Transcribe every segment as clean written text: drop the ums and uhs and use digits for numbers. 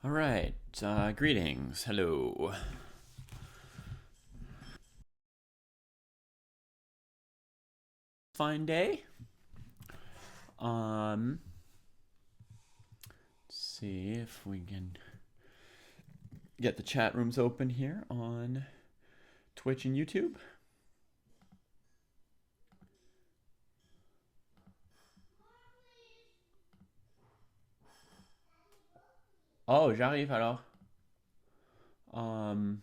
All right. Greetings. Hello. Fine day. Let's see if we can get the chat rooms open here on Twitch and YouTube. Oh, j'arrive alors. Um,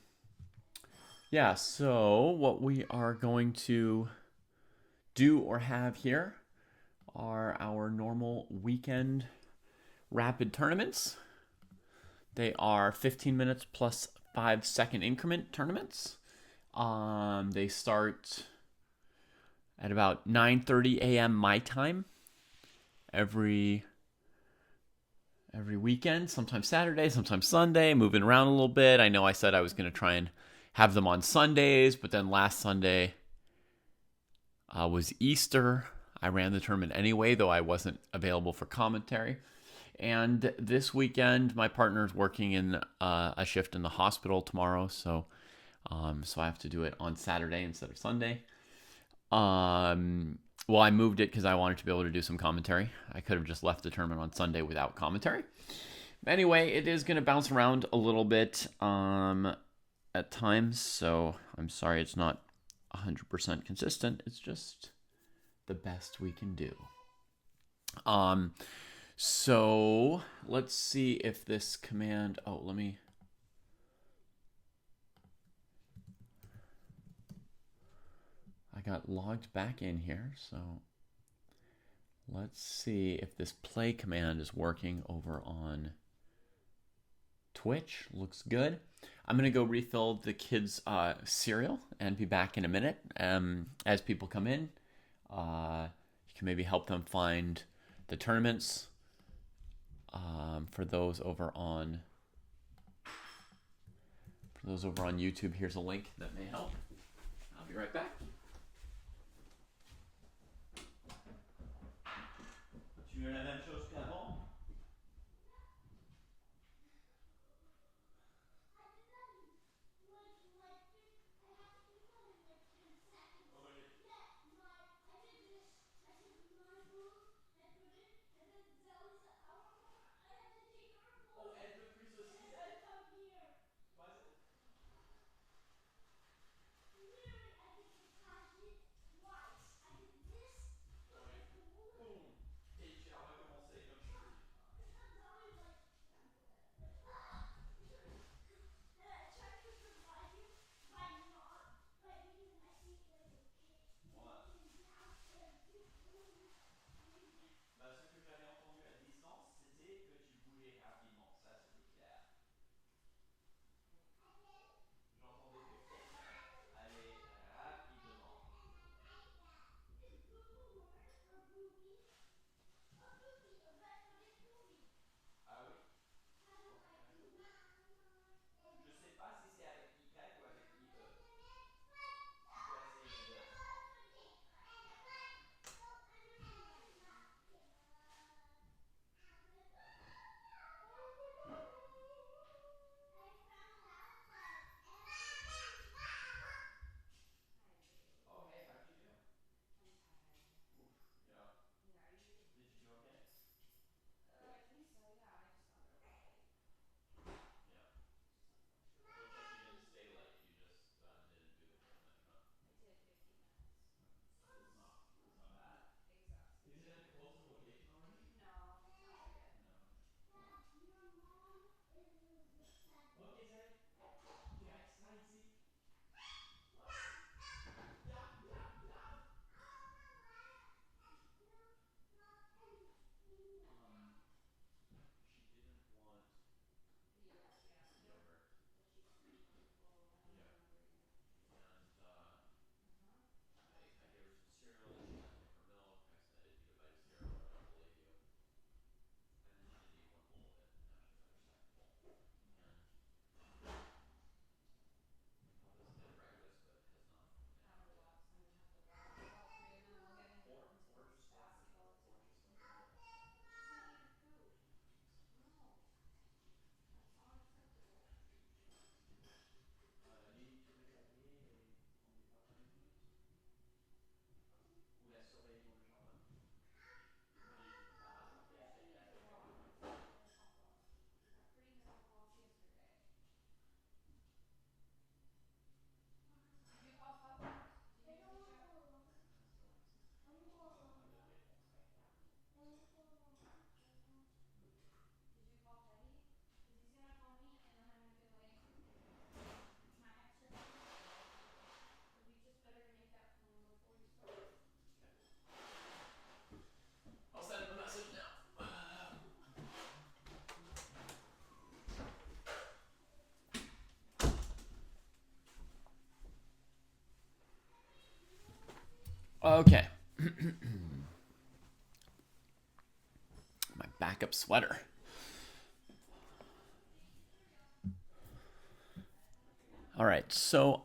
yeah. So what we are going to do or have here are our normal weekend rapid tournaments. They are 15 minutes plus 5-second increment tournaments. They start at about 9:30 a.m. my time every weekend, sometimes Saturday, sometimes Sunday, moving around a little bit. I know I said I was going to try and have them on Sundays, but then last Sunday was Easter. I ran the tournament anyway, though I wasn't available for commentary. And this weekend, my partner's working in a shift in the hospital tomorrow, so I have to do it on Saturday instead of Sunday. Well, I moved it because I wanted to be able to do some commentary. I could have just left the tournament on Sunday without commentary. Anyway, it is going to bounce around a little bit at times, so I'm sorry it's not 100% consistent. It's just the best we can do. So let's see if this command. Oh, let me. I got logged back in here, so let's see if this play command is working over on Twitch. Looks good. I'm going to go refill the kids' cereal and be back in a minute. As people come in, you can maybe help them find the tournaments. For those over on YouTube, here's a link that may help. I'll be right back. Tu veux la même chose qu'avant? Okay. My backup sweater. All right. So,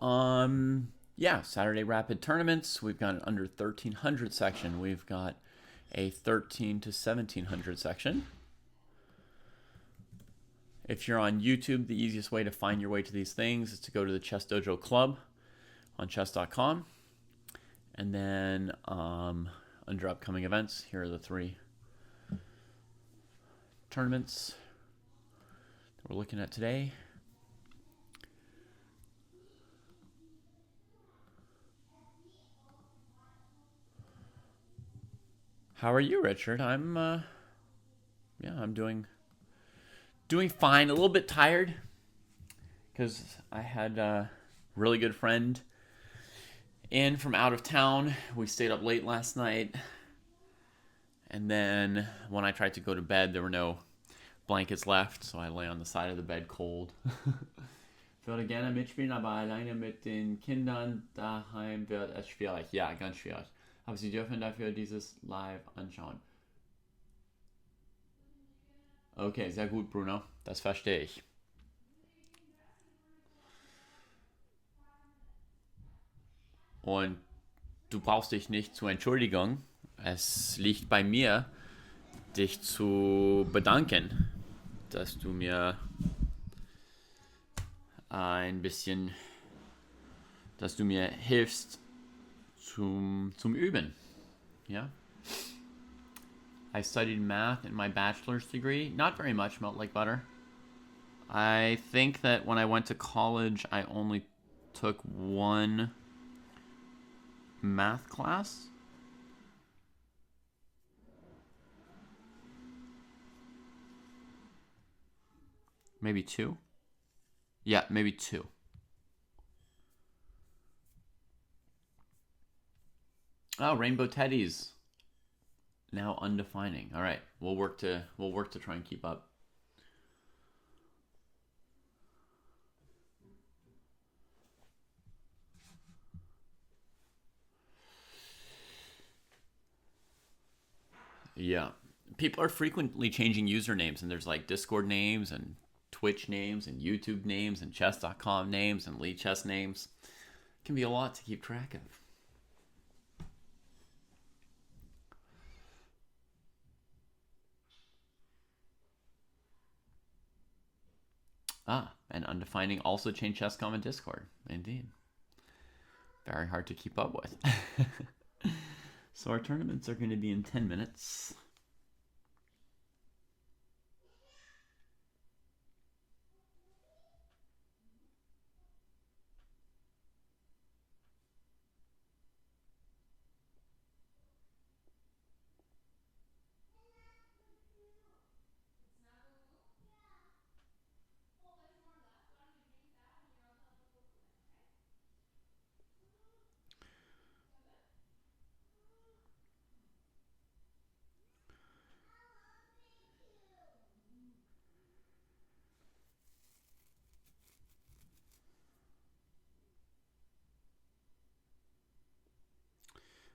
yeah, Saturday rapid tournaments. We've got an under 1300 section. We've got a 13 to 1700 section. If you're on YouTube, the easiest way to find your way to these things is to go to the Chess Dojo Club on chess.com. And then under upcoming events, here are the 3 tournaments that we're looking at today. How are you, Richard? I'm doing fine. A little bit tired because I had a really good friend in from out of town. We stayed up late last night. And then when I tried to go to bed, there were no blankets left, so I lay on the side of the bed cold. Ich würde gerne mitspielen, aber alleine mit den Kindern daheim wird es schwierig. Ja, ganz schwierig. Aber Sie dürfen dafür dieses Live anschauen. Okay, sehr gut, Bruno. Das verstehe ich. Und du brauchst dich nicht zu entschuldigen. Es liegt bei mir, dich zu bedanken, dass du mir ein bisschen, dass du mir hilfst zum Üben. Ja? I studied math in my bachelor's degree. Not very much, melt like butter. I think that when I went to college, I only took 1 math class. Maybe 2? Yeah, maybe 2. Oh, Rainbow Teddies. Now undefining. All right, we'll work to try and keep up. Yeah. People are frequently changing usernames, and there's like Discord names and Twitch names and YouTube names and chess.com names and Lead Chess names. It can be a lot to keep track of. And Undefining also changed ChessCom and Discord. Indeed. Very hard to keep up with. So our tournaments are going to be in 10 minutes.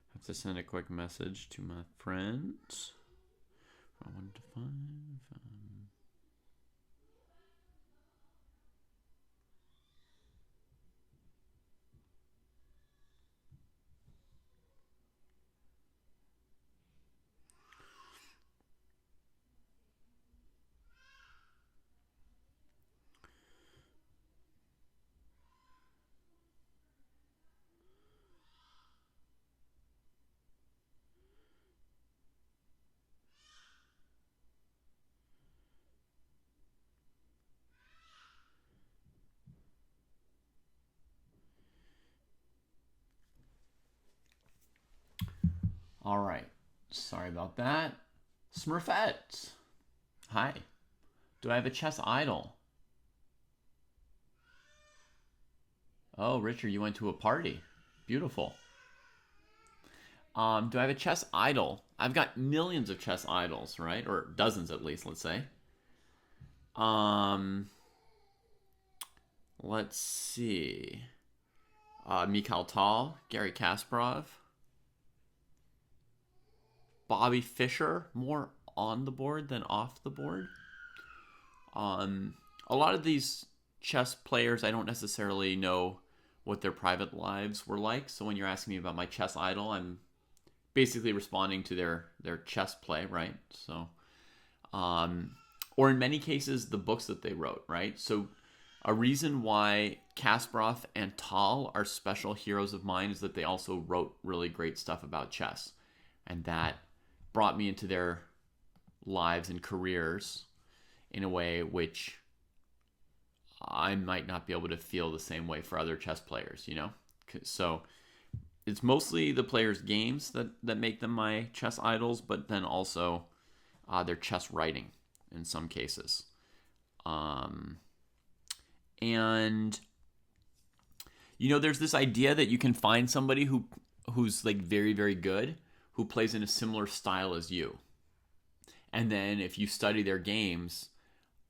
I have to send a quick message to my friends. I wanted to find. All right. Sorry about that. Smurfette. Hi. Do I have a chess idol? Oh, Richard, you went to a party. Beautiful. Do I have a chess idol? I've got millions of chess idols, right? Or dozens at least, let's say. Let's see. Mikhail Tal, Gary Kasparov. Bobby Fischer more on the board than off the board. A lot of these chess players, I don't necessarily know what their private lives were like. So when you're asking me about my chess idol, I'm basically responding to their chess play, right? So, or in many cases, the books that they wrote, right? So a reason why Kasparov and Tal are special heroes of mine is that they also wrote really great stuff about chess. And that brought me into their lives and careers in a way which I might not be able to feel the same way for other chess players, you know? So it's mostly the players' games that make them my chess idols, but then also their chess writing in some cases. And you know, there's this idea that you can find somebody who's like very, very good, who plays in a similar style as you. And then if you study their games,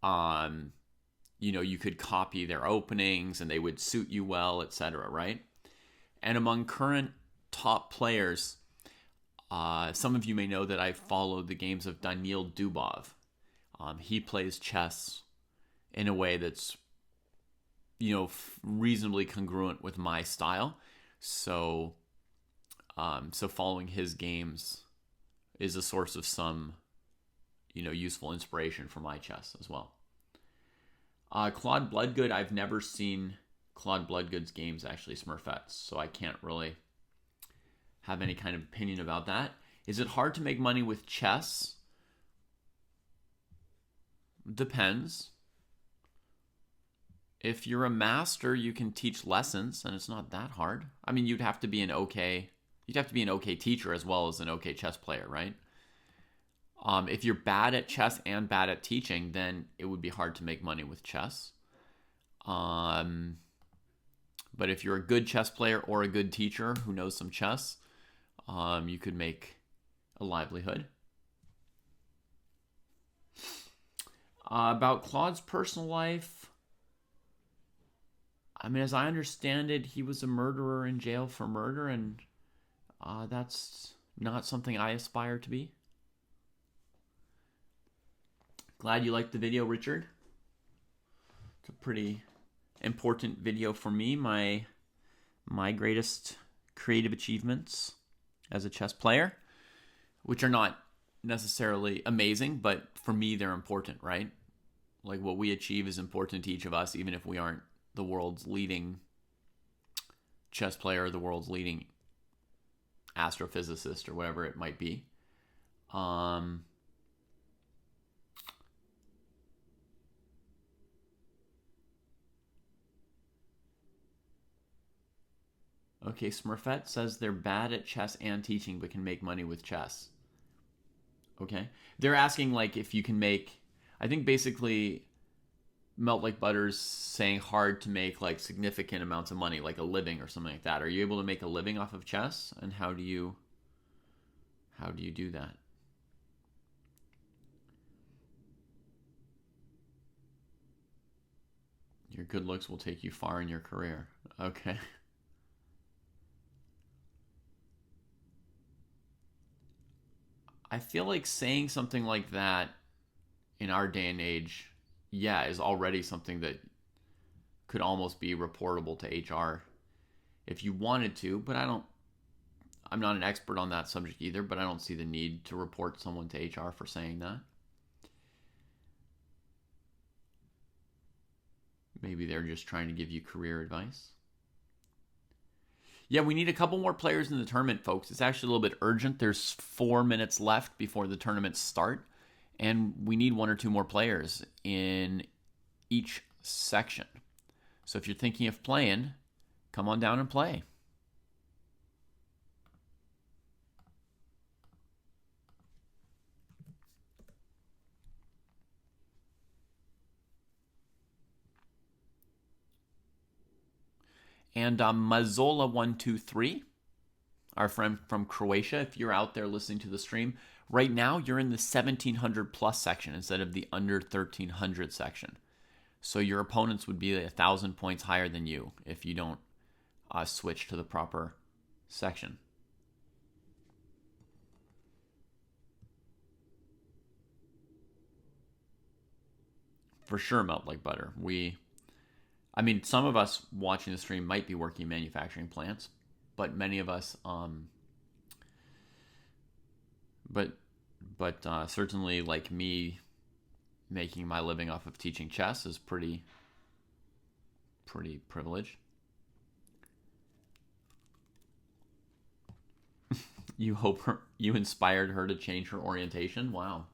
you know, you could copy their openings and they would suit you well, etc., right? And among current top players, some of you may know that I followed the games of Daniil Dubov. He plays chess in a way that's, you know, reasonably congruent with my style. So, so following his games is a source of some, you know, useful inspiration for my chess as well. Claude Bloodgood, I've never seen Claude Bloodgood's games, actually, Smurfettes, so I can't really have any kind of opinion about that. Is it hard to make money with chess? Depends. If you're a master, you can teach lessons, and it's not that hard. I mean, you'd have to be an okay teacher as well as an okay chess player, right? If you're bad at chess and bad at teaching, then it would be hard to make money with chess. But if you're a good chess player or a good teacher who knows some chess, you could make a livelihood. About Claude's personal life, I mean, as I understand it, he was a murderer in jail for murder, and that's not something I aspire to be. Glad you liked the video, Richard. It's a pretty important video for me. My greatest creative achievements as a chess player, which are not necessarily amazing, but for me, they're important, right? Like what we achieve is important to each of us, even if we aren't the world's leading chess player, or the world's leading astrophysicist, or whatever it might be. Okay, Smurfette says they're bad at chess and teaching, but can make money with chess. Okay. They're asking, like, if you can make... I think basically Melt Like Butter's saying hard to make, like, significant amounts of money, like a living or something like that. Are you able to make a living off of chess? And how do you do that? Your good looks will take you far in your career. Okay. I feel like saying something like that in our day and age, yeah, is already something that could almost be reportable to HR if you wanted to, but I'm not an expert on that subject either, but I don't see the need to report someone to HR for saying that. Maybe they're just trying to give you career advice. Yeah, we need a couple more players in the tournament, folks. It's actually a little bit urgent. There's 4 minutes left before the tournaments start, and we need 1 or 2 more players in each section. So if you're thinking of playing, come on down and play. And Mazzola123, our friend from Croatia, if you're out there listening to the stream, right now you're in the 1700 plus section instead of the under 1300 section. So your opponents would be 1,000 points higher than you if you don't switch to the proper section. for sure melt like butter. I mean, some of us watching the stream might be working in manufacturing plants, but many of us, certainly like me, making my living off of teaching chess is pretty privileged. You inspired her to change her orientation? Wow.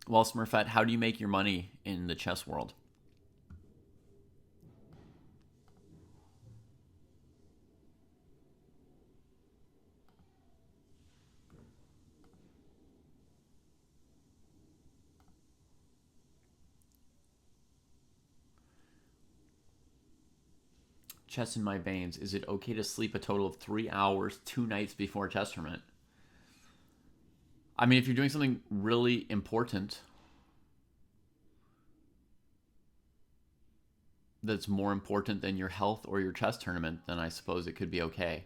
Well, Smurfette, how do you make your money in the chess world? Chess in my veins. Is it okay to sleep a total of 3 hours 2 nights before a chess tournament? I mean, if you're doing something really important that's more important than your health or your chess tournament, then I suppose it could be okay.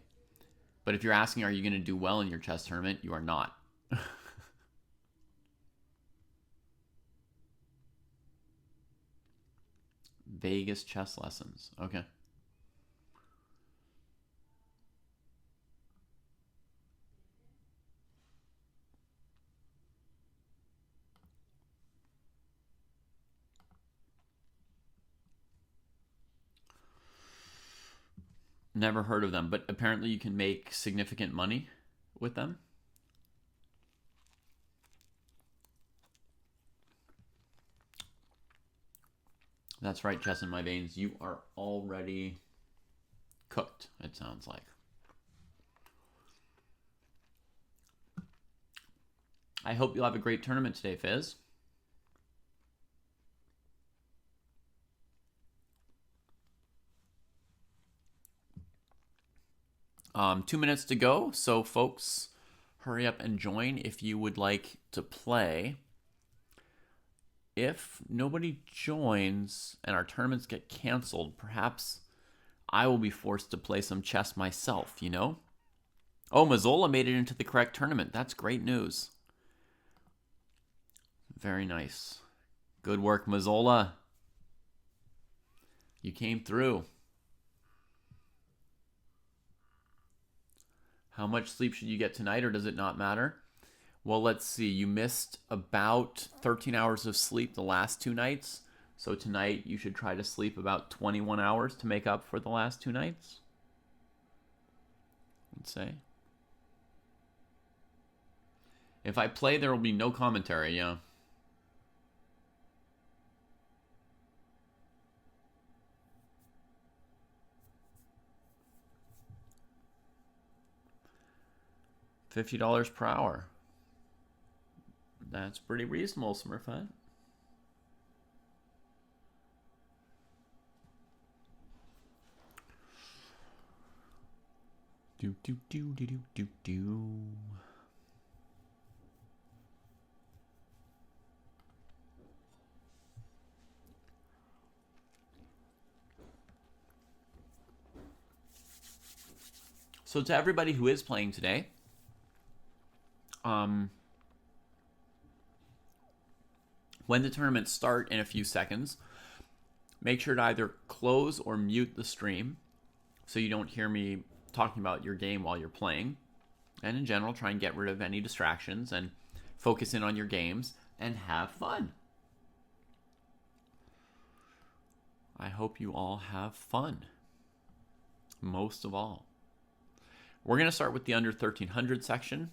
But if you're asking, are you going to do well in your chess tournament? You are not. Vegas chess lessons. Okay. Never heard of them, but apparently you can make significant money with them. That's right, Chess in my veins. You are already cooked, it sounds like. I hope you'll have a great tournament today, Fizz. Two minutes to go, so folks, hurry up and join if you would like to play. If nobody joins and our tournaments get canceled, perhaps I will be forced to play some chess myself, you know? Oh, Mazzola made it into the correct tournament. That's great news. Very nice. Good work, Mazzola. You came through. How much sleep should you get tonight, or does it not matter? Well, let's see. You missed about 13 hours of sleep the last 2 nights. So tonight you should try to sleep about 21 hours to make up for the last 2 nights. Let's say. If I play, there will be no commentary, yeah. $50 per hour. That's pretty reasonable, Smurfette. Do do do do do do do. So to everybody who is playing today, when the tournaments start in a few seconds, make sure to either close or mute the stream so you don't hear me talking about your game while you're playing. And in general, try and get rid of any distractions and focus in on your games and have fun. I hope you all have fun. Most of all. We're going to start with the under 1300 section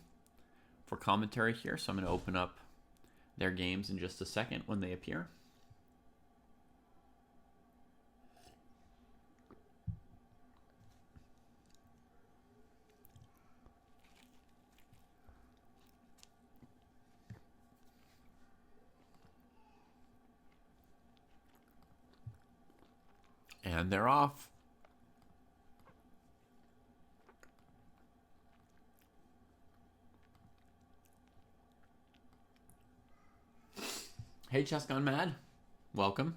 for commentary here. So I'm going to open up their games in just a second when they appear. And they're off. Hey, Chess Gone Mad. Welcome.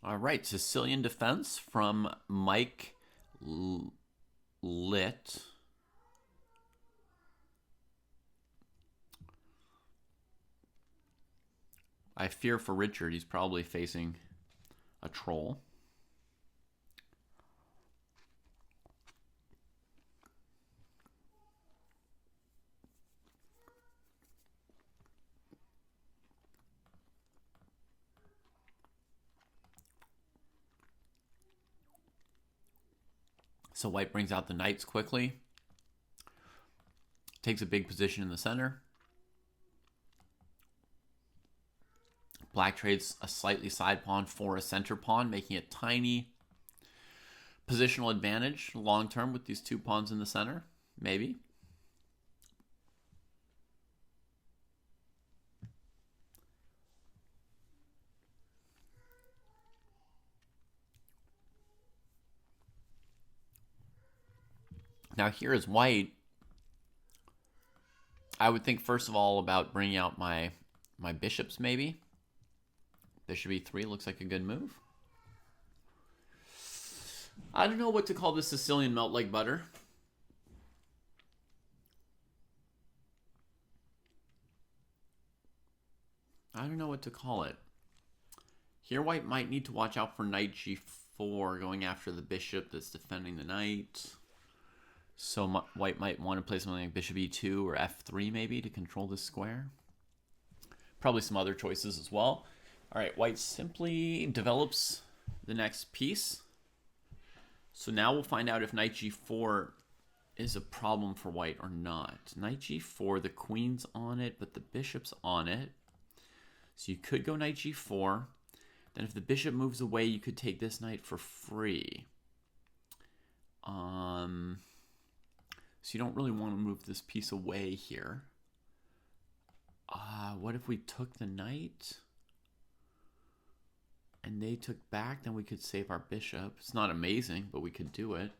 All right, Sicilian Defense from Mike Lit. I fear for Richard. He's probably facing a troll. So white brings out the knights quickly. Takes a big position in the center. Black trades a slightly side pawn for a center pawn, making a tiny positional advantage long term with these two pawns in the center. Maybe. Now here is white. I would think first of all about bringing out my bishops maybe. Bishop e3 looks like a good move. I don't know what to call this Sicilian melt like butter. I don't know what to call it. Here white might need to watch out for knight g4 going after the bishop that's defending the knight. So white might want to play something like bishop e2 or f3 maybe to control this square. Probably some other choices as well. All right, white simply develops the next piece. So now we'll find out if knight g4 is a problem for white or not. Knight g4, the queen's on it, but the bishop's on it. So you could go knight g4. Then if the bishop moves away, you could take this knight for free. So you don't really want to move this piece away here. What if we took the knight and they took back? Then we could save our bishop. It's not amazing, but we could do it.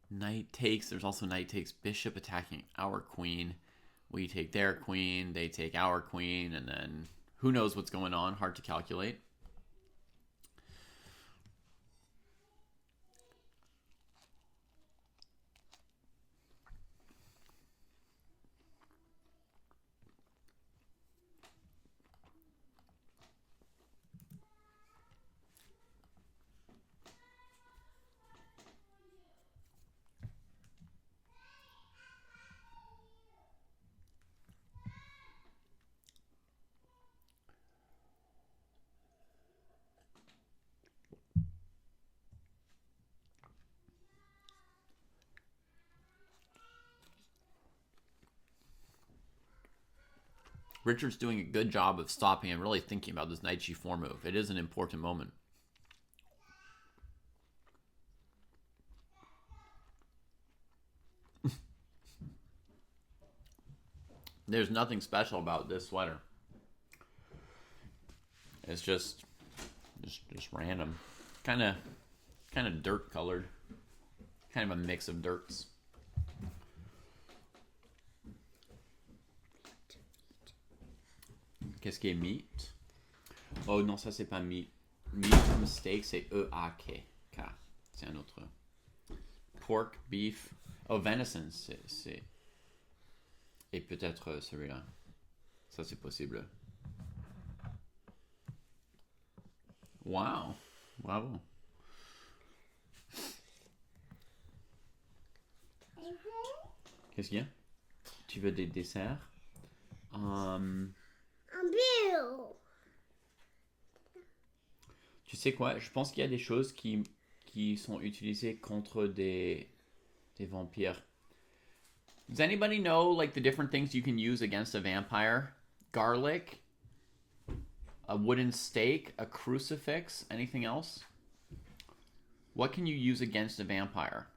Knight takes. There's also knight takes bishop attacking our queen. We take their queen. They take our queen. And then who knows what's going on. Hard to calculate. Richard's doing a good job of stopping and really thinking about this knight g4 move. It is an important moment. There's nothing special about this sweater. It's just random. Kind of dirt colored. Kind of a mix of dirts. Qu'est-ce qui est meat? Oh non, ça c'est pas meat. Meat from steak, c'est E-A-K. K. C'est un autre. Pork, beef. Oh, venison, c'est. Et peut-être celui-là. Ça c'est possible. Wow. Bravo. Qu'est-ce qu'il y a? Tu veux des desserts? Tu sais quoi? Je pense qu'il y a des choses qui sont utilisées contre des vampires. Does anybody know like the different things you can use against a vampire? Garlic, a wooden stake, a crucifix, anything else? What can you use against a vampire?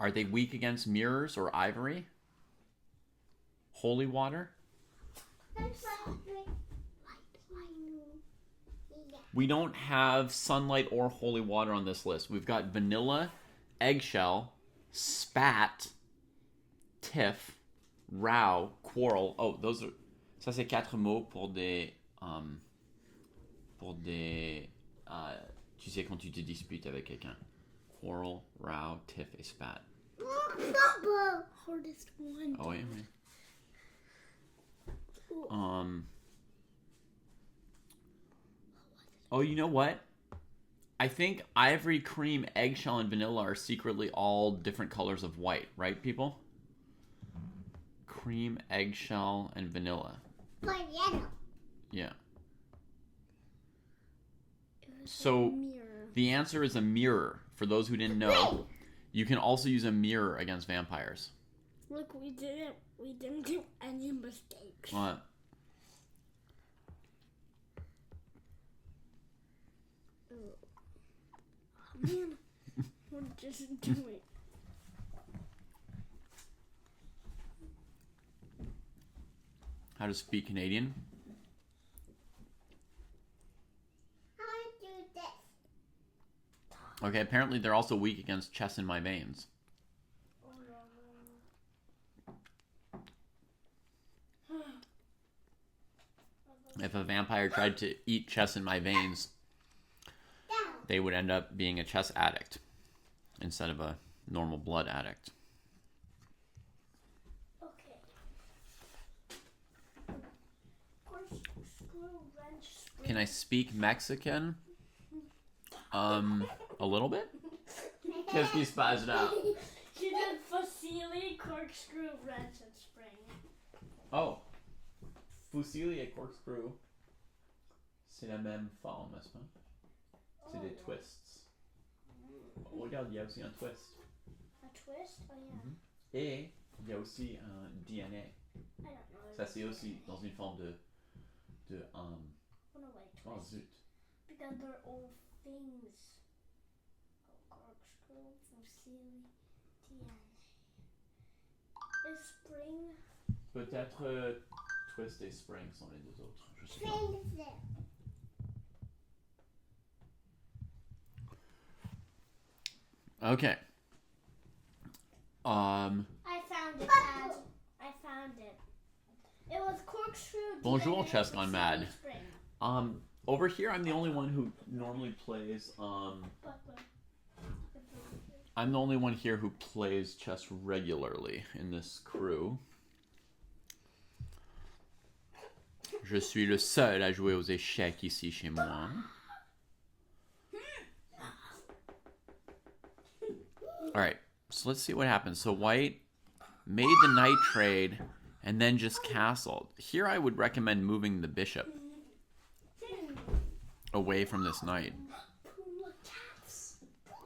Are they weak against mirrors or ivory? Holy water? We don't have sunlight or holy water on this list. We've got vanilla, eggshell, spat, tiff, row, quarrel. Oh, those are Ça, c'est 4 mots pour des... tu sais, quand tu te disputes avec quelqu'un. Quarrel, row, tiff et spat. Hardest one. Ah oui, oui. Oh, you know what? I think ivory, cream, eggshell, and vanilla are secretly all different colors of white, right, people? Cream, eggshell, and vanilla. Like yellow. Yeah. So the answer is a mirror. For those who didn't know, you can also use a mirror against vampires. Look, we didn't do any mistakes. What? Oh, man, we're just doing. How to speak Canadian? I do this. Okay, apparently they're also weak against chess in my veins. If a vampire tried to eat chess in my veins, they would end up being a chess addict instead of a normal blood addict. Okay. Can I speak Mexican? A little bit? Qu'est-ce qui se passe là? He did fusilli, corkscrew, wrench, and spring. Oh. Fusilli et corkscrew. C'est la même forme, n'est-ce pas? C'est des twists. Oh, regarde, il y a aussi un twist. A twist? Oh yeah. Et il y a aussi un DNA. I don't know. Ça, c'est aussi dans une forme de Oh no, wait, twist. oh, zut. Because they're all things. Oh, corkscrew, fusilli, DNA. Is spring? Peut-être twist et spring sont les deux autres. Je sais pas. Okay. I found it, Dad. I found it. It was corkscrew. Bonjour, DNA, Chess Gone Mad. spring. Over here, I'm the only one who normally plays. I'm the only one here who plays chess regularly in this crew. Je suis le seul à jouer aux échecs ici chez moi. Alright, so let's see what happens. So white made the knight trade and then just castled. Here I would recommend moving the bishop away from this knight.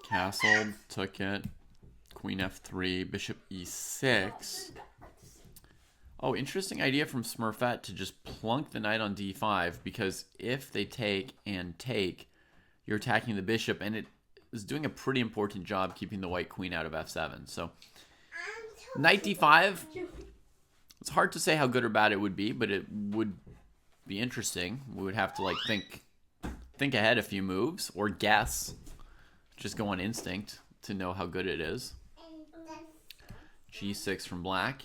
Castled, took it. Queen f3, bishop e6. Oh, interesting idea from Smurfette to just plunk the knight on d5, because if they take and take, you're attacking the bishop, and it is doing a pretty important job keeping the white queen out of f7. So knight d5, it's hard to say how good or bad it would be, but it would be interesting. We would have to like think ahead a few moves, or guess, just go on instinct to know how good it is. g6 from black.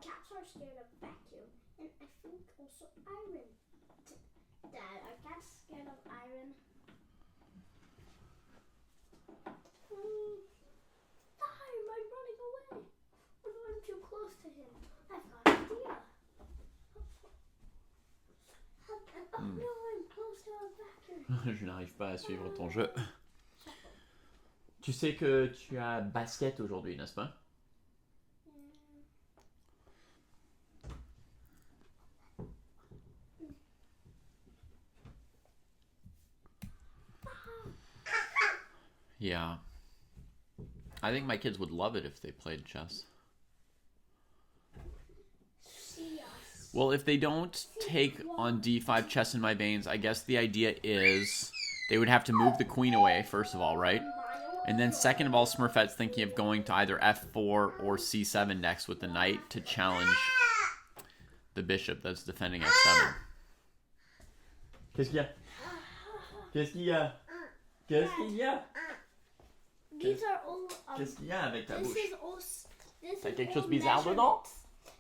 Cats are scared of vacuum, and I think also iron. Dad, are cats scared of iron? I'm running away. I'm too close to him. I've got an idea. Oh no, I'm close to a vacuum. Je n'arrive pas à suivre ton jeu. Tu sais que tu as basket aujourd'hui, n'est-ce pas? Yeah. I think my kids would love it if they played chess. Well, if they don't take on d5 chess in my veins, I guess the idea is they would have to move the queen away, first of all, right? And then second of all, Smurfette's thinking of going to either f4 or c7 next with the knight to challenge the bishop that's defending f7. Qu'est-ce qu'il y a? Qu'est-ce qu'il y a? Qu'est-ce qu'il y a? These are all. Qu'est-ce qu'il y a avec ta This bouche? is all. This T'as is quelque all chose bizarre dedans? measurements.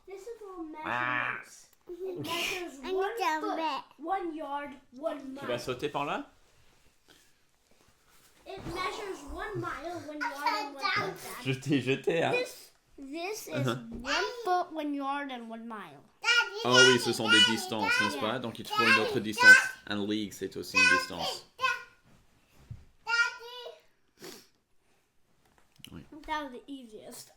This is all measurements. It measures I 1 need a foot, bit. 1 yard, 1 Tu vas mile. sauter par là? It measures 1 mile, 1 yard, and 1 foot. Dad. Je t'ai jeté, hein? This is 1 foot, 1 yard, and 1 mile. Oh oui, ce sont des distances, n'est-ce pas? Donc il te faut une autre distance. Un league, c'est aussi une distance. That was the easiest.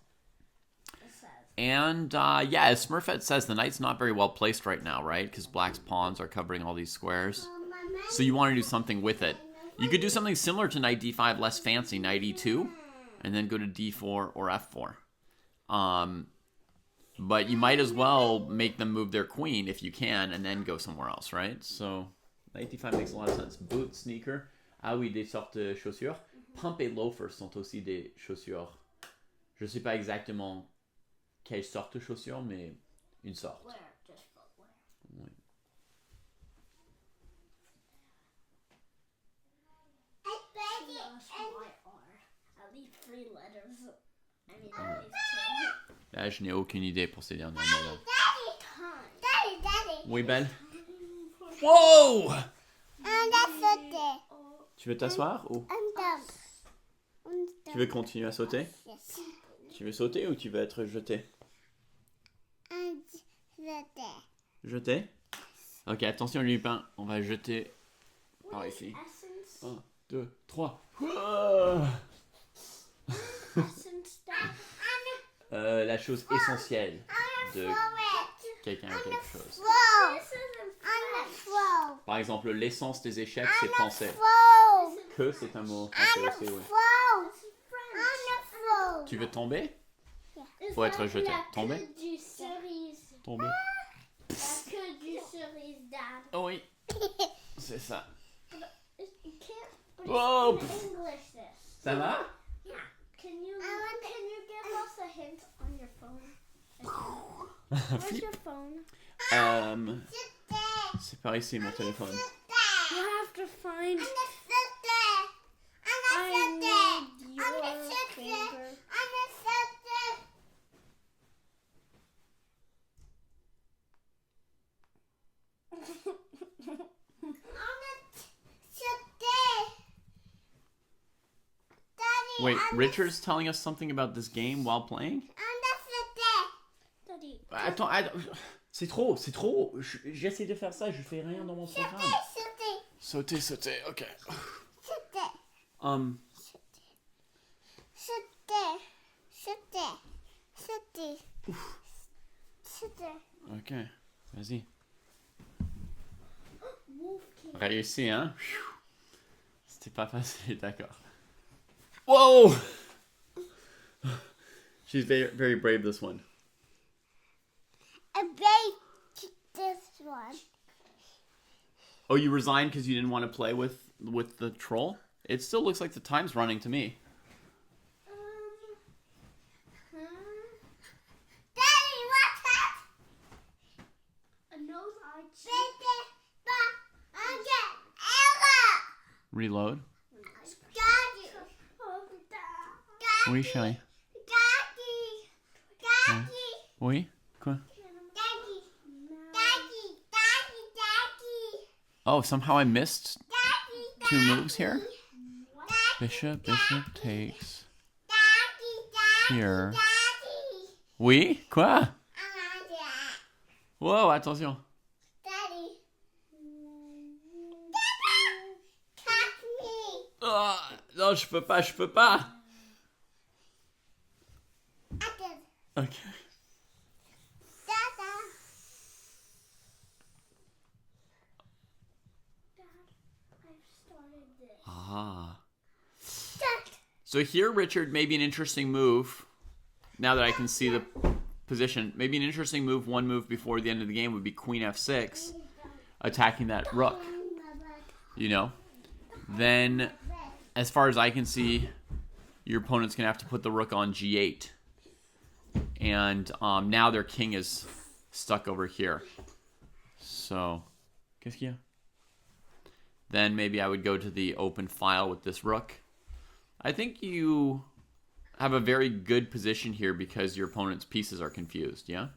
It says. And yeah, as Smurfette says, the knight's not very well placed right now, right? Because black's pawns are covering all these squares. So you want to do something with it. You could do something similar to knight d5, less fancy, knight e2, and then go to d4 or f4. But you might as well make them move their queen if you can, and then go somewhere else, right? So knight d5 makes a lot of sense. Boot, sneaker. Ah oui, des sortes de chaussures. Pump et loafers sont aussi des chaussures. Je sais pas exactement quelle sorte de chaussures, mais une sorte. Where? Just footwear. Oui. At least 3 letters. I mean, at least 2. Là, je n'ai aucune idée pour ces dernières mots-là. Daddy. Oui, belle? Wow! That's sauter. Tu veux t'asseoir ou tu veux continuer à sauter? Yes. Tu veux sauter ou tu veux être jeté? Jeté? Ok, attention Lupin, on va jeter par ici. Essence. 1, 2, 3. Essence, Dad. La chose essentielle de quelqu'un ou quelque chose. Flow. This isn't On the French. flow. Par exemple, l'essence des échecs, c'est penser. Flow. Que c'est un mot français On the aussi, oui. flow. This is French. On the flow. Tu veux tomber? Is Faut être that jeté. la Tomber? queue du cerise? Tomber. La queue du cerise, Dad. Oh oui, c'est ça. You can't. But Whoa. it's in English. This. Ça va? Yeah. Can you give us a hint on your phone? Where's your phone? C'est par ici mon téléphone. You have to find. I need your finger. Wait, Richard's telling us something about this game while playing? Daddy. Attends, c'est trop. J'essaie de faire ça, je fais rien dans mon programme. Sauter, ok. Ok, vas-y. Wolf King. Réussi, hein? C'était pas facile, d'accord. Whoa! She's very, very brave, this one. Oh, you resigned because you didn't want to play with the troll? It still looks like the time's running to me. A nose eye cheek. Reload. Oh, Dad. Oui, chérie. Oui? Quoi? Oh, somehow I missed 2 moves here? Bishop takes here. Oui? Quoi? Wow, attention. Oh, non, je peux pas. Ok. Ah. So here, Richard, maybe an interesting move. Now that I can see the position, maybe an interesting move, one move before the end of the game would be Queen f6, attacking that rook. You know? Then, as far as I can see, your opponent's going to have to put the rook on g8. And now their king is stuck over here. So, qu'est-ce qu'il y a? Then maybe I would go to the open file with this rook. I think you have a very good position here because your opponent's pieces are confused, yeah?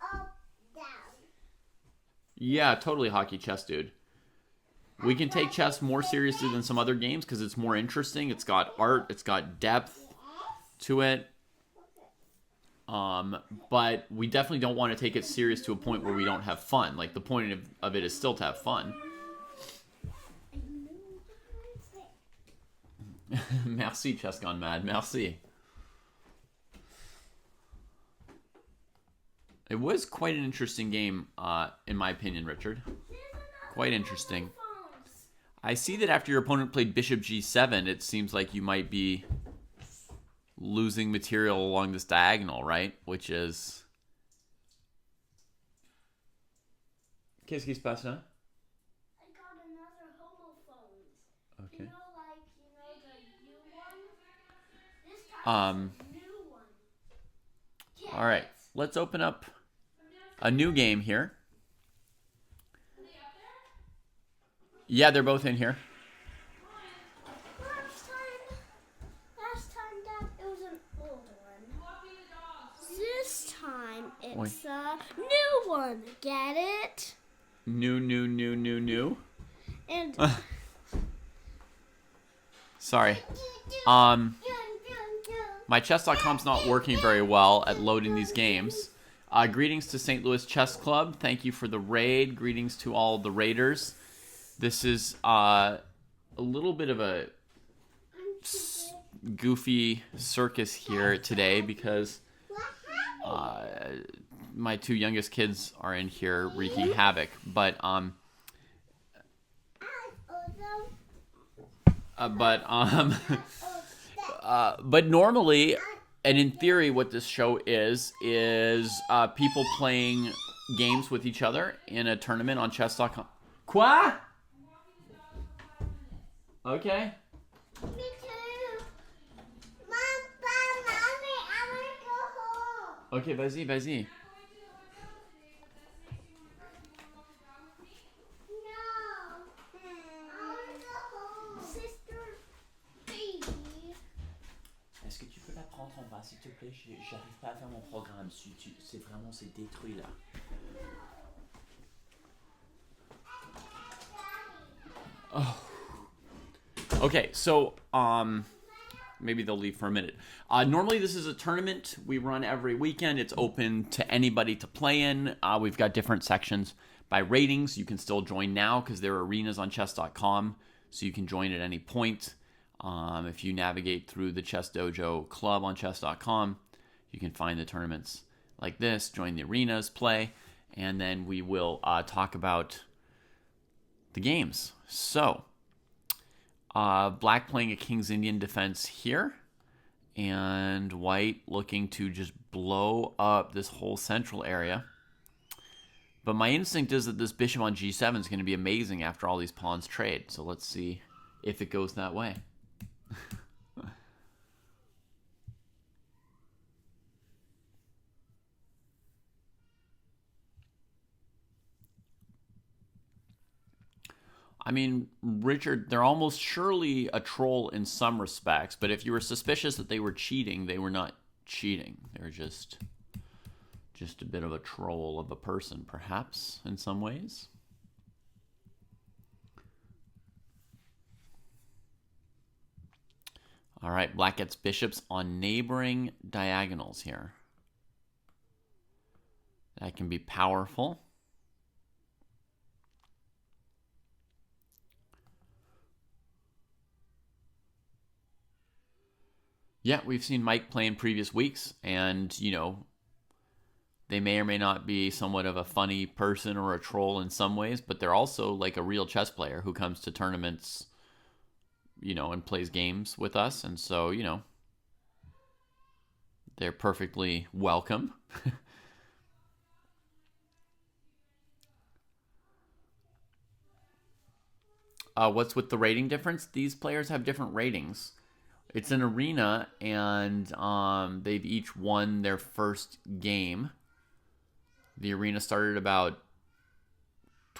Up, down. Yeah, totally hockey chess, dude. We can take chess more seriously than some other games because it's more interesting. It's got art, it's got depth to it. But we definitely don't want to take it serious to a point where we don't have fun. Like, the point of it is still to have fun. Merci, Chess Gone Mad. Merci. It was quite an interesting game, in my opinion, Richard. Quite interesting. I see that after your opponent played Bishop G7, it seems like you might be losing material along this diagonal, right? Which is... Qu'est-ce qui se passe là? I got another homophone. Okay. The new one? This time it's a new one. All right. Let's open up a new game here. Yeah, they're both in here. Last time, Dad, it was an old one. This time, it's a new one. Get it? New. And Sorry. My chess.com's not working very well at loading these games. Greetings to St. Louis Chess Club. Thank you for the raid. Greetings to all the raiders. This is a little bit of a goofy circus here today because my two youngest kids are in here wreaking havoc. But normally, and in theory, what this show is people playing games with each other in a tournament on chess.com. Quoi? Okay. me too. Mom, Mommy, I want to go home. Okay, vas-y. No. I want to go home. Sister, baby. Est-ce que tu peux la prendre en bas, s'il te plaît? J'arrive pas à faire mon programme. C'est détruit là. Oh. Okay, so maybe they'll leave for a minute. Normally this is a tournament we run every weekend. It's open to anybody to play in. We've got different sections by ratings. You can still join now because there are arenas on chess.com, so you can join at any point. If you navigate through the Chess Dojo Club on chess.com, you can find the tournaments like this, join the arenas, play, and then we will talk about the games. So, black playing a King's Indian defense here, and white looking to just blow up this whole central area. But my instinct is that this bishop on g7 is going to be amazing after all these pawns trade. So let's see if it goes that way. I mean, Richard, they're almost surely a troll in some respects, but if you were suspicious that they were cheating, they were not cheating. They're just a bit of a troll of a person, perhaps, in some ways. All right, black gets bishops on neighboring diagonals here. That can be powerful. Yeah, we've seen Mike play in previous weeks, and, you know, they may or may not be somewhat of a funny person or a troll in some ways, but they're also like a real chess player who comes to tournaments, you know, and plays games with us, and so, you know, they're perfectly welcome. What's with the rating difference? These players have different ratings. It's an arena, and they've each won their first game. The arena started about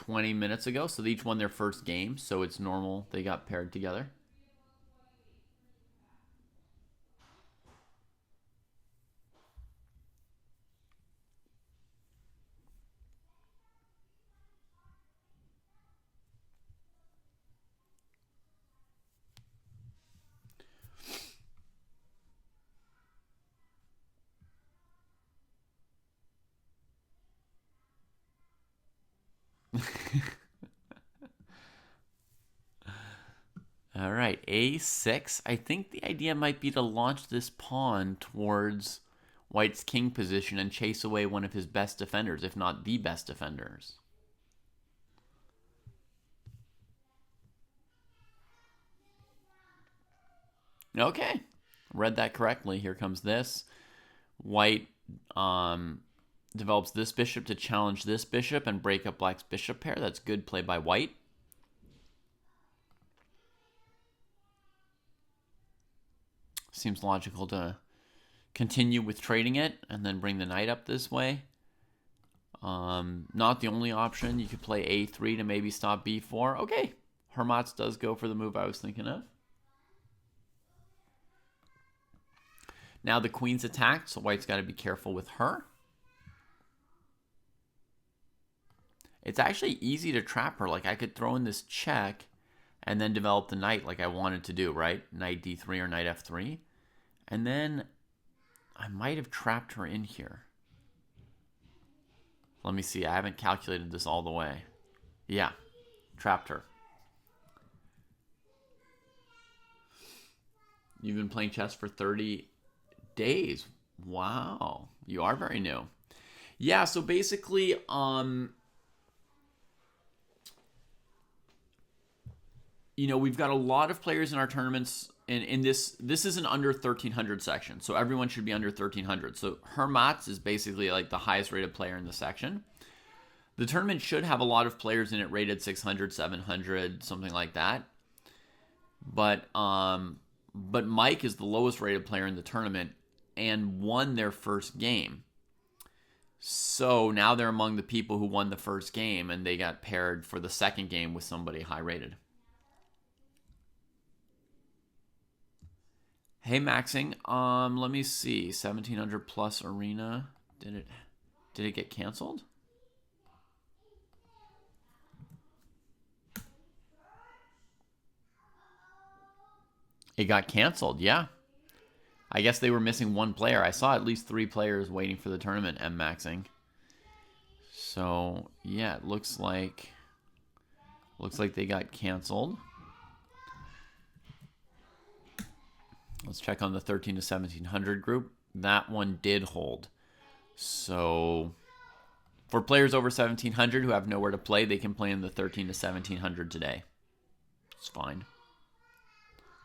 20 minutes ago. So they each won their first game. So it's normal they got paired together. All right, a6. I think the idea might be to launch this pawn towards White's king position and chase away one of his best defenders, if not the best defenders. Okay, read that correctly. Here comes this. White develops this bishop to challenge this bishop and break up Black's bishop pair. That's good play by White. Seems logical to continue with trading it and then bring the knight up this way. Not the only option. You could play a3 to maybe stop b4. Okay, Hermats does go for the move I was thinking of. Now the queen's attacked, so White's got to be careful with her. It's actually easy to trap her. Like, I could throw in this check and then develop the knight like I wanted to do, right? Knight d3 or knight f3. And then I might have trapped her in here. Let me see. I haven't calculated this all the way. Yeah, trapped her. You've been playing chess for 30 days. Wow. You are very new. Yeah, so basically, you know, we've got a lot of players in our tournaments, and in this is an under 1300 section, so everyone should be under 1300. So Hermats is basically like the highest rated player in the section. The tournament should have a lot of players in it rated 600, 700, something like that. But Mike is the lowest rated player in the tournament and won their first game. So now they're among the people who won the first game, and they got paired for the second game with somebody high rated. Hey, Maxing. Let me see. 1700 plus arena. Did it get canceled? It got canceled, yeah. I guess they were missing one player. I saw at least 3 players waiting for the tournament, Maxing. So, yeah, it looks like they got canceled. Let's check on the 13 to 1700 group. That one did hold. So for players over 1700 who have nowhere to play, they can play in the 13 to 1700 today. It's fine.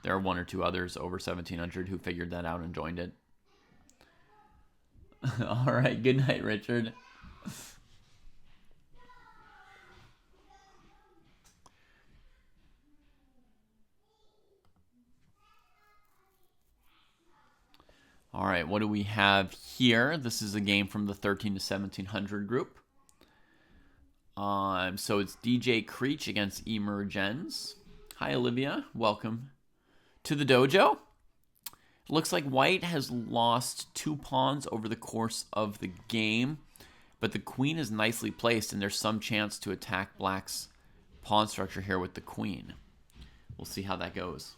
There are 1 or 2 others over 1700 who figured that out and joined it. All right. Good night, Richard. All right, what do we have here? This is a game from the 13 to 1700 group. So it's DJ Creech against Emergens. Hi, Olivia. Welcome to the dojo. It looks like White has lost 2 pawns over the course of the game, but the queen is nicely placed, and there's some chance to attack Black's pawn structure here with the queen. We'll see how that goes.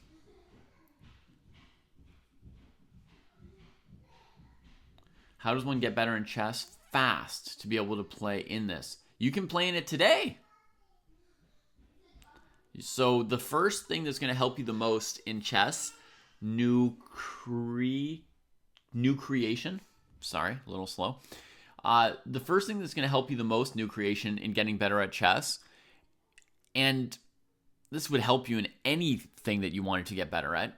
How does one get better in chess? Fast to be able to play in this. You can play in it today. So the first thing that's going to help you the most in chess, new creation. Sorry, a little slow. The first thing that's going to help you the most, new creation, in getting better at chess, and this would help you in anything that you wanted to get better at,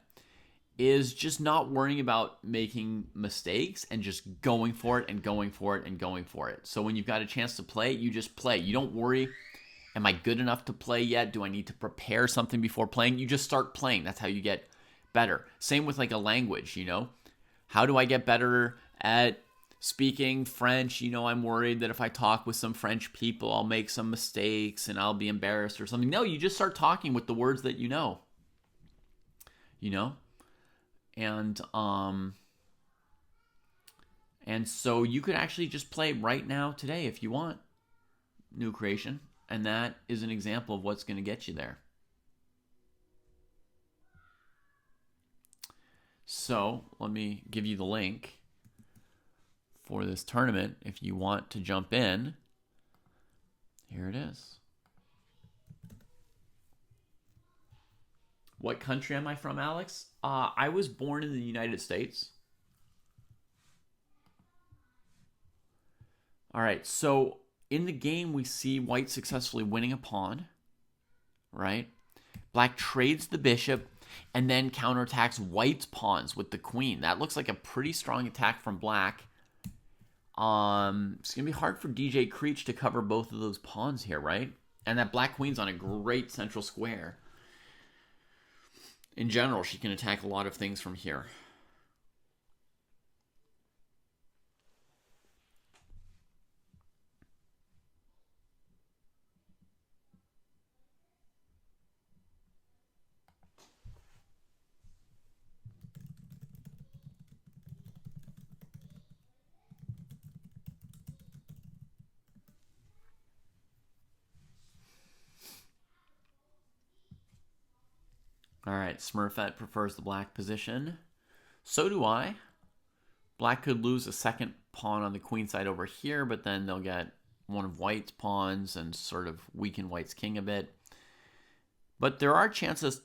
is just not worrying about making mistakes and just going for it and going for it and going for it. So when you've got a chance to play, you just play. You don't worry, am I good enough to play yet? Do I need to prepare something before playing? You just start playing. That's how you get better. Same with like a language, you know? How do I get better at speaking French, I'm worried that if I talk with some French people, I'll make some mistakes and I'll be embarrassed or something. No, you just start talking with the words that you know. And so you could actually just play right now today if you want new creation, and that is an example of what's going to get you there. So let me give you the link for this tournament if you want to jump in. Here it is. What country am I from, Alex? I was born in the United States. All right, so in the game, we see white successfully winning a pawn, right? Black trades the bishop and then counterattacks white's pawns with the queen. That looks like a pretty strong attack from black. It's going to be hard for DJ Creech to cover both of those pawns here, right? And that black queen's on a great central square. In general, she can attack a lot of things from here. All right, Smurfette prefers the black position. So do I. Black could lose a second pawn on the queen side over here, but then they'll get one of white's pawns and sort of weaken white's king a bit. But there are chances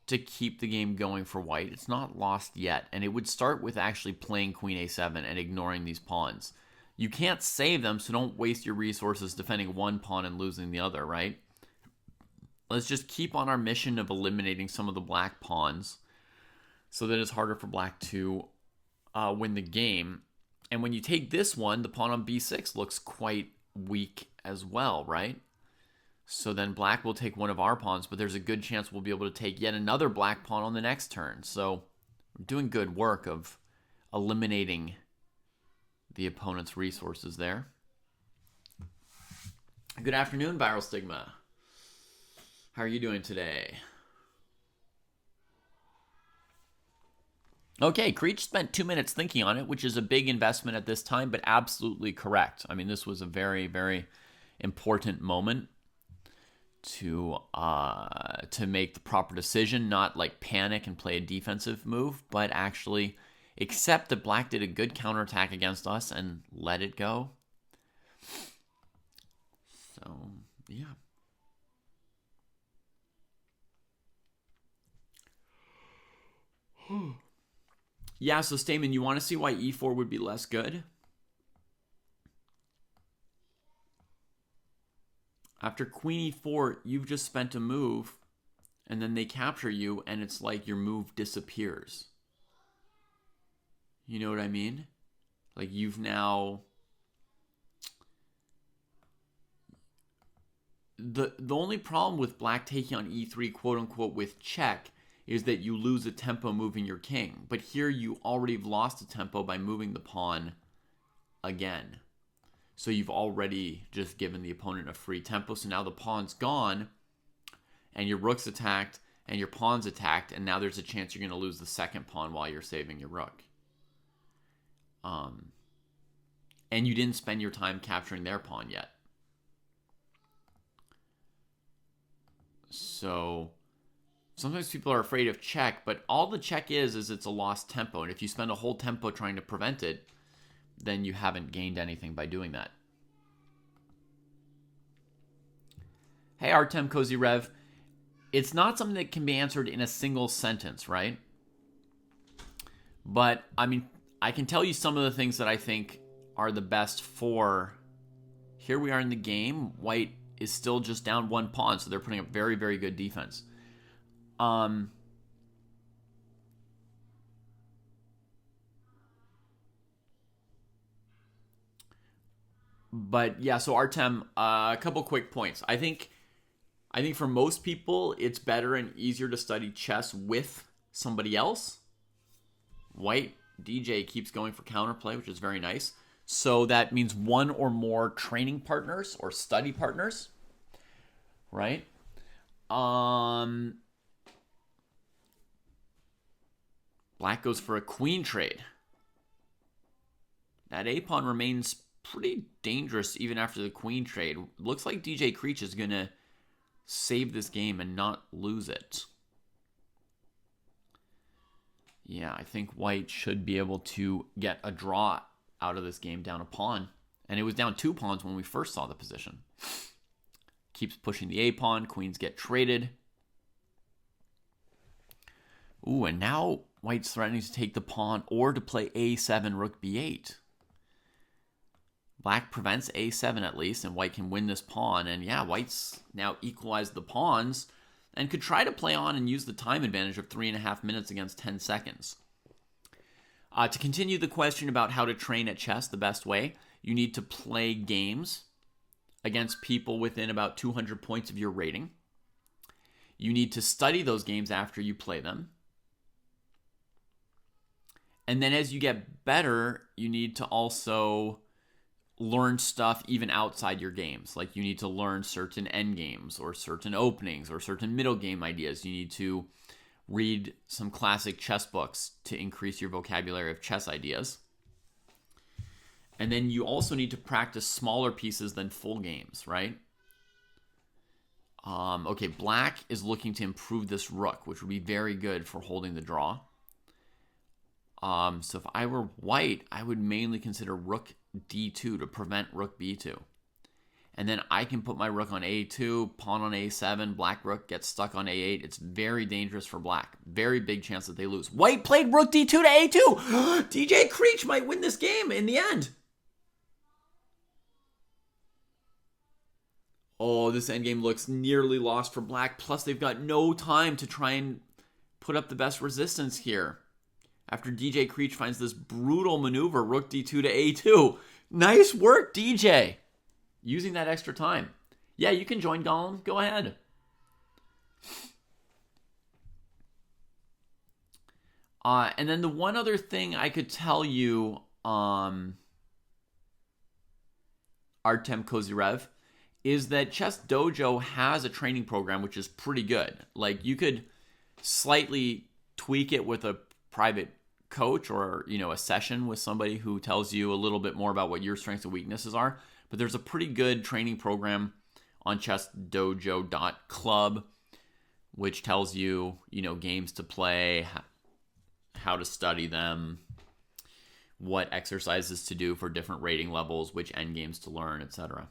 to keep the game going for white. It's not lost yet, and it would start with actually playing queen a7 and ignoring these pawns. You can't save them, so don't waste your resources defending one pawn and losing the other, right? Let's just keep on our mission of eliminating some of the black pawns so that it's harder for black to win the game. And when you take this one, the pawn on b6 looks quite weak as well, right? So then black will take one of our pawns, but there's a good chance we'll be able to take yet another black pawn on the next turn. So we're doing good work of eliminating the opponent's resources there. Good afternoon, Viral Stigma. How are you doing today? Okay, Creech spent 2 minutes thinking on it, which is a big investment at this time, but absolutely correct. I mean, this was a very, very important moment to make the proper decision, not like panic and play a defensive move, but actually accept that black did a good counterattack against us and let it go. So, yeah. Yeah, so Stamen, you want to see why e4 would be less good? After queen e4, you've just spent a move, and then they capture you, and it's like your move disappears. You know what I mean? Like you've now... The only problem with black taking on e3, quote-unquote, with check is that you lose a tempo moving your king. But here you already have lost a tempo by moving the pawn again. So you've already just given the opponent a free tempo. So now the pawn's gone, and your rook's attacked, and your pawn's attacked, and now there's a chance you're going to lose the second pawn while you're saving your rook. And you didn't spend your time capturing their pawn yet. So sometimes people are afraid of check, but all the check is it's a lost tempo. And if you spend a whole tempo trying to prevent it, then you haven't gained anything by doing that. Hey, Artem Cozy Rev. It's not something that can be answered in a single sentence, right? But, I mean, I can tell you some of the things that I think are the best for... Here we are in the game. White is still just down one pawn, so they're putting up very, very good defense. But yeah, so Artem, a couple quick points. I think for most people, it's better and easier to study chess with somebody else. White DJ keeps going for counterplay, which is very nice. So that means one or more training partners or study partners, right? Black goes for a queen trade. That A-pawn remains pretty dangerous even after the queen trade. Looks like DJ Creech is going to save this game and not lose it. Yeah, I think white should be able to get a draw out of this game down a pawn. And it was down 2 pawns when we first saw the position. Keeps pushing the A-pawn. Queens get traded. Ooh, and now white's threatening to take the pawn or to play A7, rook B8. Black prevents A7 at least, and white can win this pawn. And yeah, white's now equalized the pawns and could try to play on and use the time advantage of 3.5 minutes against 10 seconds. To continue the question about how to train at chess the best way, you need to play games against people within about 200 points of your rating. You need to study those games after you play them. And then as you get better, you need to also learn stuff even outside your games. Like you need to learn certain endgames or certain openings or certain middle game ideas. You need to read some classic chess books to increase your vocabulary of chess ideas. And then you also need to practice smaller pieces than full games, right? Okay, black is looking to improve this rook, which would be very good for holding the draw. So if I were white, I would mainly consider rook d2 to prevent rook b2. And then I can put my rook on a2, pawn on a7, black rook gets stuck on a8. It's very dangerous for black. Very big chance that they lose. White played rook d2 to a2. DJ Creech might win this game in the end. Oh, this endgame looks nearly lost for black. Plus, they've got no time to try and put up the best resistance here. After DJ Creech finds this brutal maneuver, rook d2 to a2. Nice work, DJ. Using that extra time. Yeah, you can join Gollum. Go ahead. And then the one other thing I could tell you, Artem Kozyrev, is that Chess Dojo has a training program which is pretty good. Like, you could slightly tweak it with a private coach or, a session with somebody who tells you a little bit more about what your strengths and weaknesses are. But there's a pretty good training program on ChessDojo.club, which tells you, games to play, how to study them, what exercises to do for different rating levels, which endgames to learn, etc.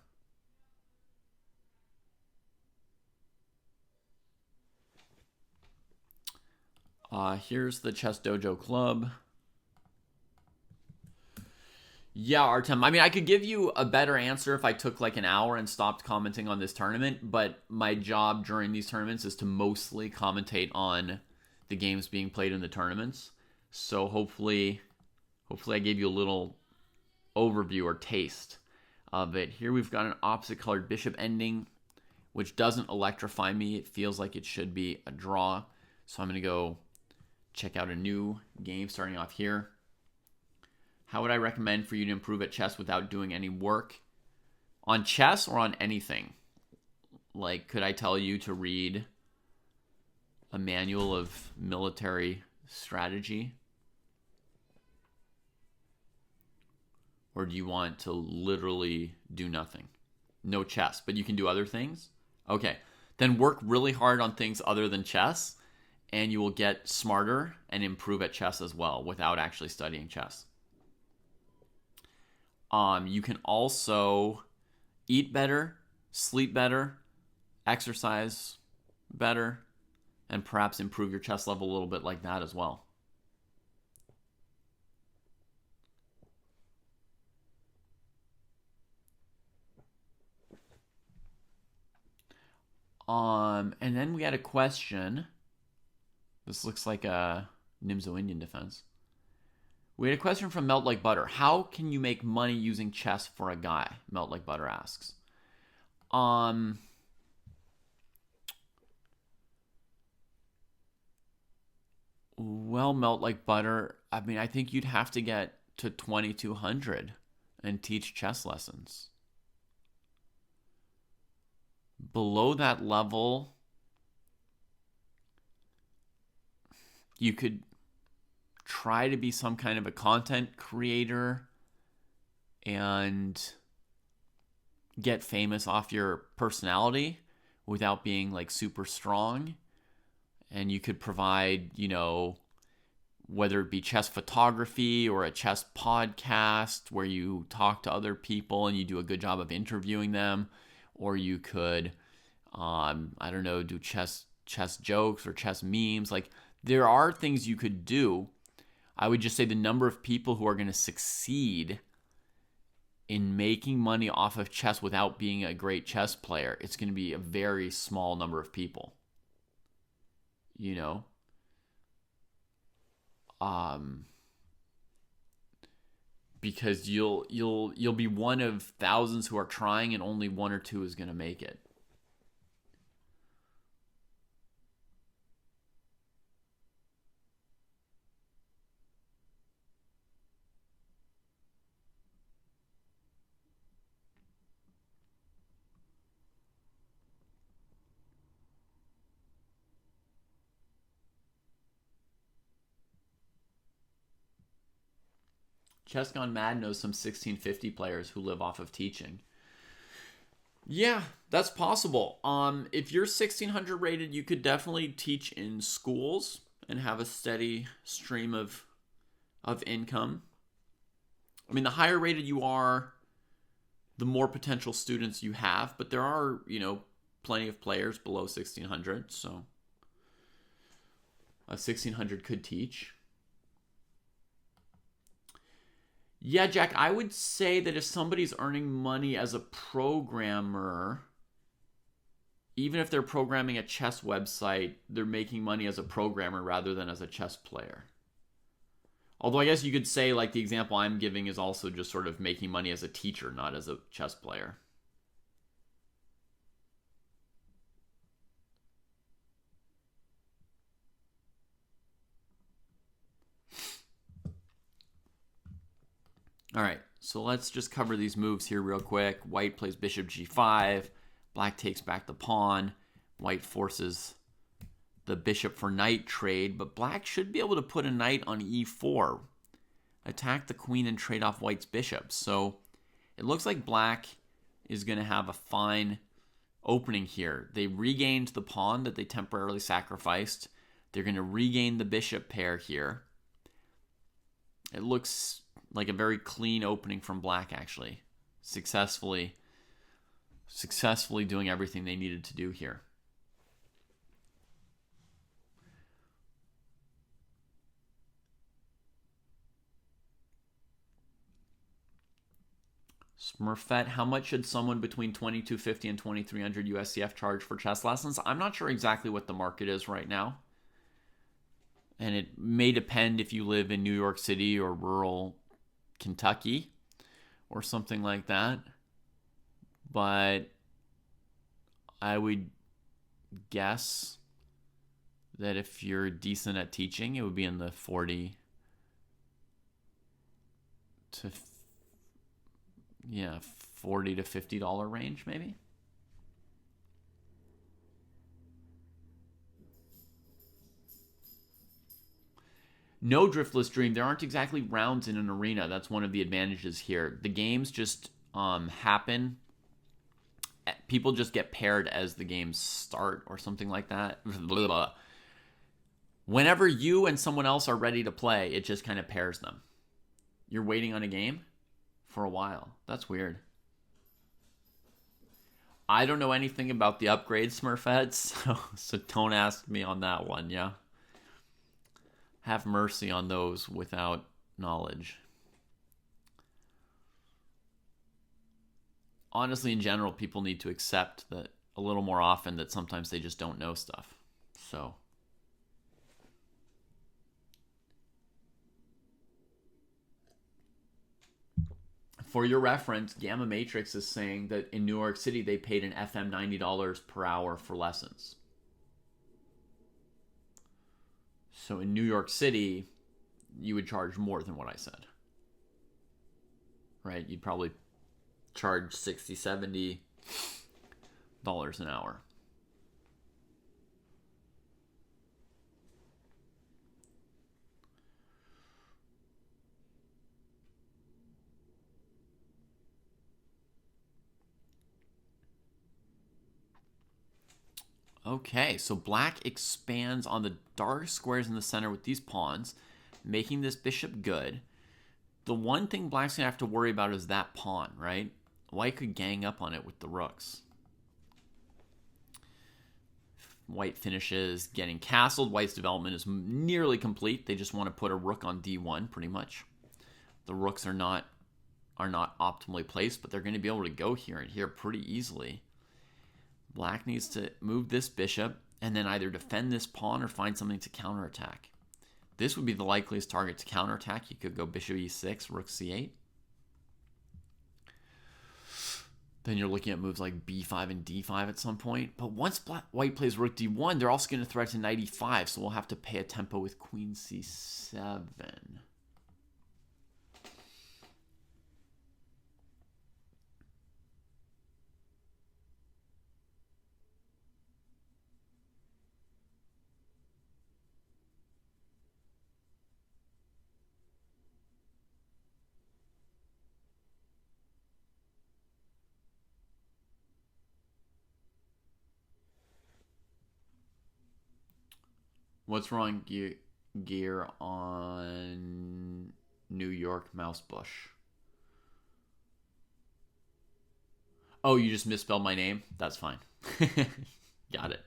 Here's the Chess Dojo Club. Yeah, Artem. I mean, I could give you a better answer if I took like an hour and stopped commenting on this tournament, but my job during these tournaments is to mostly commentate on the games being played in the tournaments. So hopefully I gave you a little overview or taste of it. Here we've got an opposite colored bishop ending, which doesn't electrify me. It feels like it should be a draw. So I'm going to go check out a new game starting off here. How would I recommend for you to improve at chess without doing any work? On chess or on anything? Like, could I tell you to read a manual of military strategy? Or do you want to literally do nothing? No chess, but you can do other things? Okay, then work really hard on things other than chess, and you will get smarter and improve at chess as well without actually studying chess. You can also eat better, sleep better, exercise better, and perhaps improve your chess level a little bit like that as well. And then we had a question. This looks like a Nimzo Indian defense. We had a question from Melt Like Butter. How can you make money using chess for a guy? Melt Like Butter asks. Well, melt like butter. I mean, I think you'd have to get to 2200 and teach chess lessons. Below that level, you could try to be some kind of a content creator and get famous off your personality without being like super strong. And you could provide, whether it be chess photography or a chess podcast where you talk to other people and you do a good job of interviewing them, or you could, I don't know, do chess jokes or chess memes. Like, there are things you could do. I would just say the number of people who are going to succeed in making money off of chess without being a great chess player, it's going to be a very small number of people. Because you'll be one of thousands who are trying, and only one or two is going to make it. Chess Gone Mad knows some 1650 players who live off of teaching. Yeah, that's possible. If you're 1600 rated, you could definitely teach in schools and have a steady stream of income. I mean, the higher rated you are, the more potential students you have, but there are, plenty of players below 1600, so a 1600 could teach. Yeah, Jack, I would say that if somebody's earning money as a programmer, even if they're programming a chess website, they're making money as a programmer rather than as a chess player. Although I guess you could say, like, the example I'm giving is also just sort of making money as a teacher, not as a chess player. All right, so let's just cover these moves here real quick. White plays bishop g5. Black takes back the pawn. White forces the bishop for knight trade, but black should be able to put a knight on e4. Attack the queen and trade off white's bishop. So it looks like black is going to have a fine opening here. They regained the pawn that they temporarily sacrificed. They're going to regain the bishop pair here. It looks like a very clean opening from black, actually. Successfully doing everything they needed to do here. Smurfette, how much should someone between $22.50 and $2,300 USCF charge for chess lessons? I'm not sure exactly what the market is right now. And it may depend if you live in New York City or rural Kentucky or something like that. But I would guess that if you're decent at teaching, it would be in the $40 to $50 range, maybe. No Driftless Dream. There aren't exactly rounds in an arena. That's one of the advantages here. The games just happen. People just get paired as the games start or something like that. Whenever you and someone else are ready to play, it just kind of pairs them. You're waiting on a game for a while. That's weird. I don't know anything about the upgrades, Smurfettes, so don't ask me on that one, yeah? Have mercy on those without knowledge. Honestly, in general, people need to accept that a little more often that sometimes they just don't know stuff. So for your reference, Gamma Matrix is saying that in New York City, they paid an FM $90 per hour for lessons. So in New York City, you would charge more than what I said. Right? You'd probably charge $60, $70 an hour. Okay, so black expands on the dark squares in the center with these pawns, making this bishop good. The one thing black's gonna have to worry about is that pawn, right? White could gang up on it with the rooks. White finishes getting castled. White's development is nearly complete. They just want to put a rook on d1, pretty much. The rooks are not optimally placed, but they're going to be able to go here and here pretty easily. Black needs to move this bishop and then either defend this pawn or find something to counterattack. This would be the likeliest target to counterattack. You could go bishop e6, rook c8. Then you're looking at moves like b5 and d5 at some point. But once white plays rook d1, they're also going to threaten knight e5, so we'll have to pay a tempo with queen c7. What's wrong, gear on New York mouse bush? Oh, you just misspelled my name? That's fine. Got it.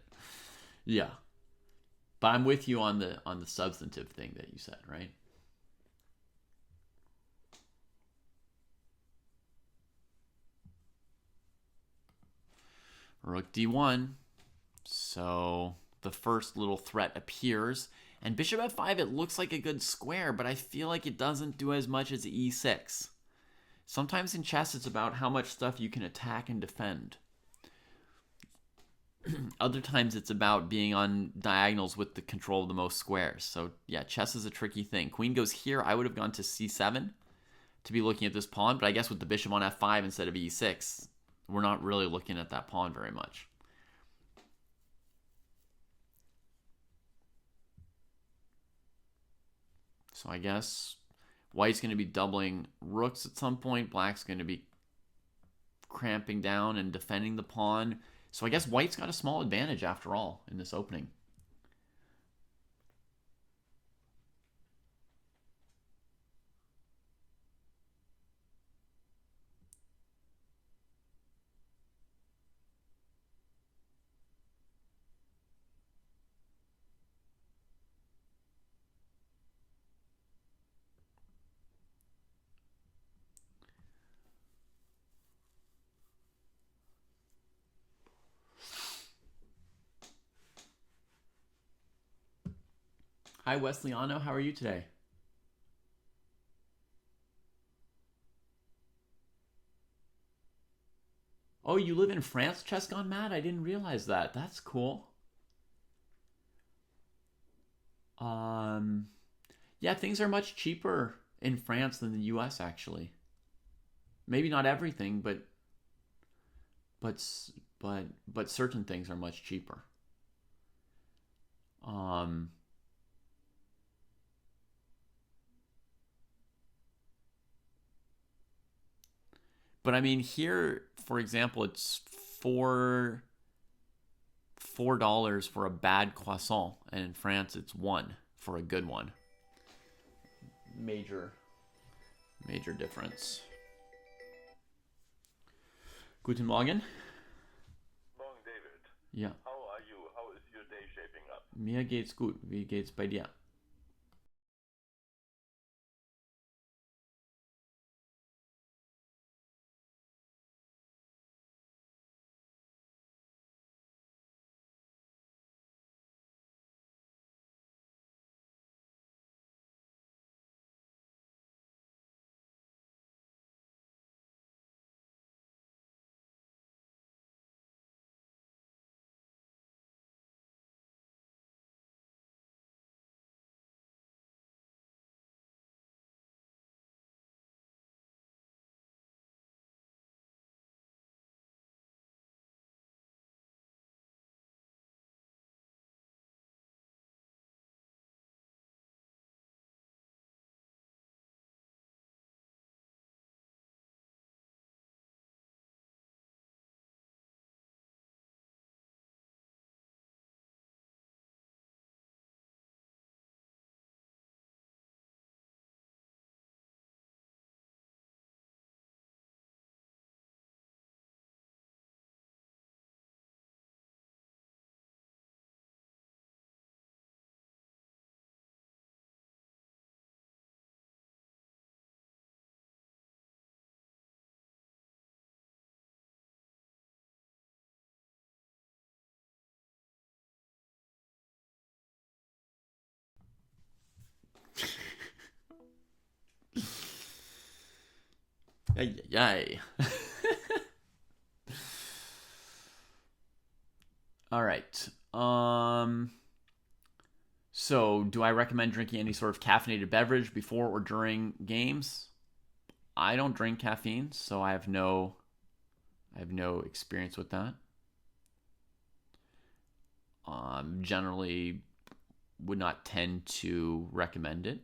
Yeah. But I'm with you on the substantive thing that you said, right? Rook d1. So the first little threat appears. And bishop f5, it looks like a good square, but I feel like it doesn't do as much as e6. Sometimes in chess, it's about how much stuff you can attack and defend. Other times, it's about being on diagonals with the control of the most squares. So yeah, chess is a tricky thing. Queen goes here. I would have gone to c7 to be looking at this pawn, but I guess with the bishop on f5 instead of e6, we're not really looking at that pawn very much. So I guess white's going to be doubling rooks at some point. Black's going to be cramping down and defending the pawn. So I guess white's got a small advantage after all in this opening. Hi, Wesleyano. How are you today? Oh, you live in France, Chess Gone Mad? I didn't realize that. That's cool. Yeah, things are much cheaper in France than the US, actually. Maybe not everything, but certain things are much cheaper. But I mean, here, for example, it's $4 for a bad croissant, and in France, it's $1 for a good one. Major difference. Guten Morgen. Morning, David. Ja. How are you? How is your day shaping up? Mir geht's gut. Wie geht's bei dir? Ay, ay, ay. All right. So, do I recommend drinking any sort of caffeinated beverage before or during games? I don't drink caffeine, so I have no experience with that. Generally would not tend to recommend it.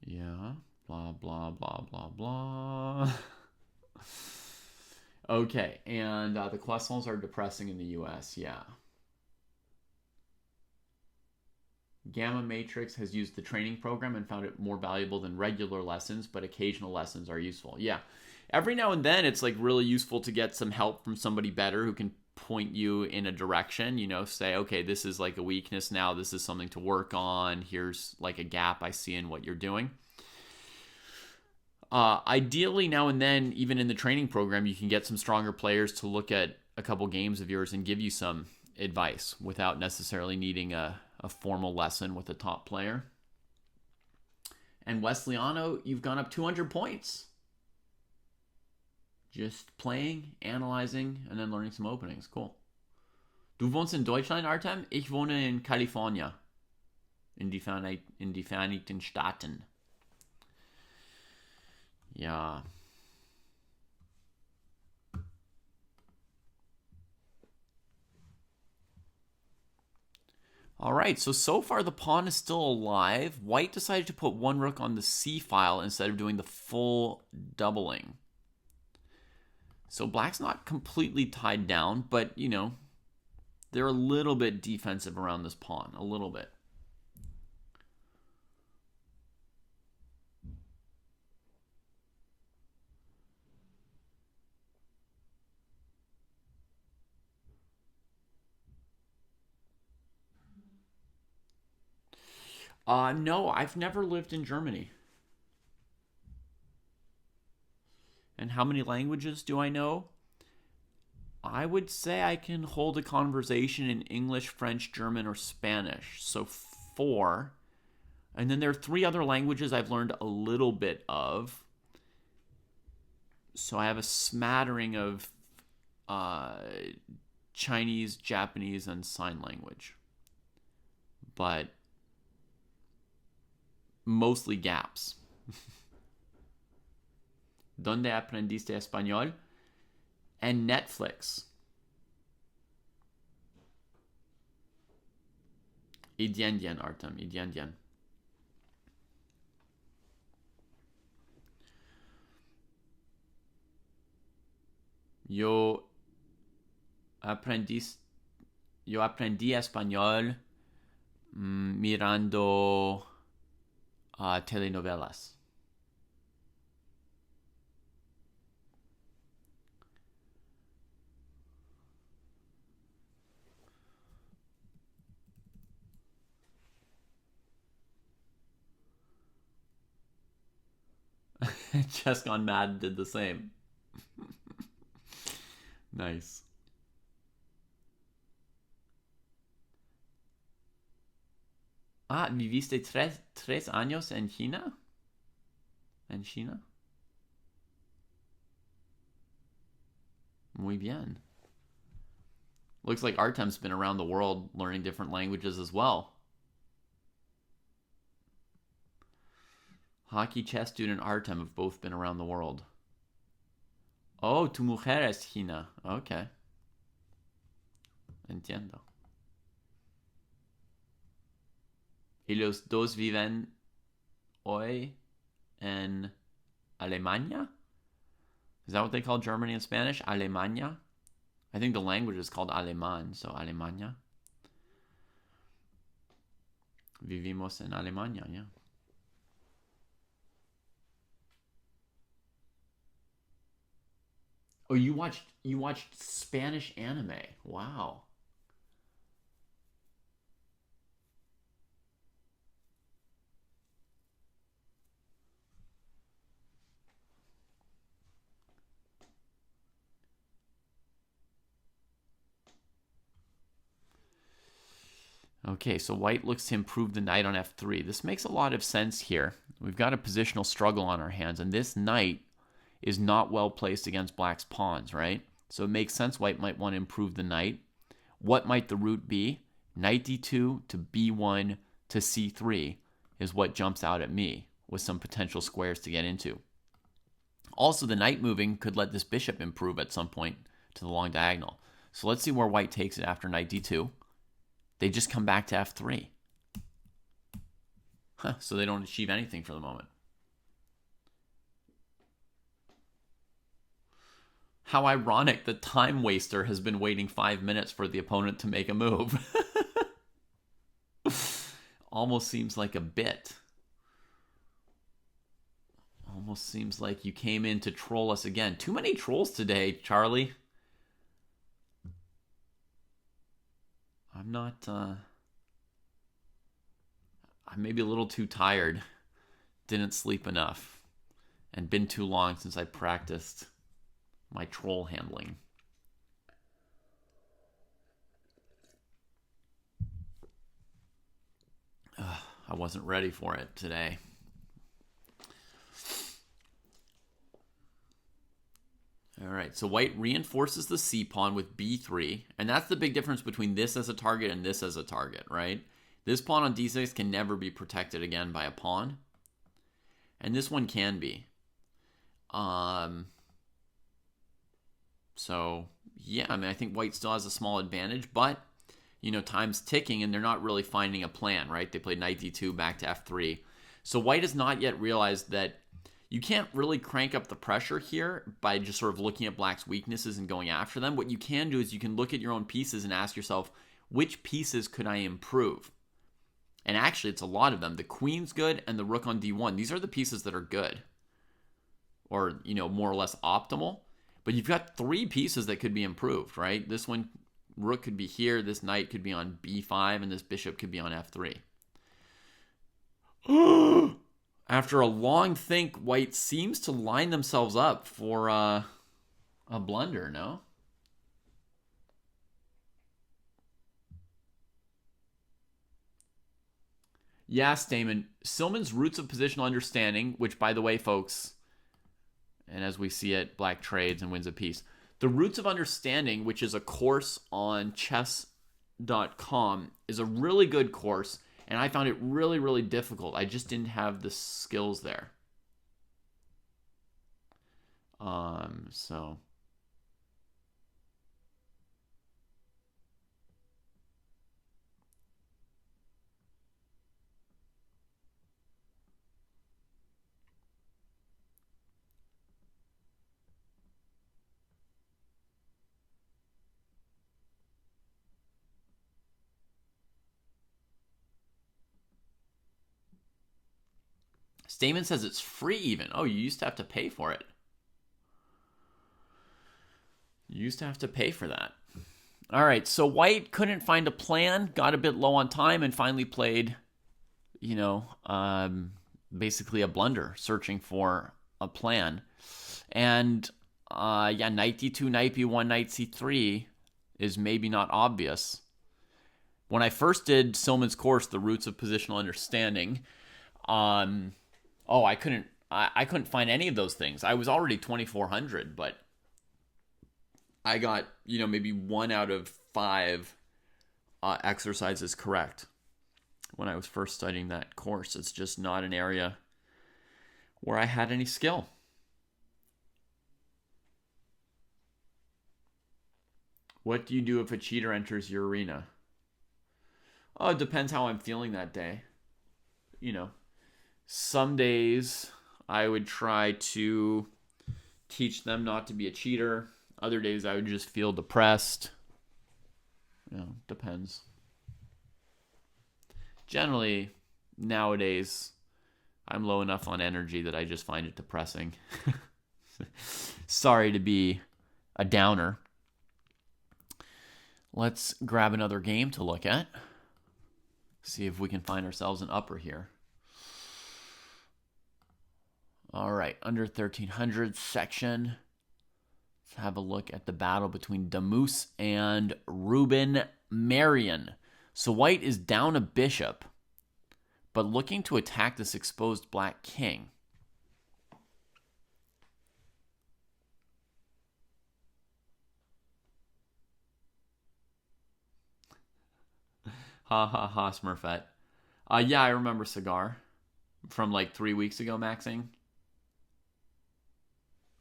Yeah, blah, blah, blah, blah, blah. Okay, and the croissants are depressing in the US, yeah. Gamma Matrix has used the training program and found it more valuable than regular lessons, but occasional lessons are useful. Yeah. Every now and then, it's like really useful to get some help from somebody better who can point you in a direction, you know, say, okay, this is like a weakness now. This is something to work on. Here's like a gap I see in what you're doing. Ideally, now and then, even in the training program, you can get some stronger players to look at a couple games of yours and give you some advice without necessarily needing a formal lesson with a top player. And Wesleyano, you've gone up 200 points. Just playing, analyzing, and then learning some openings. Cool. Du wohnst in Deutschland, Artem? Ich wohne in California. In die Vereinigten Staaten. Ja. All right, so far the pawn is still alive. White decided to put one rook on the c file instead of doing the full doubling. So black's not completely tied down, but, you know, they're a little bit defensive around this pawn, a little bit. No, I've never lived in Germany. And how many languages do I know? I would say I can hold a conversation in English, French, German, or Spanish. So 4. And then there are 3 other languages I've learned a little bit of. So I have a smattering of Chinese, Japanese, and sign language. But mostly gaps. ¿Dónde aprendiste español? And Netflix. Y dian dian, Artem. Y dian dian. Yo aprendí español mirando telenovelas. Chess Gone Mad did the same. Nice. ¿Viviste 3 años en China? ¿En China? Muy bien. Looks like Artem's been around the world learning different languages as well. Hockey, chess, dude, and Artem have both been around the world. Oh, tu mujer es China. Okay. Entiendo. Y los dos viven hoy en Alemania? Is that what they call Germany in Spanish? Alemania? I think the language is called Alemán, so Alemania. Vivimos en Alemania, yeah. Oh, you watched Spanish anime. Wow. Okay, so white looks to improve the knight on f3. This makes a lot of sense here. We've got a positional struggle on our hands, and this knight is not well placed against black's pawns, right? So it makes sense white might want to improve the knight. What might the route be? Knight d2 to b1 to c3 is what jumps out at me, with some potential squares to get into. Also, the knight moving could let this bishop improve at some point to the long diagonal. So let's see where white takes it after knight d2. They just come back to f3. So they don't achieve anything for the moment. How ironic, the time waster has been waiting 5 minutes for the opponent to make a move. Almost seems like a bit. Almost seems like you came in to troll us again. Too many trolls today, Charlie. I'm not, I'm maybe a little too tired. Didn't sleep enough. And been too long since I practiced my troll handling. I wasn't ready for it today. All right, so white reinforces the c-pawn with b3, and that's the big difference between this as a target and this as a target, right? This pawn on d6 can never be protected again by a pawn, and this one can be. So, yeah, I mean, I think white still has a small advantage, but, you know, time's ticking, and they're not really finding a plan, right? They played knight d2 back to f3. So white has not yet realized that you can't really crank up the pressure here by just sort of looking at black's weaknesses and going after them. What you can do is you can look at your own pieces and ask yourself, which pieces could I improve? And actually, it's a lot of them. The queen's good and the rook on d1. These are the pieces that are good, or, you know, more or less optimal. But you've got 3 pieces that could be improved, right? This one, rook could be here, this knight could be on b5, and this bishop could be on f3. After a long think, white seems to line themselves up for a blunder, no? Yeah, Stamen. Silman's Roots of Positional Understanding, which, by the way, folks, and as we see it, black trades and wins a piece. The Roots of Understanding, which is a course on chess.com, is a really good course, and I found it really, really difficult. I just didn't have the skills there. So Stamen says it's free even. Oh, you used to have to pay for it. You used to have to pay for that. All right, so white couldn't find a plan, got a bit low on time, and finally played, you know, basically a blunder, searching for a plan. And, yeah, knight d2, knight b1, knight c3 is maybe not obvious. When I first did Silman's course, The Roots of Positional Understanding, I couldn't find any of those things. I was already 2,400, but I got, you know, maybe 1 out of 5 exercises correct when I was first studying that course. It's just not an area where I had any skill. What do you do if a cheater enters your arena? Oh, it depends how I'm feeling that day. You know, some days I would try to teach them not to be a cheater. Other days I would just feel depressed. You know, depends. Generally, nowadays, I'm low enough on energy that I just find it depressing. Sorry to be a downer. Let's grab another game to look at. See if we can find ourselves an upper here. All right, under 1300 section. Let's have a look at the battle between Damus and Ruben Marion. So white is down a bishop, but looking to attack this exposed black king. Ha ha ha, Smurfette. Yeah, I remember Cigar from like 3 weeks ago, maxing.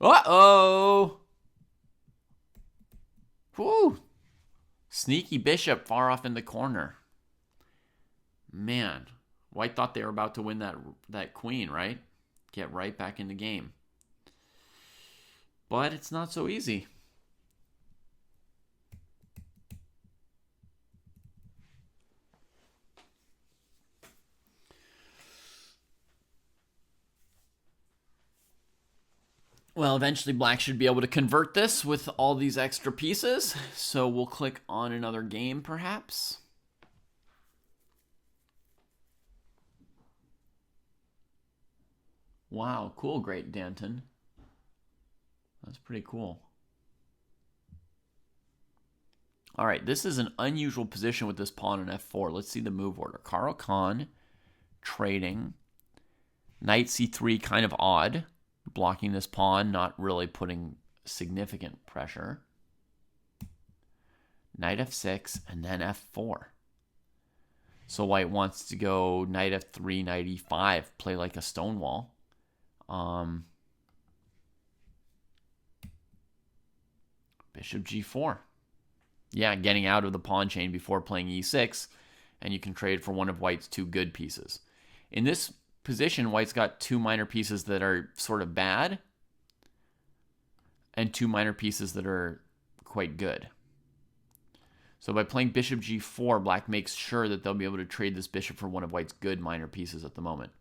Uh-oh! Whew! Sneaky bishop far off in the corner. Man, white thought they were about to win that queen, right? Get right back in the game. But it's not so easy. Well, eventually black should be able to convert this with all these extra pieces. So we'll click on another game, perhaps. Wow, cool, Great Danton. That's pretty cool. All right, this is an unusual position with this pawn on f4. Let's see the move order. Caro Kann, trading. Knight c3, kind of odd. Blocking this pawn, not really putting significant pressure. Knight f6, and then f4. So white wants to go knight f3, knight e5, play like a stonewall. Bishop g4. Yeah, getting out of the pawn chain before playing e6, and you can trade for one of white's 2 good pieces. In this position, white's got 2 minor pieces that are sort of bad, and 2 minor pieces that are quite good. So by playing bishop g4, black makes sure that they'll be able to trade this bishop for one of white's good minor pieces at the moment.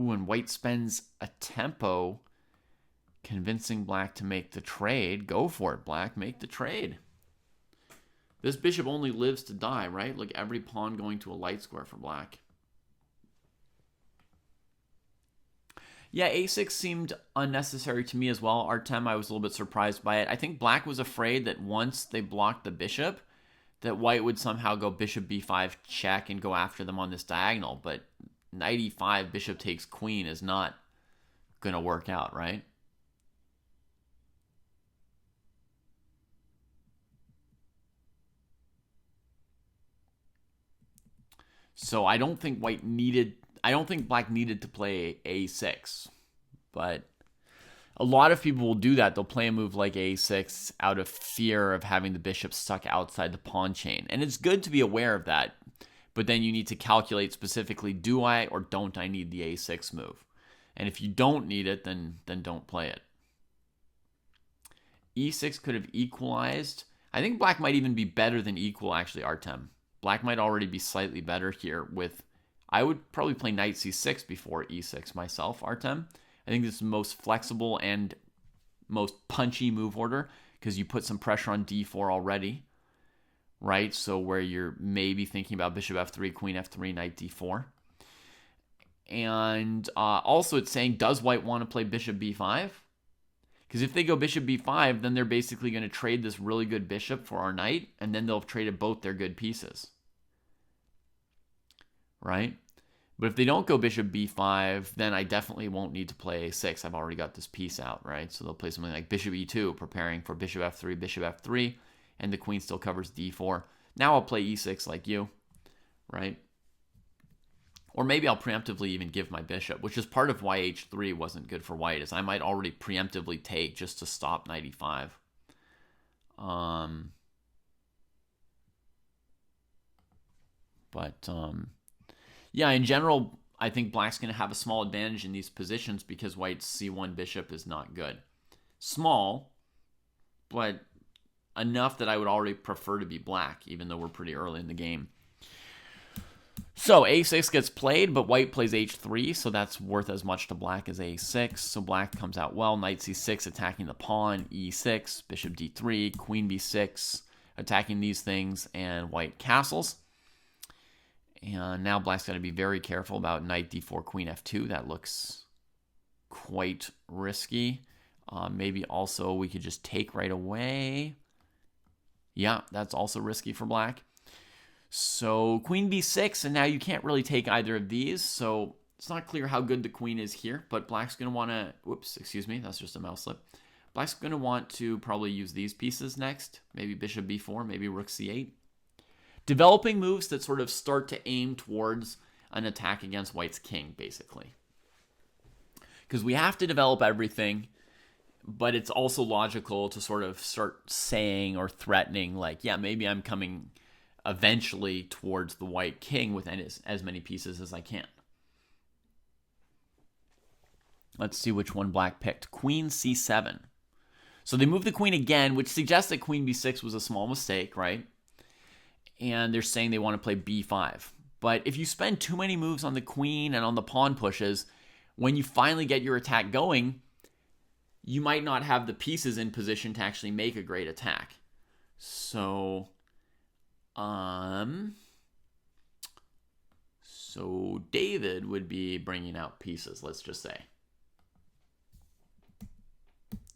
Ooh, and white spends a tempo convincing black to make the trade. Go for it, black. Make the trade. This bishop only lives to die, right? Like every pawn going to a light square for black. Yeah, a6 seemed unnecessary to me as well. Artem, I was a little bit surprised by it. I think black was afraid that once they blocked the bishop, that white would somehow go bishop b5 check and go after them on this diagonal. But knight e5, bishop takes queen is not going to work out, right? So I don't think black needed to play a6, but a lot of people will do that. They'll play a move like a6 out of fear of having the bishop stuck outside the pawn chain. And it's good to be aware of that, but then you need to calculate specifically, do I or don't I need the a6 move? And if you don't need it, then don't play it. e6 could have equalized. I think black might even be better than equal, actually, Artem. Black might already be slightly better here with, I would probably play knight c6 before e6 myself, Artem. I think this is the most flexible and most punchy move order because you put some pressure on d4 already, right? So where you're maybe thinking about bishop f3, queen f3, knight d4. And also it's saying, does white want to play bishop b5? Because if they go bishop b5, then they're basically going to trade this really good bishop for our knight, and then they'll have traded both their good pieces. Right? But if they don't go bishop b5, then I definitely won't need to play a6. I've already got this piece out, right? So they'll play something like bishop e2, preparing for bishop f3, and the queen still covers d4. Now I'll play e6 like you, right? Or maybe I'll preemptively even give my bishop, which is part of why h3 wasn't good for white, is I might already preemptively take just to stop knight e5. Yeah, in general, I think black's going to have a small advantage in these positions because white's c1 bishop is not good. Small, but enough that I would already prefer to be black, even though we're pretty early in the game. So a6 gets played, but white plays h3, so that's worth as much to black as a6. So black comes out well. Knight c6 attacking the pawn, e6, bishop d3, queen b6, attacking these things, and white castles. And now black's got to be very careful about knight d4, queen f2. That looks quite risky. Maybe also we could just take right away. Yeah, that's also risky for black. So queen b6, and now you can't really take either of these. So it's not clear how good the queen is here, but black's going to want to, whoops, excuse me, that's just a mouse slip. Black's going to want to probably use these pieces next. Maybe bishop b4, maybe rook c8. Developing moves that sort of start to aim towards an attack against white's king, basically. Because we have to develop everything, but it's also logical to sort of start saying or threatening, like, yeah, maybe I'm coming eventually towards the white king with as many pieces as I can. Let's see which one black picked. Queen c7. So they moved the queen again, which suggests that queen b6 was a small mistake, right? And they're saying they want to play b5. But if you spend too many moves on the queen and on the pawn pushes, when you finally get your attack going, you might not have the pieces in position to actually make a great attack. So David would be bringing out pieces, let's just say.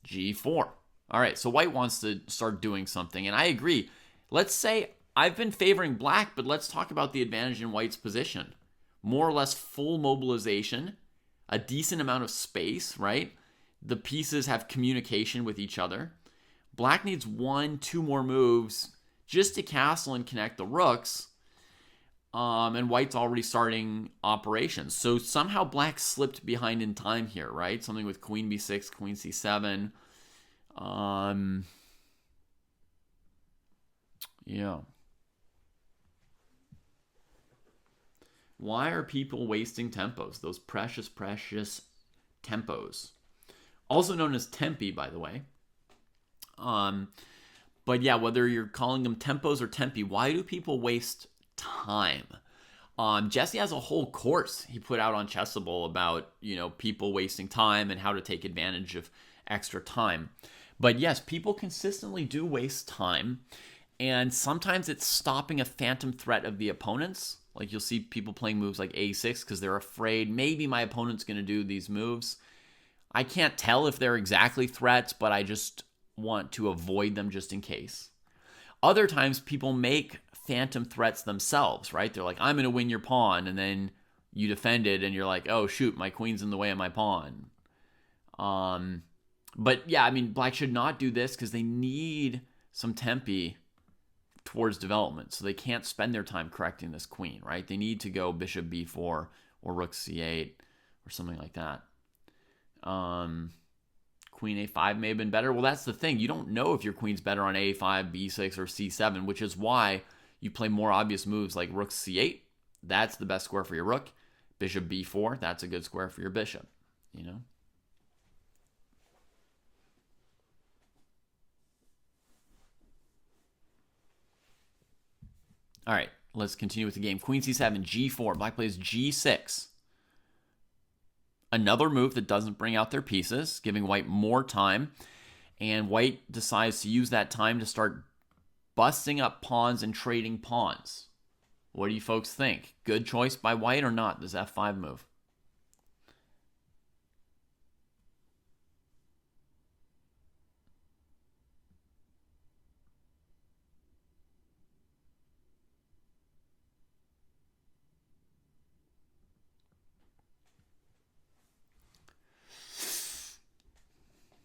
G4. All right, so white wants to start doing something, and I agree. Let's say I've been favoring black, but let's talk about the advantage in white's position. More or less full mobilization, a decent amount of space, right? The pieces have communication with each other. Black needs 1-2 more moves just to castle and connect the rooks. And white's already starting operations. So somehow black slipped behind in time here, right? Something with queen b6, queen c7. Yeah. Why are people wasting tempos? Those precious, precious tempos. Also known as tempi, by the way. But yeah, whether you're calling them tempos or tempi, why do people waste time? Jesse has a whole course he put out on Chessable about, people wasting time and how to take advantage of extra time. But yes, people consistently do waste time. And sometimes it's stopping a phantom threat of the opponents. Like you'll see people playing moves like a6 because they're afraid maybe my opponent's going to do these moves. I can't tell if they're exactly threats, but I just want to avoid them just in case. Other times people make phantom threats themselves, right? They're like, I'm going to win your pawn, and then you defend it, and you're like, oh, shoot, my queen's in the way of my pawn. But yeah, I mean, black should not do this because they need some tempi towards development, so they can't spend their time correcting this queen, right? They need to go bishop b4 or rook c8 or something like that. Queen a5 may have been better. Well, that's the thing. You don't know if your queen's better on a5, b6, or c7, which is why you play more obvious moves like rook c8. That's the best square for your rook. Bishop b4, that's a good square for your bishop, All right, let's continue with the game. Queen c7, g4. Black plays g6. Another move that doesn't bring out their pieces, giving white more time. And white decides to use that time to start busting up pawns and trading pawns. What do you folks think? Good choice by white or not, this f5 move?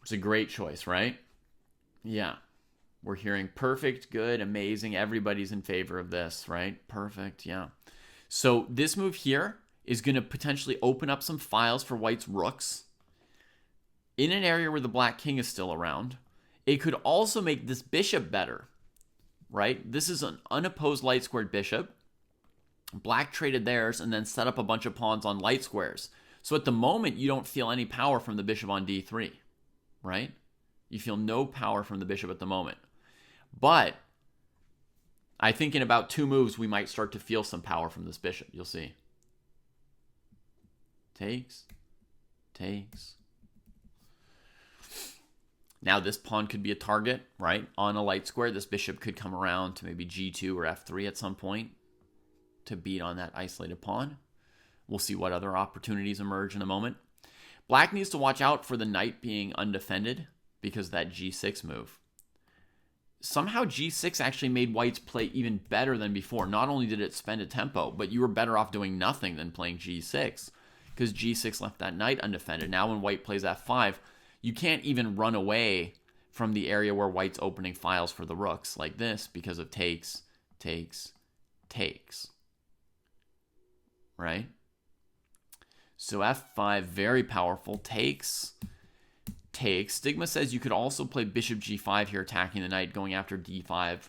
It's a great choice, right? Yeah. We're hearing perfect, good, amazing. Everybody's in favor of this, right? Perfect, yeah. So this move here is going to potentially open up some files for white's rooks in an area where the black king is still around. It could also make this bishop better, right? This is an unopposed light squared bishop. Black traded theirs and then set up a bunch of pawns on light squares. So at the moment, you don't feel any power from the bishop on d3. Right? You feel no power from the bishop at the moment. But I think in about 2 moves, we might start to feel some power from this bishop. You'll see. Takes. Now this pawn could be a target, right? On a light square, this bishop could come around to maybe g2 or f3 at some point to beat on that isolated pawn. We'll see what other opportunities emerge in a moment. Black needs to watch out for the knight being undefended because of that g6 move. Somehow g6 actually made white's play even better than before. Not only did it spend a tempo, but you were better off doing nothing than playing g6 because g6 left that knight undefended. Now when white plays f5, you can't even run away from the area where white's opening files for the rooks like this because of takes, takes, takes. Right? So f5, very powerful. Takes, takes. Stigma says you could also play bishop g5 here, attacking the knight, going after d5.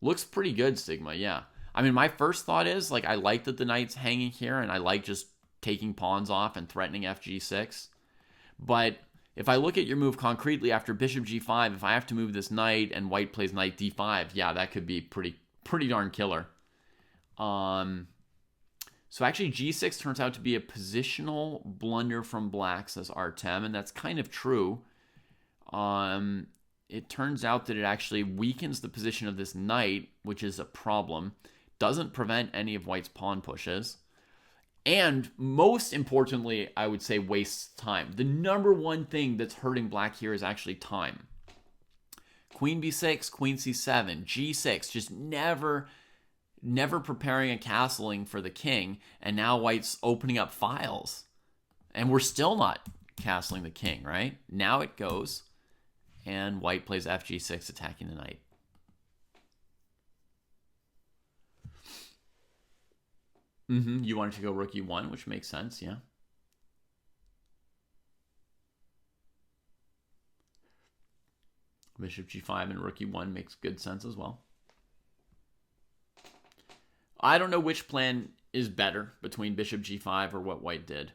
Looks pretty good, Stigma, yeah. I mean, my first thought is, like, I like that the knight's hanging here, and I like just taking pawns off and threatening fg6. But if I look at your move concretely after bishop g5, if I have to move this knight and white plays knight d5, yeah, that could be pretty darn killer. So actually g6 turns out to be a positional blunder from black, says Artem, and that's kind of true. It turns out that it actually weakens the position of this knight, which is a problem. Doesn't prevent any of white's pawn pushes. And most importantly, I would say wastes time. The number one thing that's hurting black here is actually time. Queen b6, queen c7, g6, just never preparing a castling for the king, and now white's opening up files. And we're still not castling the king, right? Now it goes, and white plays fg6, attacking the knight. You wanted to go rook e1, which makes sense, yeah. Bishop g5 and rook e1 makes good sense as well. I don't know which plan is better between bishop g5 or what white did.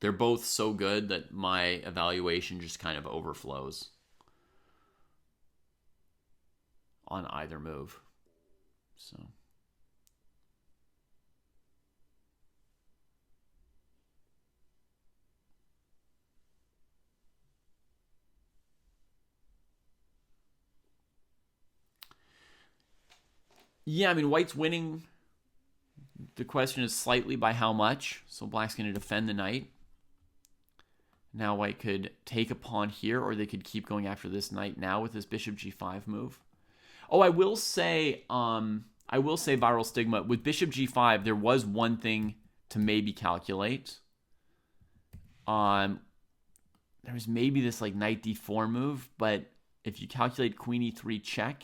They're both so good that my evaluation just kind of overflows on either move. So yeah, I mean, white's winning. The question is slightly by how much. So black's going to defend the knight. Now white could take a pawn here, or they could keep going after this knight now with this bishop g5 move. Oh, I will say Viral Stigma, with bishop g5, there was one thing to maybe calculate. There was maybe this like knight d4 move, but if you calculate queen e3 check,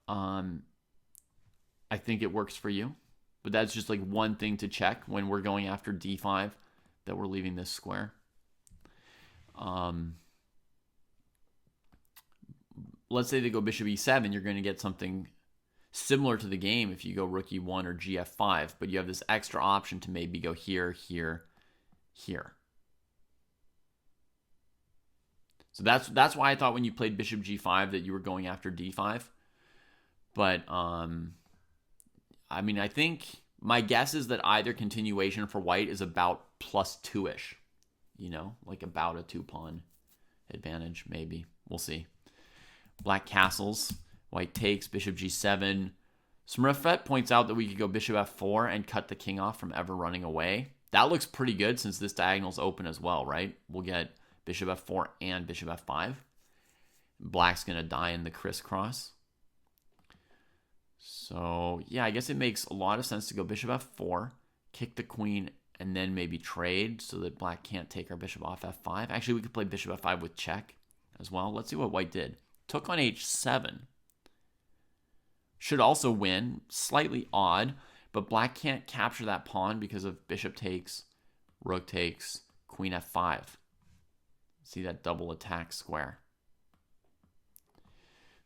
I think it works for you. But that's just like one thing to check when we're going after d5, that we're leaving this square. Let's say they go bishop e7, you're going to get something similar to the game if you go rook e1 or gf5, but you have this extra option to maybe go here, here, here. So that's why I thought when you played bishop g5 that you were going after d5. But I mean, I think my guess is that either continuation for white is about +2-ish. You know, like about a 2-pawn advantage, maybe. We'll see. Black castles. White takes, bishop g7. Smurfette points out that we could go bishop f4 and cut the king off from ever running away. That looks pretty good since this diagonal's open as well, right? We'll get bishop f4 and bishop f5. Black's going to die in the crisscross. So, yeah, I guess it makes a lot of sense to go bishop f4, kick the queen, and then maybe trade so that black can't take our bishop off f5. Actually, we could play bishop f5 with check as well. Let's see what white did. Took on h7. Should also win. Slightly odd, but black can't capture that pawn because of bishop takes, rook takes, queen f5. See that double attack square.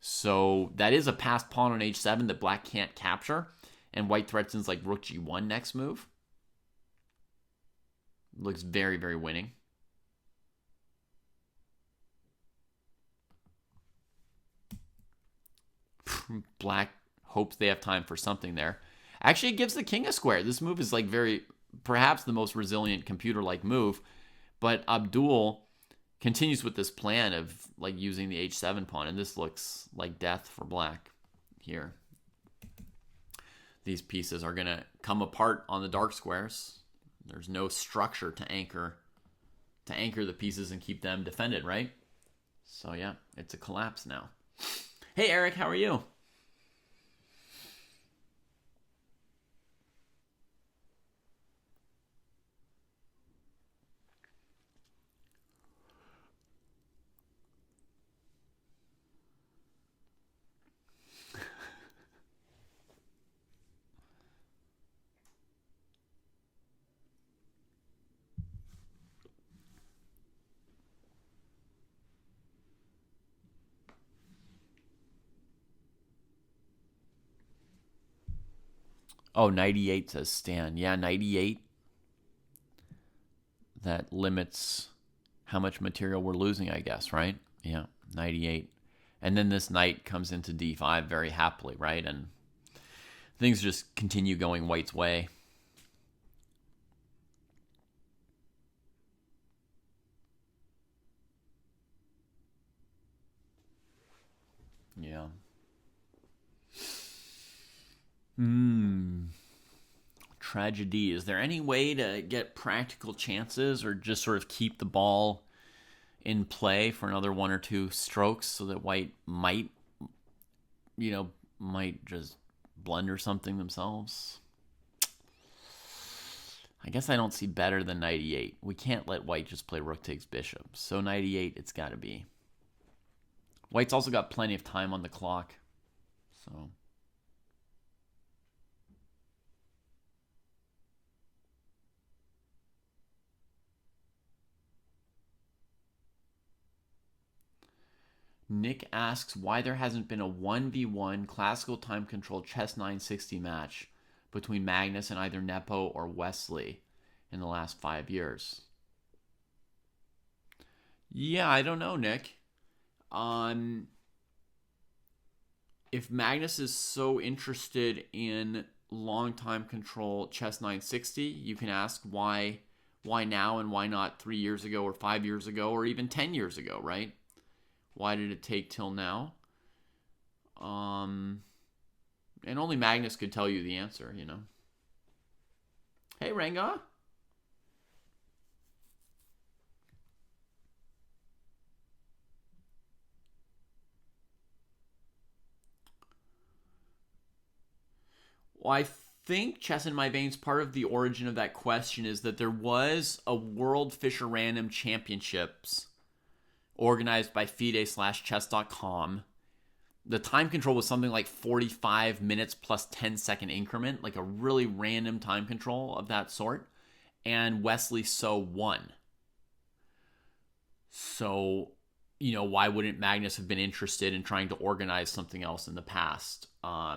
So that is a passed pawn on h7 that black can't capture, and white threatens like rook g1 next move. Looks very, very winning. Black hopes they have time for something there. Actually, it gives the king a square. This move is like perhaps the most resilient computer-like move, but Abdul continues with this plan of like using the h7 pawn, and this looks like death for black here. these pieces are going to come apart on the dark squares. There's no structure to anchor the pieces and keep them defended, right? So yeah, it's a collapse now. Hey Eric, how are you? Oh, 98 says Stan. Yeah, 98. That limits how much material we're losing, I guess, right? Yeah, 98. And then this knight comes into d5 very happily, right? And things just continue going white's way. Yeah. Tragedy. Is there any way to get practical chances or just sort of keep the ball in play for another one or two strokes so that white might just blunder something themselves? I guess I don't see better than 98. We can't let white just play rook takes bishop. So 98, it's got to be. White's also got plenty of time on the clock. So... Nick asks why there hasn't been a 1v1 classical time control chess 960 match between Magnus and either Nepo or Wesley in the last 5 years. Yeah, I don't know, Nick. If Magnus is so interested in long time control chess 960, you can ask why now and why not 3 years ago or 5 years ago or even 10 years ago, right? Why did it take till now? And only Magnus could tell you the answer, you know. Hey, Ranga. Well, I think Chess in My Veins, part of the origin of that question is that there was a World Fisher Random Championships organized by FIDE/chess.com. The time control was something like 45 minutes plus 10-second increment, like a really random time control of that sort. And Wesley So won. So, why wouldn't Magnus have been interested in trying to organize something else in the past? Yeah.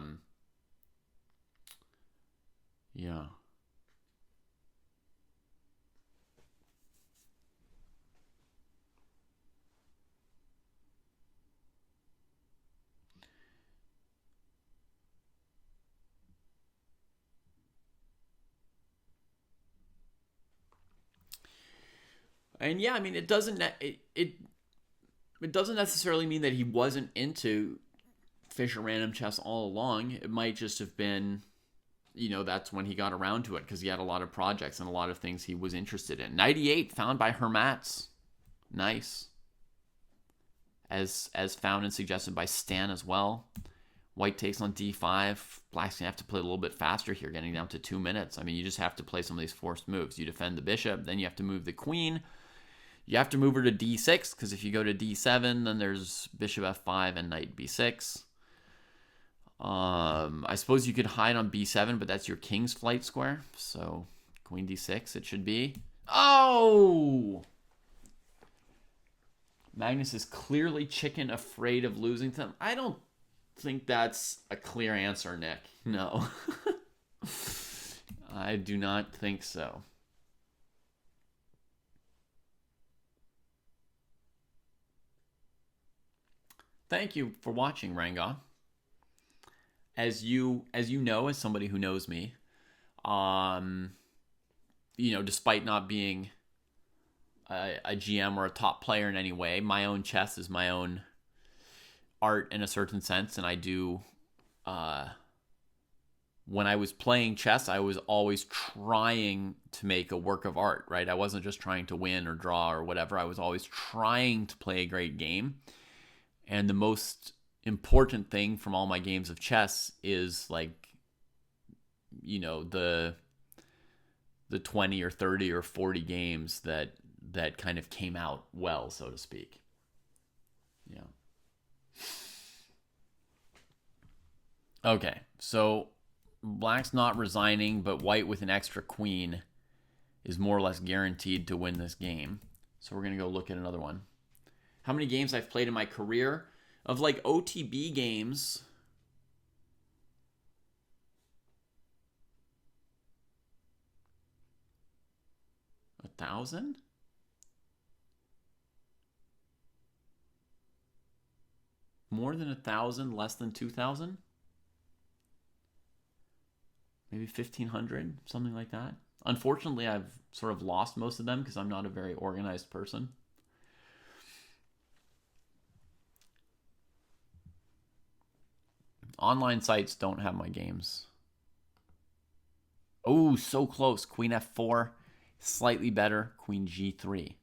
And yeah, I mean, it doesn't necessarily mean that he wasn't into Fisher Random Chess all along. It might just have been, that's when he got around to it because he had a lot of projects and a lot of things he was interested in. 98 found by Hermatz. Nice. As found and suggested by Stan as well. White takes on d5. Black's going to have to play a little bit faster here, getting down to 2 minutes. I mean, you just have to play some of these forced moves. You defend the bishop, then you have to move the queen. You have to move her to d6, because if you go to d7, then there's bishop f5 and knight b6. I suppose you could hide on b7, but that's your king's flight square. So queen d6 it should be. Oh! Magnus is clearly chicken afraid of losing to them. I don't think that's a clear answer, Nick. No. I do not think so. Thank you for watching, Ranga. As you know, as somebody who knows me, despite not being a GM or a top player in any way, my own chess is my own art in a certain sense, and I do when I was playing chess, I was always trying to make a work of art, right? I wasn't just trying to win or draw or whatever. I was always trying to play a great game. And the most important thing from all my games of chess is like, you know, the 20 or 30 or 40 games that kind of came out well, so to speak. Yeah. Okay, so black's not resigning, but white with an extra queen is more or less guaranteed to win this game. So we're going to go look at another one. How many games I've played in my career? Of like OTB games, a 1,000? More than 1,000, less than 2,000? Maybe 1,500, something like that. Unfortunately, I've sort of lost most of them because I'm not a very organized person. Online sites don't have my games. Oh, so close. Queen F4, slightly better. Queen G3.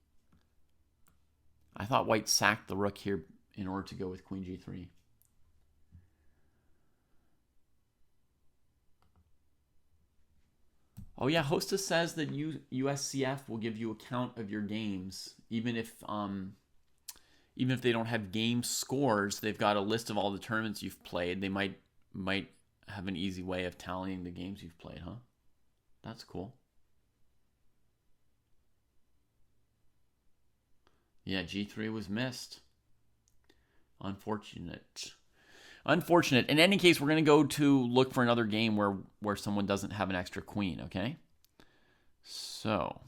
I thought white sacked the rook here in order to go with Queen G3. Oh yeah, Hostess says that USCF will give you a count of your games, even if they don't have game scores. They've got a list of all the tournaments you've played. They might have an easy way of tallying the games you've played, huh? That's cool. Yeah, G3 was missed. Unfortunate. In any case, we're going to go to look for another game where someone doesn't have an extra queen, okay? So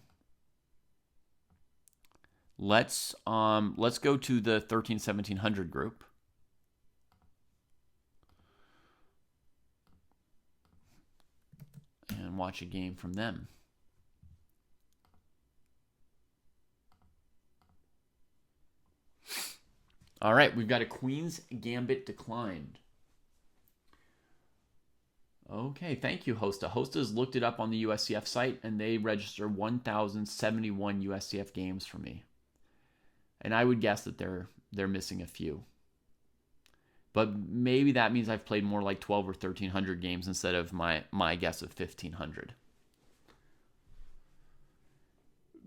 let's go to the 13-1700 group. And watch a game from them. All right, we've got a Queen's Gambit declined. Okay, thank you, Hosta. Hosta's looked it up on the USCF site, and they register 1,071 USCF games for me. And I would guess that they're missing a few. But maybe that means I've played more like 12 or 1,300 games instead of my guess of 1,500.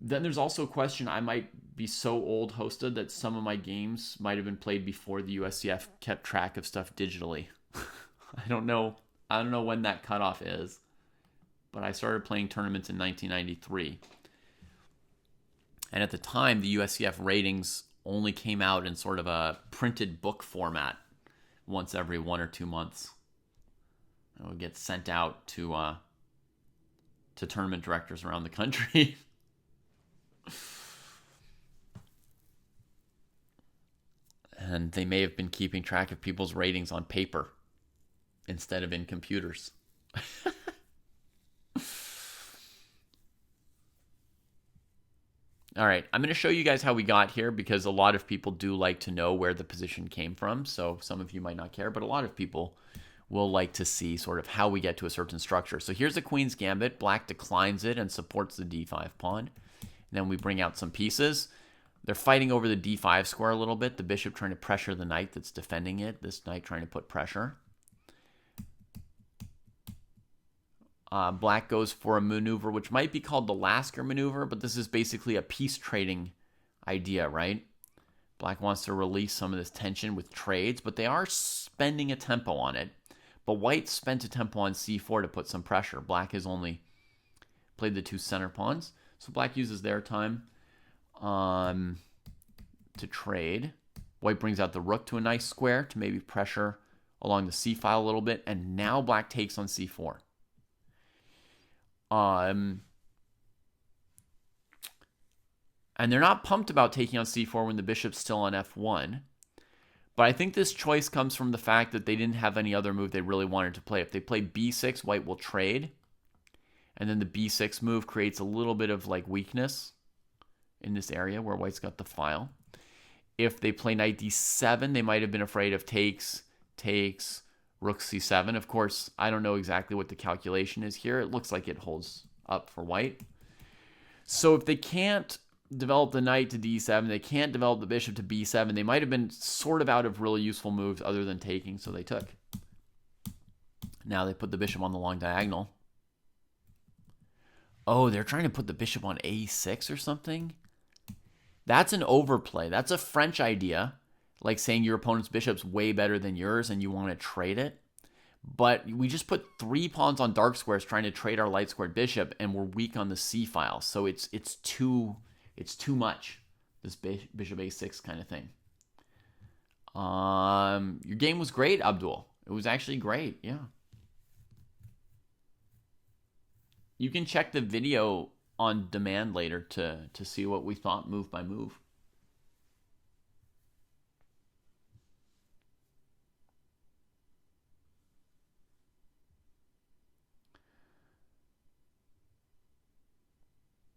Then there's also a question, I might be so old, Hosta, that some of my games might have been played before the USCF kept track of stuff digitally. I don't know when that cutoff is, but I started playing tournaments in 1993. And at the time, the USCF ratings only came out in sort of a printed book format once every 1 or 2 months. It would get sent out to tournament directors around the country. And they may have been keeping track of people's ratings on paper instead of in computers. All right, I'm going to show you guys how we got here because a lot of people do like to know where the position came from. So some of you might not care, but a lot of people will like to see sort of how we get to a certain structure. So here's a Queen's Gambit. Black declines it and supports the D5 pawn. And then we bring out some pieces. They're fighting over the D5 square a little bit. The bishop trying to pressure the knight that's defending it. This knight trying to put pressure. Black goes for a maneuver which might be called the Lasker maneuver, but this is basically a peace trading idea, right? Black wants to release some of this tension with trades, but they are spending a tempo on it. But white spent a tempo on c4 to put some pressure. Black has only played the 2 center pawns, so black uses their time to trade. White brings out the rook to a nice square to maybe pressure along the c file a little bit, and now black takes on c4. And they're not pumped about taking on c4 when the bishop's still on f1. But I think this choice comes from the fact that they didn't have any other move they really wanted to play. If they play b6, white will trade. And then the b6 move creates a little bit of like weakness in this area where white's got the file. If they play knight d7, they might have been afraid of takes, rook c7. Of course, I don't know exactly what the calculation is here. It looks like it holds up for white. So if they can't develop the knight to d7, they can't develop the bishop to b7, they might have been sort of out of really useful moves other than taking, so they took. Now they put the bishop on the long diagonal. Oh, they're trying to put the bishop on a6 or something? That's an overplay. That's a French idea, like saying your opponent's bishop's way better than yours and you want to trade it. But we just put 3 pawns on dark squares trying to trade our light squared bishop, and we're weak on the c file. So it's too much, this bishop a6 kind of thing. Your game was great, Abdul. It was actually great, yeah. You can check the video on demand later to see what we thought move by move.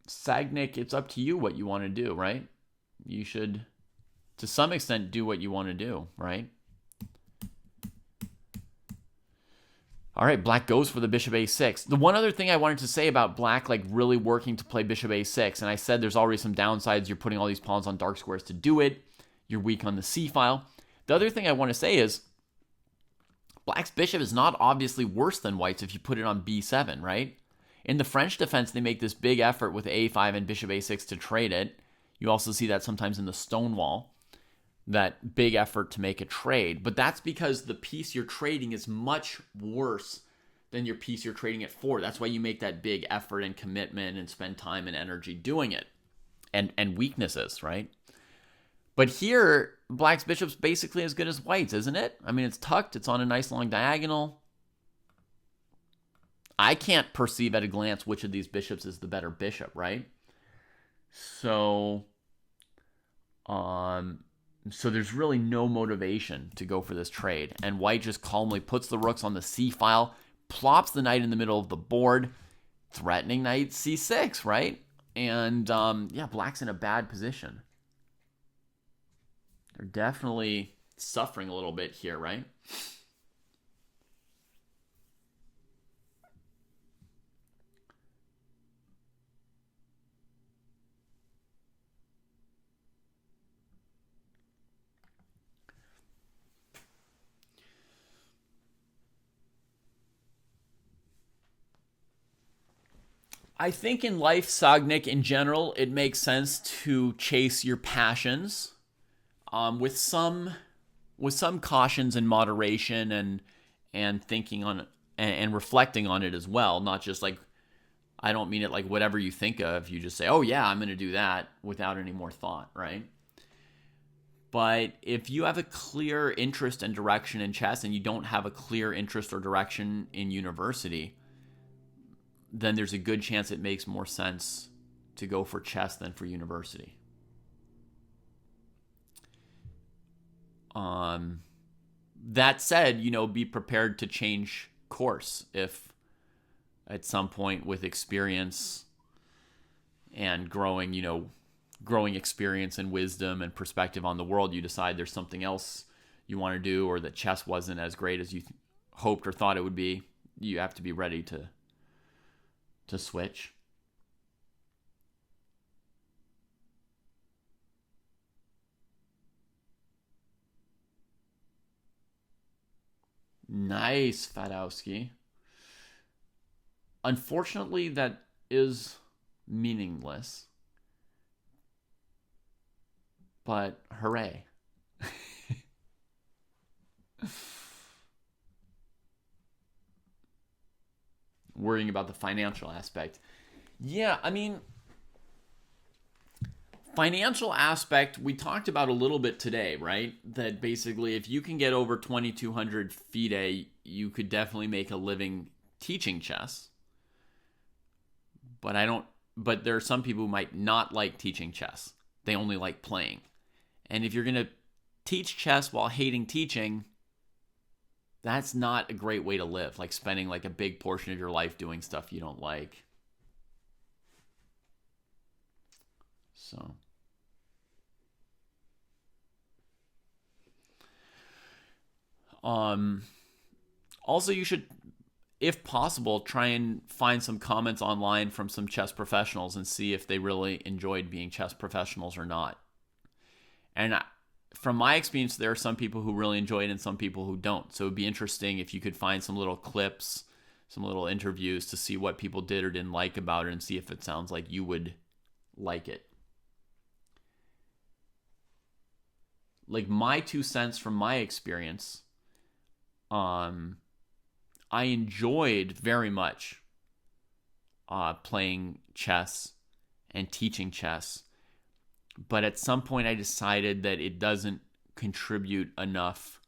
Sagnik, it's up to you what you want to do, right? You should, to some extent, do what you want to do, right? All right, black goes for the bishop a6. The one other thing I wanted to say about black like really working to play bishop a6, and I said there's already some downsides. You're putting all these pawns on dark squares to do it. You're weak on the c file. The other thing I want to say is black's bishop is not obviously worse than white's if you put it on b7, right? In the French defense, they make this big effort with a5 and bishop a6 to trade it. You also see that sometimes in the Stonewall, that big effort to make a trade. But that's because the piece you're trading is much worse than your piece you're trading it for. That's why you make that big effort and commitment and spend time and energy doing it. And weaknesses, right? But here, black's bishop's basically as good as white's, isn't it? I mean, it's tucked. It's on a nice long diagonal. I can't perceive at a glance which of these bishops is the better bishop, right? So there's really no motivation to go for this trade. And white just calmly puts the rooks on the c file, plops the knight in the middle of the board, threatening knight c6, right? And yeah, black's in a bad position. They're definitely suffering a little bit here, right? I think in life, Sagnik, in general, it makes sense to chase your passions with some cautions and moderation and thinking on and reflecting on it as well. Not just like, I don't mean it like whatever you think of, you just say, oh yeah, I'm going to do that without any more thought, right? But if you have a clear interest and direction in chess and you don't have a clear interest or direction in university, then there's a good chance it makes more sense to go for chess than for university. That said, be prepared to change course if at some point with experience and growing experience and wisdom and perspective on the world, you decide there's something else you want to do, or that chess wasn't as great as you hoped or thought it would be. You have to be ready to switch. Nice, Fadowski. Unfortunately, that is meaningless. But hooray. Worrying about the financial aspect. Yeah, I mean, financial aspect, we talked about a little bit today, right? That basically if you can get over 2,200 FIDE, you could definitely make a living teaching chess. But there are some people who might not like teaching chess. They only like playing. And if you're going to teach chess while hating teaching, that's not a great way to live, like spending like a big portion of your life doing stuff you don't like. So Also, you should, if possible, try and find some comments online from some chess professionals and see if they really enjoyed being chess professionals or not. And from my experience, there are some people who really enjoy it and some people who don't. So it'd be interesting if you could find some little clips, some little interviews to see what people did or didn't like about it and see if it sounds like you would like it. Like my 2 cents from my experience, I enjoyed very much playing chess and teaching chess. But at some point I decided that it doesn't contribute enough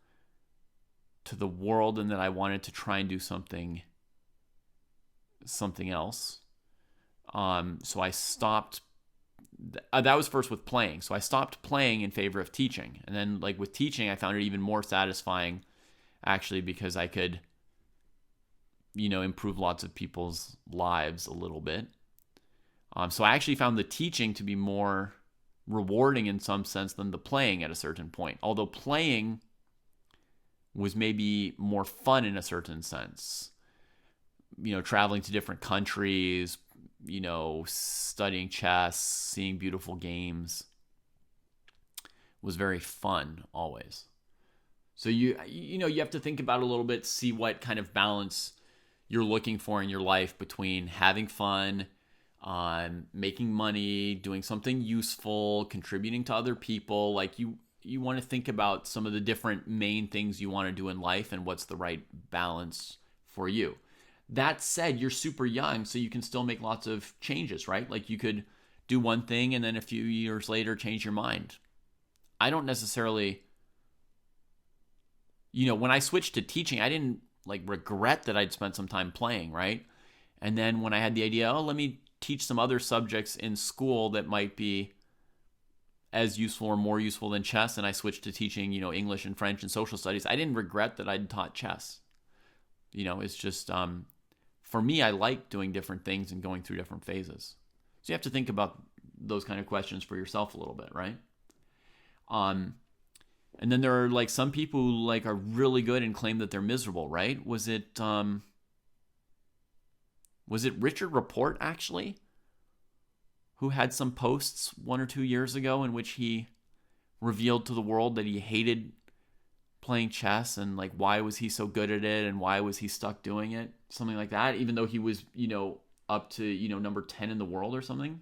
to the world and that I wanted to try and do something else. So I stopped. That was first with playing. So I stopped playing in favor of teaching. And then like with teaching, I found it even more satisfying actually because I could, improve lots of people's lives a little bit. So I actually found the teaching to be more rewarding in some sense than the playing at a certain point. Although playing was maybe more fun in a certain sense. Traveling to different countries, studying chess, seeing beautiful games was very fun always. So you have to think about it a little bit, see what kind of balance you're looking for in your life between having fun, making money, doing something useful, contributing to other people. Like you want to think about some of the different main things you want to do in life and what's the right balance for you. That said, you're super young, so you can still make lots of changes, right? Like you could do one thing and then a few years later change your mind. I don't necessarily, when I switched to teaching, I didn't regret that I'd spent some time playing, right? And then when I had the idea, let me teach some other subjects in school that might be as useful or more useful than chess, and I switched to teaching, English and French and social studies, I didn't regret that I'd taught chess. It's just, for me, I like doing different things and going through different phases. So you have to think about those kind of questions for yourself a little bit, right? And then there are some people who are really good and claim that they're miserable, right? Was it Richard Report actually who had some posts 1 or 2 years ago in which he revealed to the world that he hated playing chess and why was he so good at it and why was he stuck doing it? Something like that, even though he was, up to, number 10 in the world or something.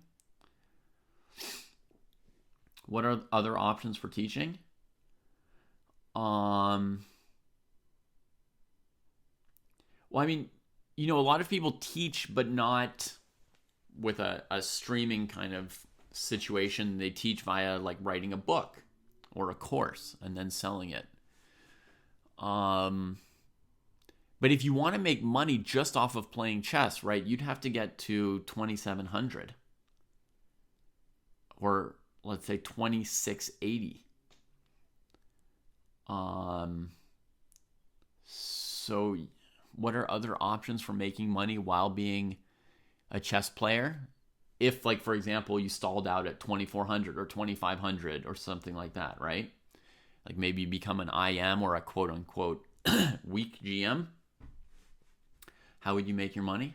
What are other options for teaching? Well, I mean, a lot of people teach, but not with a streaming kind of situation. They teach via writing a book or a course and then selling it. But if you want to make money just off of playing chess, right, you'd have to get to 2,700 or let's say 2,680. So what are other options for making money while being a chess player? If for example, you stalled out at 2,400 or 2,500 or something like that, right? Maybe you become an IM or a quote unquote weak GM. How would you make your money?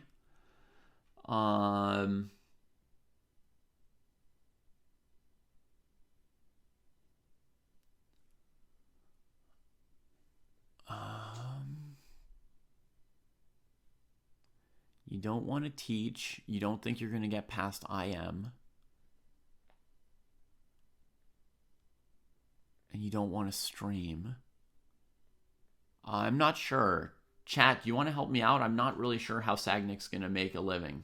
You don't want to teach. You don't think you're going to get past IM. And you don't want to stream. I'm not sure. Chat, do you want to help me out? I'm not really sure how Sagnik's going to make a living.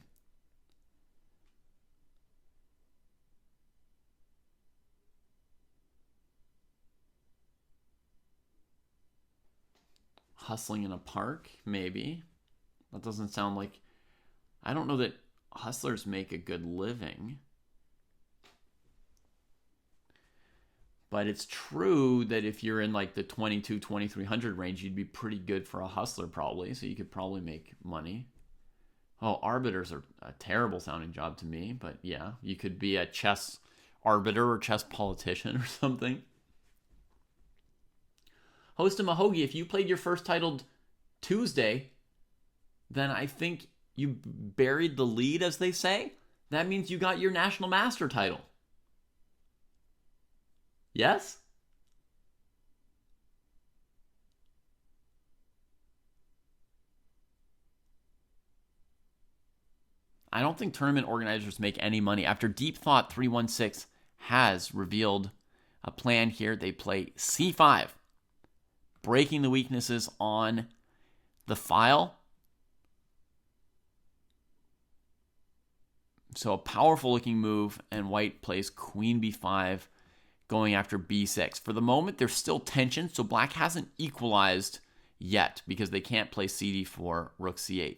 Hustling in a park? Maybe. That doesn't sound like... I don't know that hustlers make a good living. But it's true that if you're in the 22, 2,300 range, you'd be pretty good for a hustler probably. So you could probably make money. Oh, arbiters are a terrible sounding job to me. But yeah, you could be a chess arbiter or chess politician or something. Host of Mahogi, if you played your first titled Tuesday, then I think you buried the lead, as they say. That means you got your national master title. Yes? I don't think tournament organizers make any money. After Deep Thought 316 has revealed a plan here, they play c5, breaking the weaknesses on the file. So a powerful looking move, and white plays queen b5, going after b6. For the moment, there's still tension, so black hasn't equalized yet because they can't play cd4, rook c8.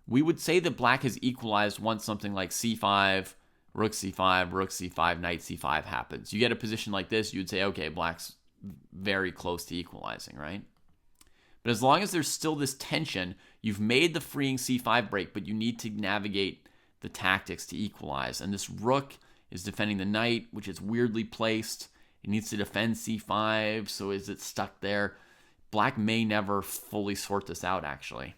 We would say that black has equalized once something like c5, rook c5, knight c5 happens. You get a position like this, you'd say, okay, black's very close to equalizing, right? But as long as there's still this tension, you've made the freeing c5 break, but you need to navigate the tactics to equalize. And this rook is defending the knight, which is weirdly placed. It needs to defend c5, so is it stuck there? Black may never fully sort this out, actually.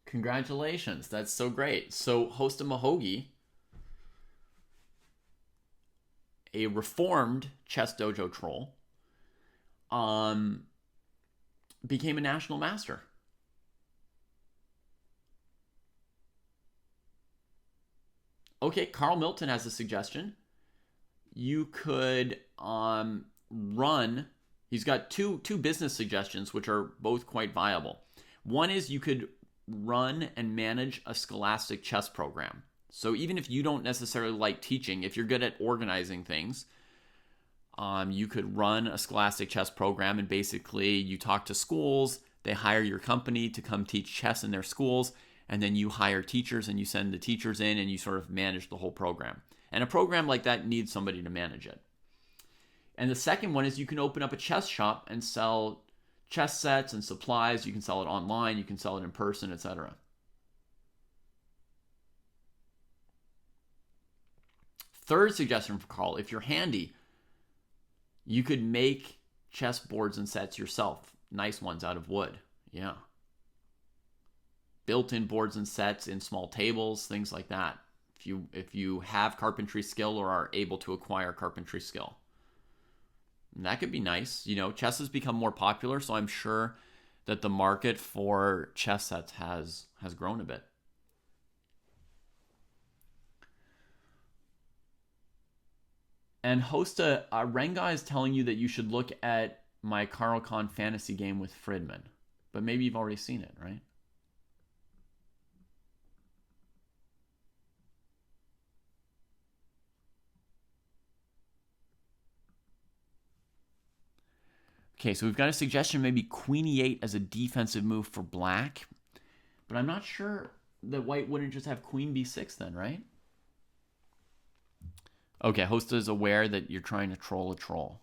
Congratulations. That's so great. So Hosta Mahogi, a reformed Chess Dojo troll, became a national master. Okay, Carl Milton has a suggestion. You could run. He's got two business suggestions, which are both quite viable. One is you could run and manage a scholastic chess program. So even if you don't necessarily like teaching, if you're good at organizing things, you could run a scholastic chess program, and basically you talk to schools, they hire your company to come teach chess in their schools, and then you hire teachers and you send the teachers in and you sort of manage the whole program. And a program like that needs somebody to manage it. And the second one is you can open up a chess shop and sell chess sets and supplies. You can sell it online, you can sell it in person, etc. Third suggestion for Carl, if you're handy, you could make chess boards and sets yourself. Nice ones out of wood. Yeah. Built-in boards and sets in small tables, things like that. If you have carpentry skill or are able to acquire carpentry skill. And that could be nice. You know, chess has become more popular, so I'm sure that the market for chess sets has grown a bit. And Hosta, Renga is telling you that you should look at my Carl Khan fantasy game with Fridman. But maybe you've already seen it, right? Okay, so we've got a suggestion, maybe queen e8 as a defensive move for black. But I'm not sure that white wouldn't just have queen b6 then, right? Okay, Hosta is aware that you're trying to troll a troll.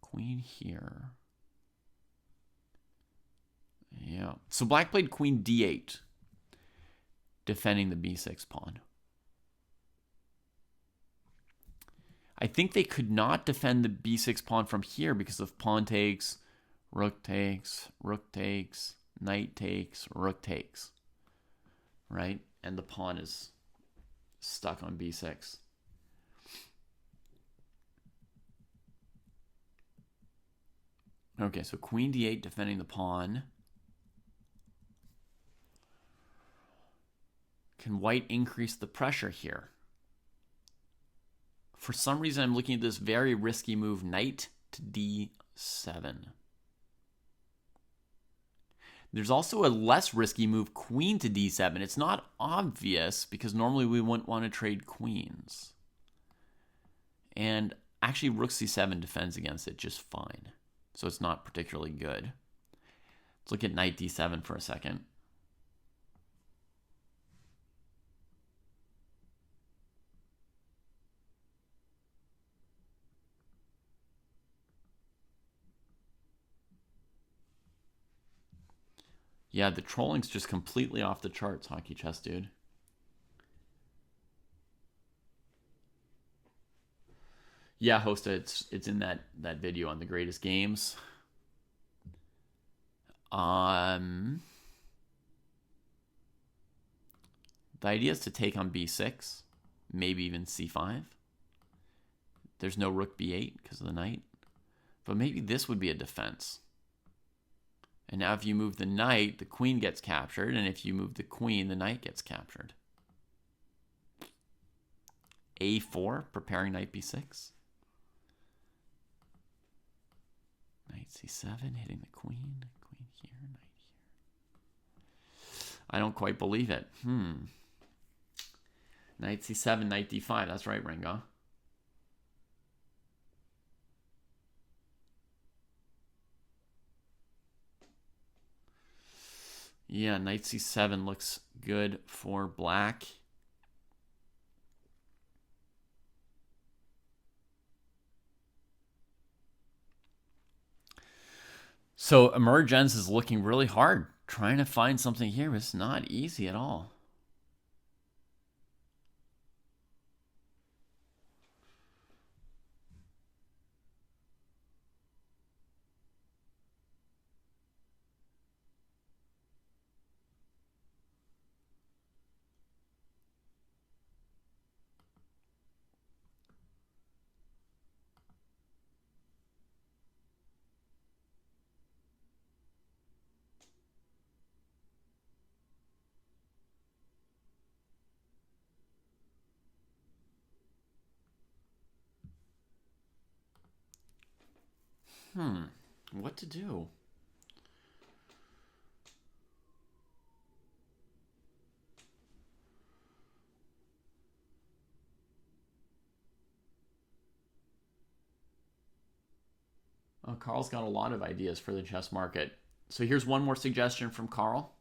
Queen here. Yeah. So black played queen d8, defending the b6 pawn. I think they could not defend the b6 pawn from here because of pawn takes, rook takes, knight takes, rook takes. Right? And the pawn is stuck on b6. Okay, so queen d8 defending the pawn. Can white increase the pressure here? For some reason, I'm looking at this very risky move, knight to d7. There's also a less risky move, queen to d7. It's not obvious because normally we wouldn't want to trade queens. And actually, rook c7 defends against it just fine. So it's not particularly good. Let's look at knight d7 for a second. Yeah, the trolling's just completely off the charts, Hockey Chess Dude. Yeah, Hosta, it's in that video on the greatest games. The idea is to take on b6, maybe even c5. There's no rook b8 because of the knight. But maybe this would be a defense. And now if you move the knight, the queen gets captured. And if you move the queen, the knight gets captured. a4, preparing knight b6. Knight c7, hitting the queen. Queen here, knight here. I don't quite believe it. Knight c7, knight d5. That's right, Renga. Yeah, knight c7 looks good for black. So Emergence is looking really hard, trying to find something here. It's not easy at all. What to do? Oh, Carl's got a lot of ideas for the chess market. So here's one more suggestion from Carl.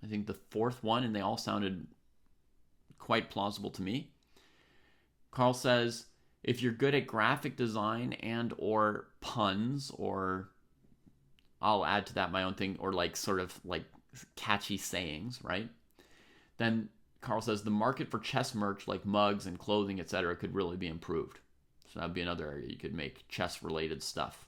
I think the fourth one, and they all sounded quite plausible to me. Carl says, if you're good at graphic design and or puns, or I'll add to that my own thing, or like sort of like catchy sayings, right? Then Carl says the market for chess merch like mugs and clothing, etc., could really be improved. So that would be another area you could make chess related stuff.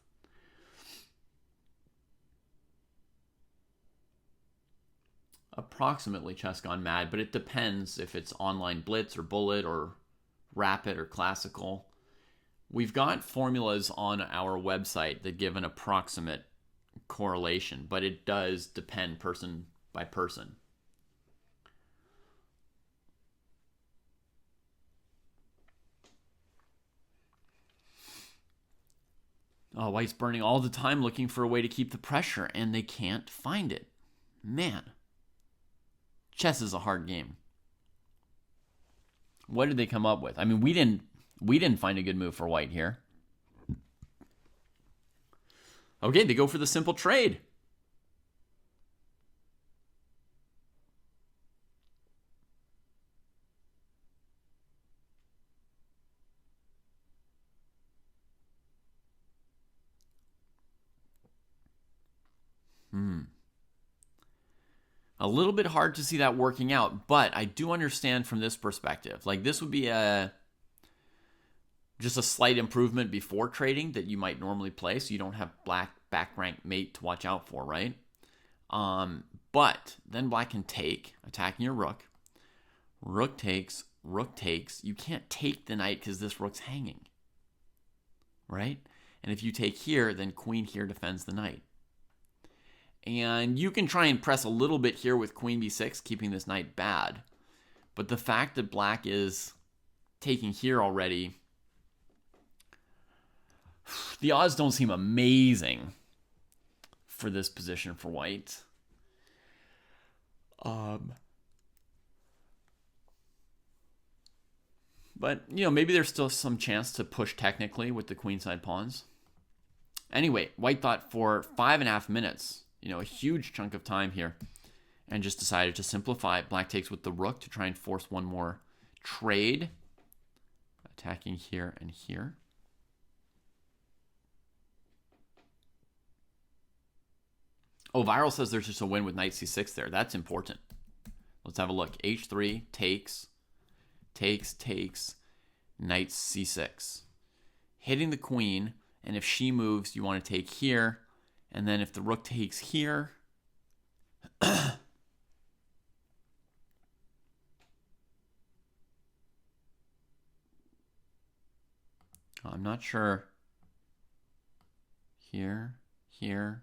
Approximately Chess Gone Mad, but it depends if it's online blitz or bullet or rapid or classical. We've got formulas on our website that give an approximate correlation, but it does depend person by person. Oh, White's burning all the time looking for a way to keep the pressure, and they can't find it. Man, chess is a hard game. What did they come up with? I mean, we didn't find a good move for White here. Okay, they go for the simple trade. A little bit hard to see that working out, but I do understand from this perspective. Like, this would be just a slight improvement before trading that you might normally play, so you don't have black back rank mate to watch out for, right? But then black can take, attacking your rook. Rook takes, rook takes. You can't take the knight because this rook's hanging, right? And if you take here, then queen here defends the knight. And you can try and press a little bit here with queen b6, keeping this knight bad. But the fact that black is taking here already, the odds don't seem amazing for this position for white. But, you know, maybe there's still some chance to push technically with the queenside pawns. Anyway, white thought for 5.5 minutes, you know, a huge chunk of time here, and just decided to simplify. Black takes with the rook to try and force one more trade, attacking here and here. Oh, Viral says there's just a win with knight c6 there. That's important. Let's have a look. h3 takes, takes, takes, knight c6. hitting the queen, and if she moves, you want to take here, and then if the rook takes here, I'm not sure. Here, here,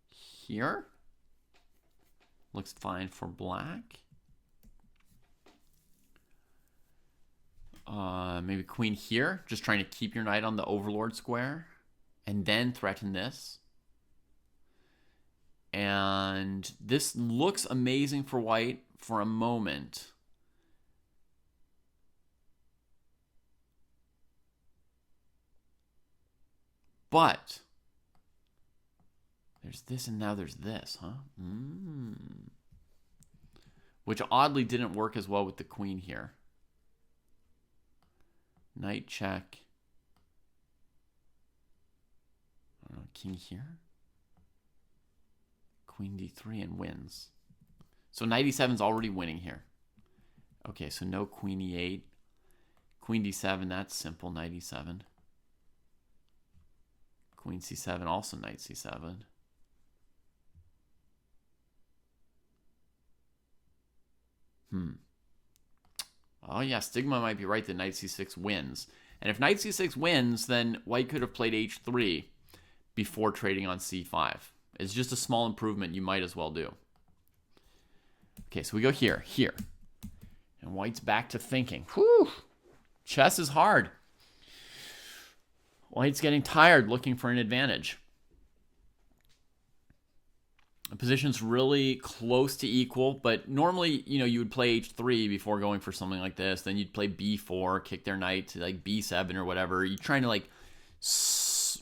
here. Looks fine for black. Maybe queen here, just trying to keep your knight on the overlord square, and then threaten this. And this looks amazing for white for a moment. But there's this and now there's this, huh? Which oddly didn't work as well with the queen here. Knight check. King here. Queen d3 and wins. So knight e7 is already winning here. Okay, so no queen e8. Queen d7, that's simple, knight e7. Queen c7, also knight c7. Oh yeah, Stigma might be right that knight c6 wins. And if knight c6 wins, then white could have played h3 before trading on c5. It's just a small improvement you might as well do. Okay, so we go here, here. And white's back to thinking. Whew! Chess is hard. White's getting tired looking for an advantage. The position's really close to equal, but normally, you would play h3 before going for something like this. Then you'd play b4, kick their knight to like b7 or whatever. You're trying to like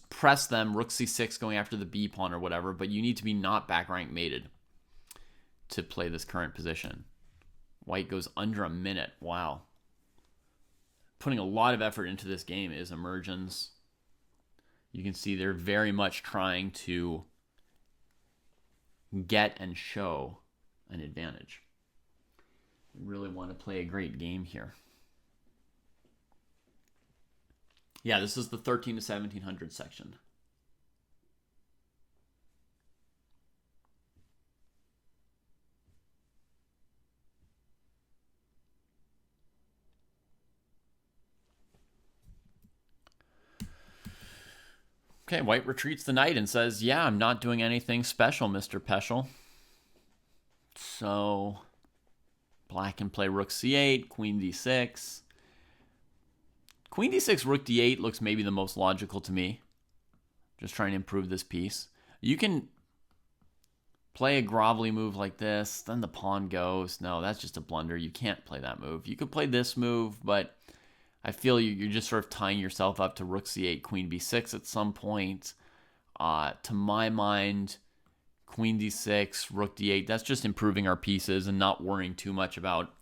press them, rook c6 going after the b pawn or whatever, but you need to be not back rank mated to play this current position. White goes under a minute. Wow. Putting a lot of effort into this game is Emergence. You can see they're very much trying to get and show an advantage. We really want to play a great game here. Yeah, this is the 13 to 1700 section. Okay, white retreats the knight and says, yeah, I'm not doing anything special, Mr. Peschel. So black can play rook c8, queen d6. Queen d6, rook d8 looks maybe the most logical to me. Just trying to improve this piece. You can play a grovelly move like this, then the pawn goes. No, that's just a blunder. You can't play that move. You could play this move, but I feel you're just sort of tying yourself up to rook c8, queen b6 at some point. To my mind, queen d6, rook d8, that's just improving our pieces and not worrying too much about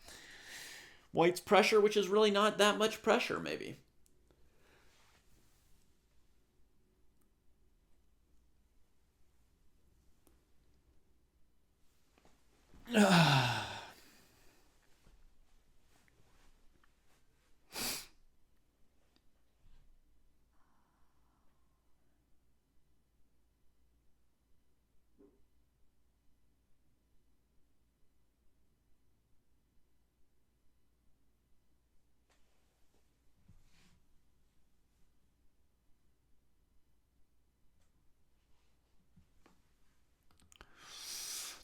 white's pressure, which is really not that much pressure, maybe.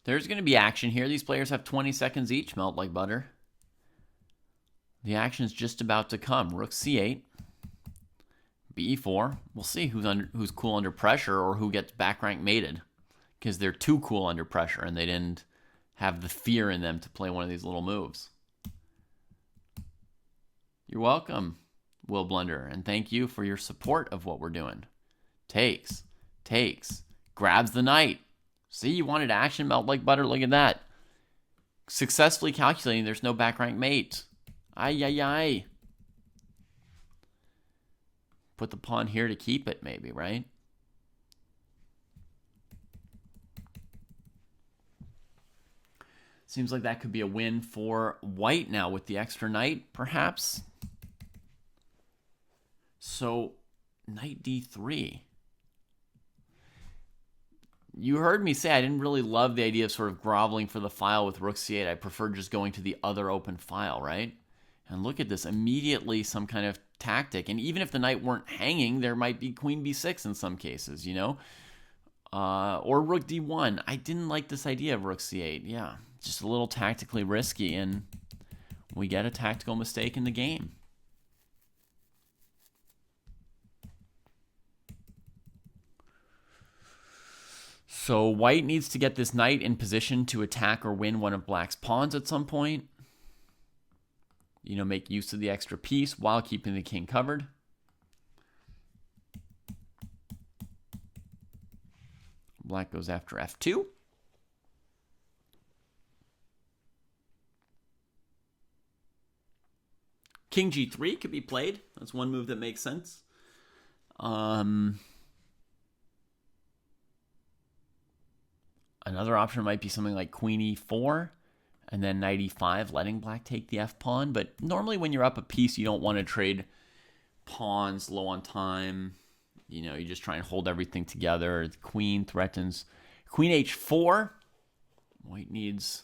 There's going to be action here. These players have 20 seconds each, melt like butter. The action's just about to come. Rook c8, b4. We'll see who's cool under pressure or who gets back rank mated, because they're too cool under pressure and they didn't have the fear in them to play one of these little moves. You're welcome, Will Blunder, and thank you for your support of what we're doing. Takes, grabs the knight. See, you wanted action, melt like butter. Look at that. Successfully calculating there's no back rank mate. Ay. Put the pawn here to keep it, maybe, right? Seems like that could be a win for white now with the extra knight, perhaps. So knight d3. You heard me say I didn't really love the idea of sort of groveling for the file with rook c8. I preferred just going to the other open file, right? And look at this, immediately some kind of tactic. And even if the knight weren't hanging, there might be queen b6 in some cases, you know? Or rook d1. I didn't like this idea of rook c8. Yeah, just a little tactically risky, and we get a tactical mistake in the game. So white needs to get this knight in position to attack or win one of black's pawns at some point. You know, make use of the extra piece while keeping the king covered. Black goes after f2. King g3 could be played. That's one move that makes sense. Another option might be something like queen e4 and then knight e5, letting black take the f pawn. But normally when you're up a piece, you don't want to trade pawns low on time. You know, you just try and hold everything together. The queen threatens queen h4. White needs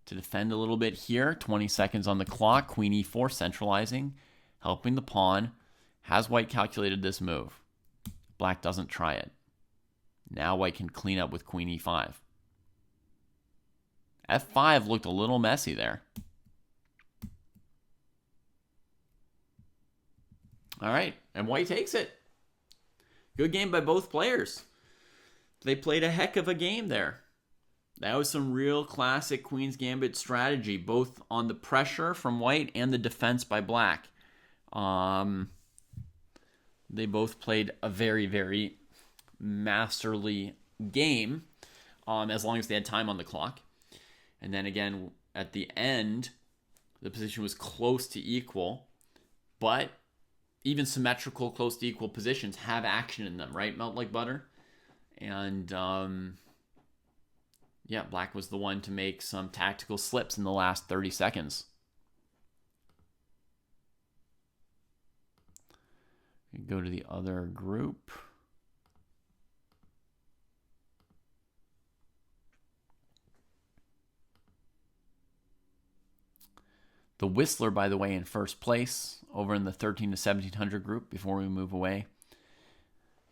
to defend a little bit here. 20 seconds on the clock. Queen e4 centralizing, helping the pawn. Has white calculated this move? Black doesn't try it. Now white can clean up with queen e5. f5 looked a little messy there. All right, and white takes it. Good game by both players. They played a heck of a game there. That was some real classic Queen's Gambit strategy, both on the pressure from white and the defense by black. They both played a very, very masterly game, as long as they had time on the clock. And then again, at the end, the position was close to equal, but even symmetrical, close to equal positions have action in them, right? Melt like butter. And yeah, black was the one to make some tactical slips in the last 30 seconds. We go to the other group. The Whistler, by the way, in first place over in the 13 to 1700 group before we move away.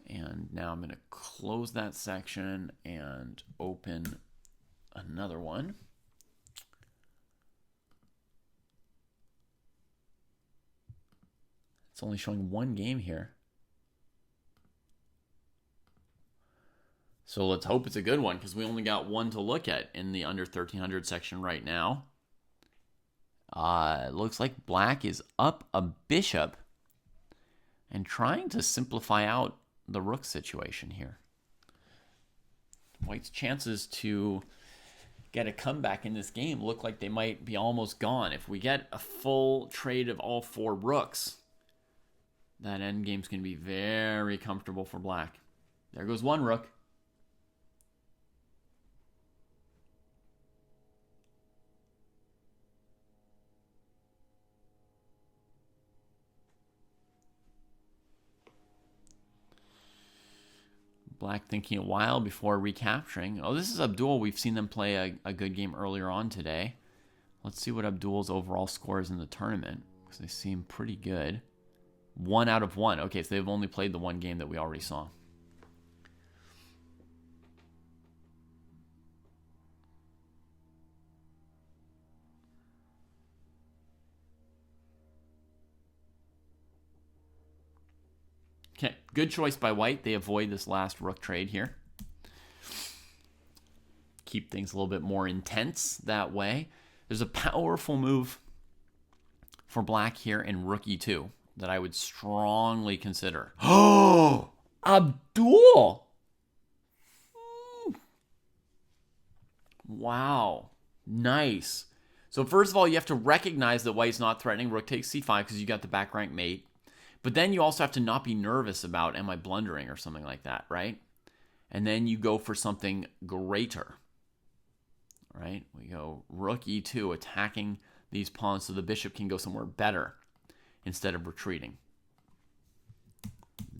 And now I'm going to close that section and open another one. It's only showing one game here. So let's hope it's a good one, because we only got one to look at in the under 1300 section right now. It looks like black is up a bishop and trying to simplify out the rook situation here. White's chances to get a comeback in this game look like they might be almost gone. If we get a full trade of all four rooks, that endgame's going to be very comfortable for black. There goes one rook. Black thinking a while before recapturing. Oh, this is Abdul. We've seen them play a good game earlier on today. Let's see what Abdul's overall score is in the tournament, because they seem pretty good. 1 out of 1. Okay, so they've only played the one game that we already saw. Okay, good choice by white. They avoid this last rook trade here. Keep things a little bit more intense that way. There's a powerful move for black here in rook e2 that I would strongly consider. Oh, Abdul! Wow, nice. So first of all, you have to recognize that white's not threatening rook takes c5 because you got the back rank mate. But then you also have to not be nervous about, am I blundering or something like that, right? And then you go for something greater, right? We go rook e2, attacking these pawns so the bishop can go somewhere better instead of retreating.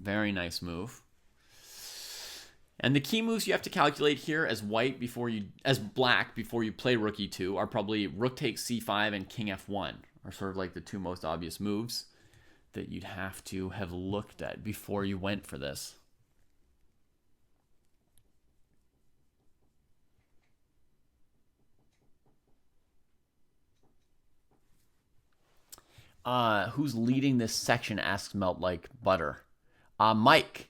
Very nice move. And the key moves you have to calculate here as black before you play rook e2 are probably rook takes c5 and king f1 are sort of like the two most obvious moves that you'd have to have looked at before you went for this. Who's leading this section, asks Melt Like Butter. Mike,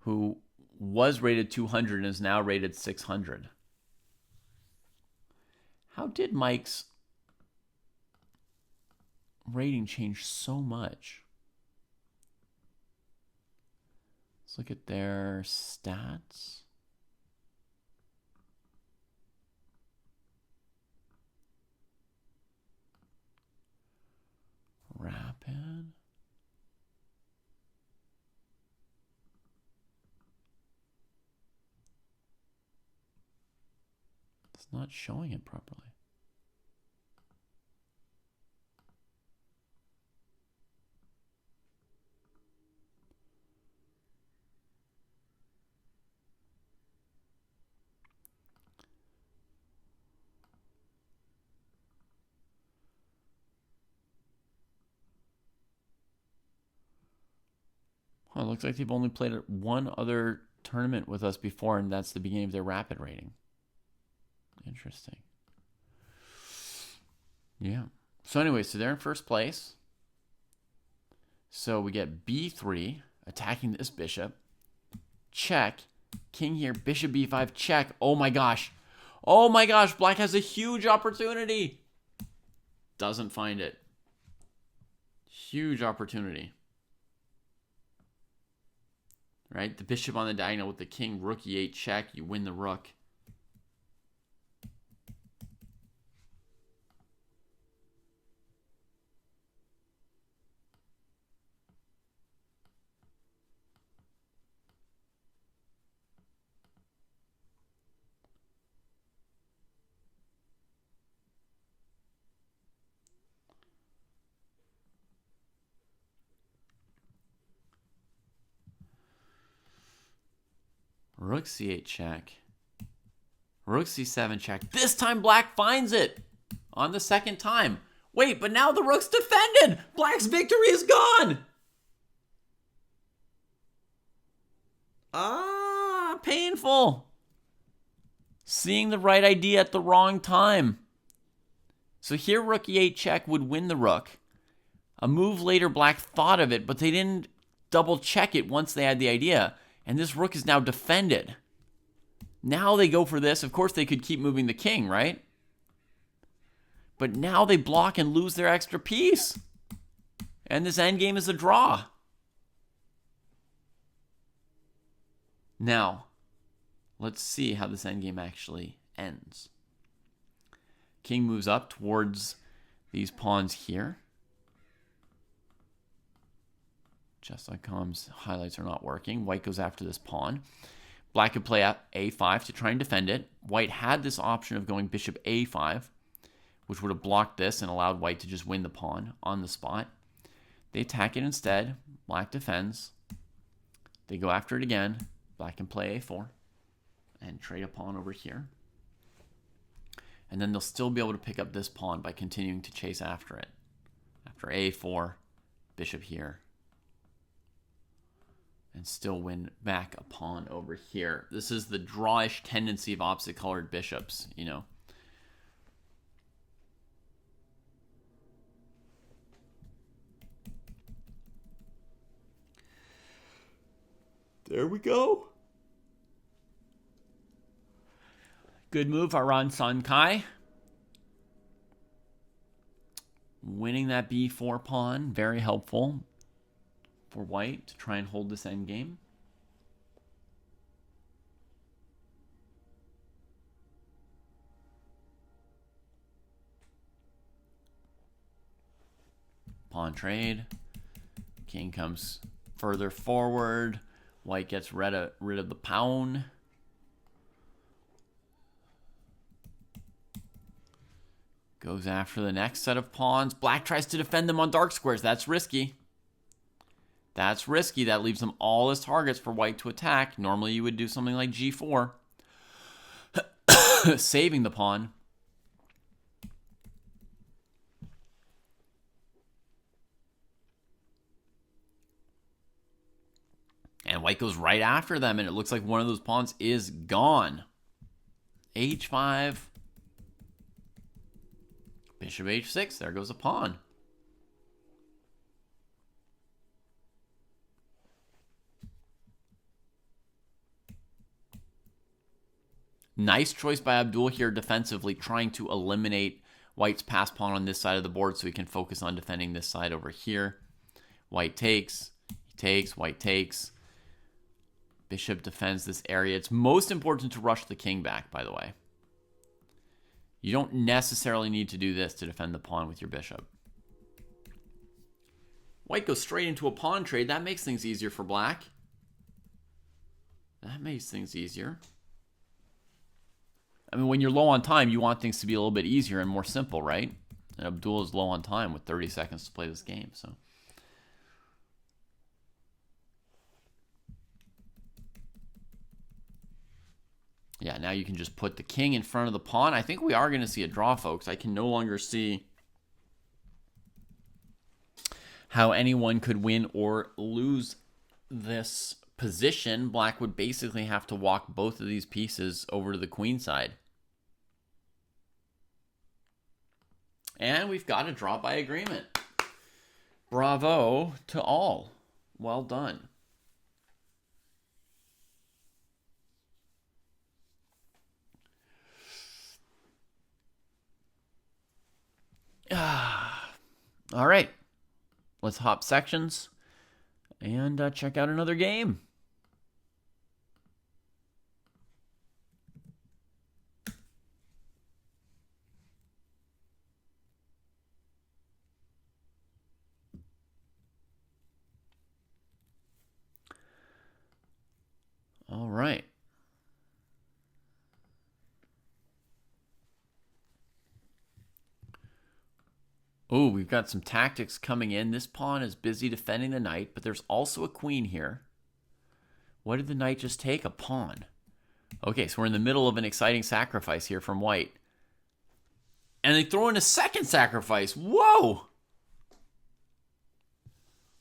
who was rated 200 and is now rated 600. How did Mike's rating change so much? Let's look at their stats. Rapid. It's not showing it properly. Well, it looks like they've only played one other tournament with us before, and that's the beginning of their rapid rating. Interesting. Yeah. So anyway, so they're in first place. So we get b3, attacking this bishop. Check. King here, bishop b5, check. Oh my gosh. Oh my gosh, black has a huge opportunity. Doesn't find it. Huge opportunity. Right? The bishop on the diagonal with the king, rook e8, check. You win the rook. Rook c8 check. Rook c7 check. This time black finds it on the second time. Wait, but now the rook's defended. Black's victory is gone. Painful. Seeing the right idea at the wrong time. So here rook e8 check would win the rook. A move later, black thought of it, but they didn't double check it once they had the idea. And this rook is now defended. Now they go for this. Of course, they could keep moving the king, right? But now they block and lose their extra piece. And this endgame is a draw. Now, let's see how this endgame actually ends. King moves up towards these pawns here. Chess.com's highlights are not working. White goes after this pawn. Black could play a5 to try and defend it. White had this option of going bishop a5, which would have blocked this and allowed white to just win the pawn on the spot. They attack it instead. Black defends. They go after it again. Black can play a4 and trade a pawn over here. And then they'll still be able to pick up this pawn by continuing to chase after it. After a4, bishop here. And still win back a pawn over here. This is the drawish tendency of opposite colored bishops, you know. There we go. Good move, Aran Sankai. Winning that b4 pawn, very helpful for white to try and hold this endgame. Pawn trade. King comes further forward. White gets rid of the pawn. Goes after the next set of pawns. Black tries to defend them on dark squares. That's risky. That's risky. That leaves them all as targets for white to attack. Normally you would do something like g4, saving the pawn. And white goes right after them, and it looks like one of those pawns is gone. h5. Bishop h6. There goes a pawn. Nice choice by Abdul here defensively, trying to eliminate white's pass pawn on this side of the board so he can focus on defending this side over here. White takes. He takes. White takes. Bishop defends this area. It's most important to rush the king back, by the way. You don't necessarily need to do this to defend the pawn with your bishop. White goes straight into a pawn trade. That makes things easier for black. That makes things easier. I mean, when you're low on time, you want things to be a little bit easier and more simple, right? And Abdul is low on time with 30 seconds to play this game, so... Yeah, now you can just put the king in front of the pawn. I think we are going to see a draw, folks. I can no longer see how anyone could win or lose this position. Black would basically have to walk both of these pieces over to the queen side. And we've got a draw by agreement. Bravo to all. Well done. All right, let's hop sections and check out another game. All right. Oh, we've got some tactics coming in. This pawn is busy defending the knight, but there's also a queen here. What did the knight just take? A pawn. Okay, so we're in the middle of an exciting sacrifice here from white. And they throw in a second sacrifice. Whoa!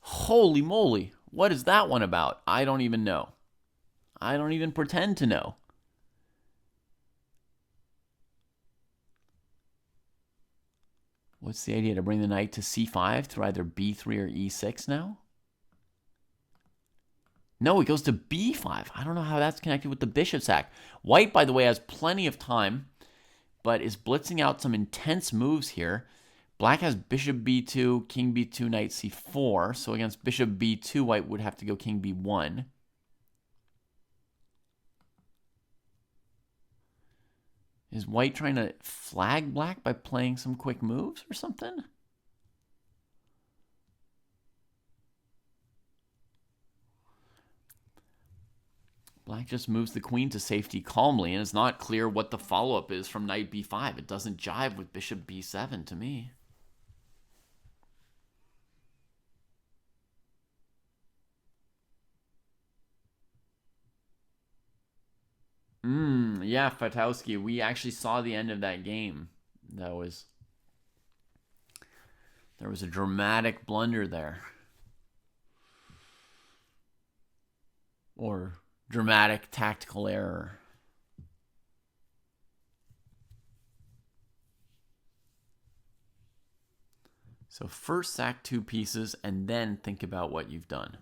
Holy moly. What is that one about? I don't even know. I don't even pretend to know. What's the idea? To bring the knight to c5 through either b3 or e6 now? No, it goes to b5. I don't know how that's connected with the bishop sack. White, by the way, has plenty of time, but is blitzing out some intense moves here. Black has bishop b2, king b2, knight c4. So against bishop b2, white would have to go king b1. Is white trying to flag black by playing some quick moves or something? Black just moves the queen to safety calmly, and it's not clear what the follow-up is from knight b5. It doesn't jive with bishop b7 to me. Yeah, Fatowski, we actually saw the end of that game. There was a dramatic blunder there. Or dramatic tactical error. So first sack two pieces and then think about what you've done.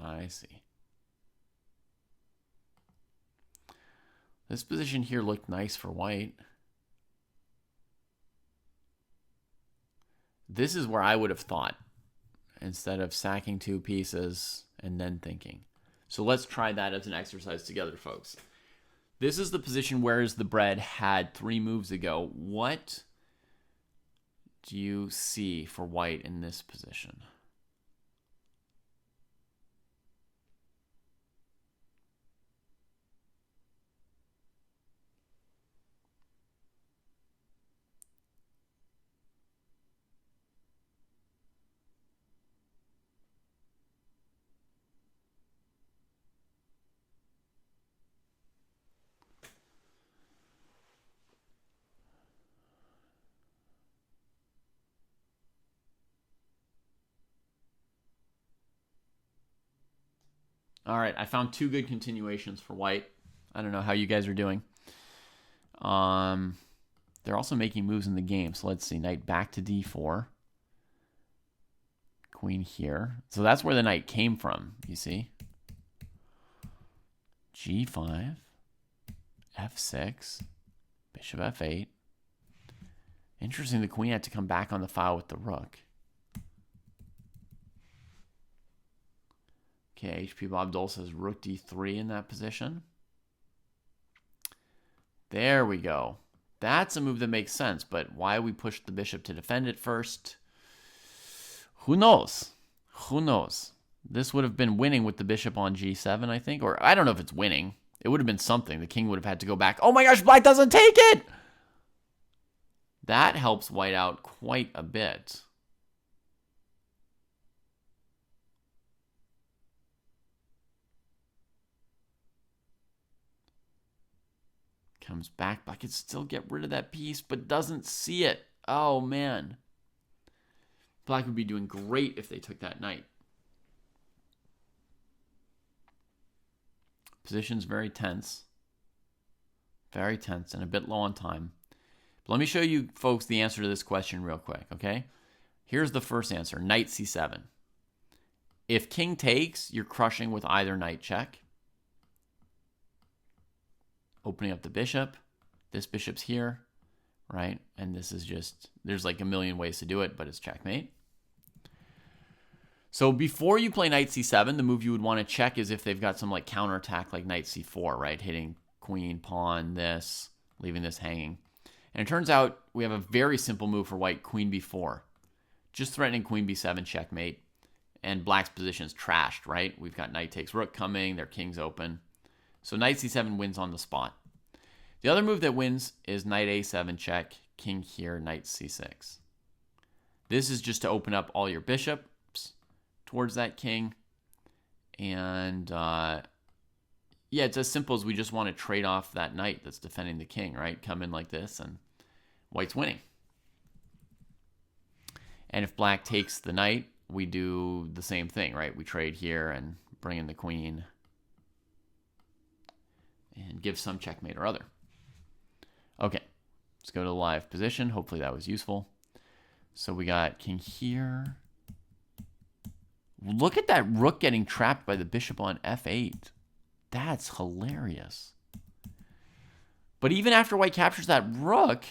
I see. This position here looked nice for white. This is where I would have thought, instead of sacking two pieces and then thinking. So let's try that as an exercise together, folks. This is the position whereas the bread had 3 moves ago. What do you see for white in this position? All right, I found 2 good continuations for white. I don't know how you guys are doing. They're also making moves in the game. So let's see. Knight back to d4. Queen here. So that's where the knight came from, you see. g5. f6. Bishop f8. Interesting, the queen had to come back on the file with the rook. Okay, HP Bob Dole says rook d3 in that position. There we go. That's a move that makes sense, but why we pushed the bishop to defend it first? Who knows? Who knows? This would have been winning with the bishop on g7, I think. Or I don't know if it's winning. It would have been something. The king would have had to go back. Oh my gosh, black doesn't take it! That helps white out quite a bit. Comes back. Black can still get rid of that piece, but doesn't see it. Oh, man. Black would be doing great if they took that knight. Position's very tense. Very tense and a bit low on time. But let me show you, folks, the answer to this question real quick, okay? Here's the first answer, knight c7. If king takes, you're crushing with either knight check. Opening up the bishop. This bishop's here, right? And this is just, there's like a million ways to do it, but it's checkmate. So before you play knight c7, the move you would want to check is if they've got some like counterattack like knight c4, right? Hitting queen, pawn, this, leaving this hanging. And it turns out we have a very simple move for white, queen b4. Just threatening queen b7, checkmate. And black's position's trashed, right? We've got knight takes rook coming, their king's open. So knight c7 wins on the spot. The other move that wins is knight a7 check, king here, knight c6. This is just to open up all your bishops towards that king. And yeah, it's as simple as we just want to trade off that knight that's defending the king, right? Come in like this and white's winning. And if black takes the knight, we do the same thing, right? We trade here and bring in the queen and give some checkmate or other. Okay, let's go to the live position. Hopefully that was useful. So we got king here. Look at that rook getting trapped by the bishop on f8. That's hilarious. But even after white captures that rook,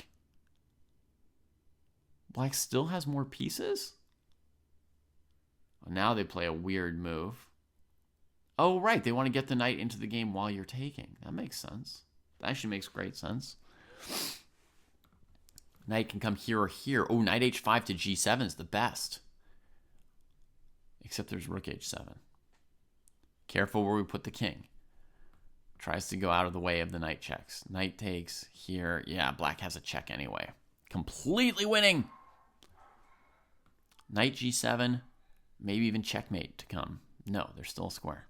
black still has more pieces? Well, now they play a weird move. Oh, right. They want to get the knight into the game while you're taking. That makes sense. That actually makes great sense. Knight can come here or here. Oh, knight h5 to g7 is the best. Except there's rook h7. Careful where we put the king. Tries to go out of the way of the knight checks. Knight takes here. Yeah, black has a check anyway. Completely winning. Knight g7. Maybe even checkmate to come. No, they're still a square.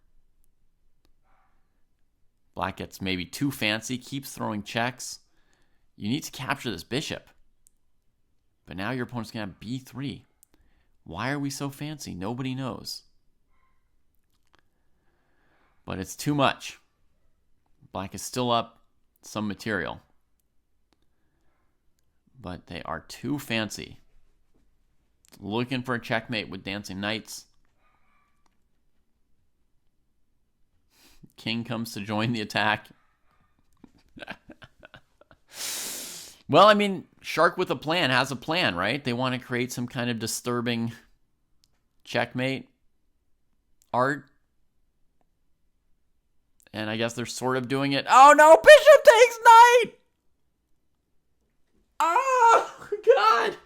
Black gets maybe too fancy. Keeps throwing checks. You need to capture this bishop. But now your opponent's going to have b3. Why are we so fancy? Nobody knows. But it's too much. Black is still up some material. But they are too fancy. Looking for a checkmate with dancing knights. King comes to join the attack. Well, I mean, Shark with a plan has a plan, right? They want to create some kind of disturbing checkmate art. And I guess they're sort of doing it. Oh no, bishop takes knight! Oh, God!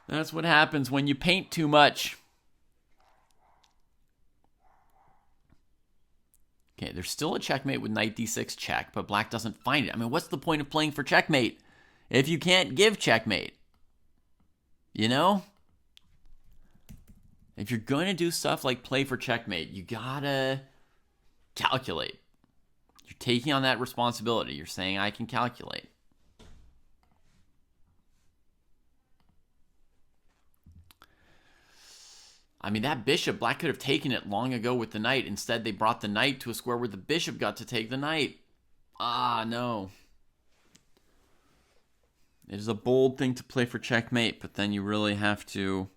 That's what happens when you paint too much. Okay, there's still a checkmate with knight d6 check, but black doesn't find it. I mean, what's the point of playing for checkmate if you can't give checkmate? You know? If you're going to do stuff like play for checkmate, you gotta calculate. You're taking on that responsibility. You're saying, I can calculate. I mean, that bishop, black could have taken it long ago with the knight. Instead, they brought the knight to a square where the bishop got to take the knight. Ah, no. It is a bold thing to play for checkmate, but then you really have to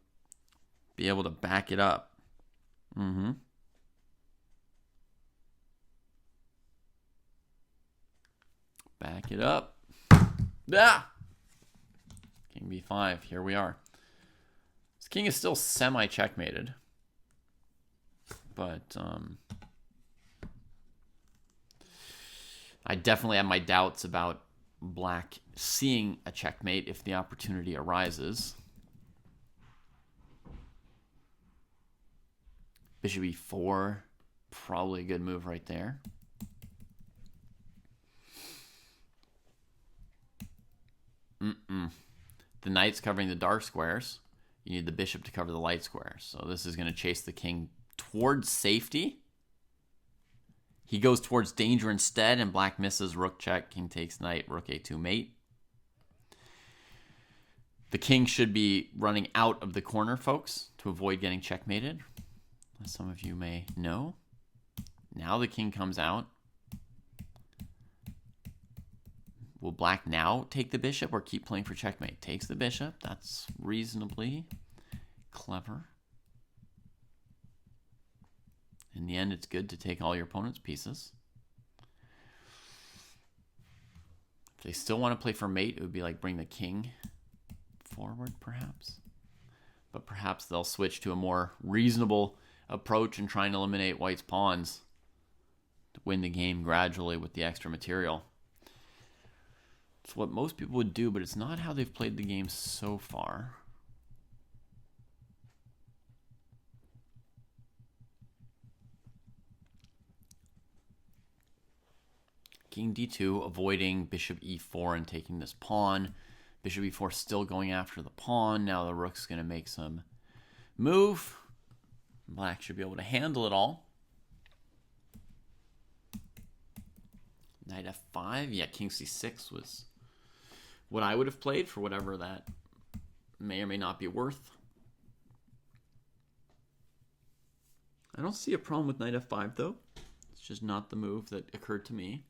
be able to back it up. Back it up. Ah! King b5. Here we are. This king is still semi-checkmated. But I definitely have my doubts about black seeing a checkmate if the opportunity arises. Bishop e4. Probably a good move right there. The knight's covering the dark squares. You need the bishop to cover the light squares. So this is going to chase the king towards safety. He goes towards danger instead, and black misses. Rook check, king takes knight, rook a2 mate. The king should be running out of the corner, folks, to avoid getting checkmated, as some of you may know. Now the king comes out. Will black now take the bishop or keep playing for checkmate? Takes the bishop. That's reasonably clever. In the end, it's good to take all your opponent's pieces. If they still want to play for mate, it would be like bring the king forward, perhaps. But perhaps they'll switch to a more reasonable approach and try and eliminate white's pawns to win the game gradually with the extra material. It's what most people would do, but it's not how they've played the game so far. King d2, avoiding bishop e4 and taking this pawn. Bishop e4 still going after the pawn. Now the rook's going to make some move. Black should be able to handle it all. Knight f5. Yeah, king c6 was what I would have played for whatever that may or may not be worth. I don't see a problem with knight f5 though. It's just not the move that occurred to me.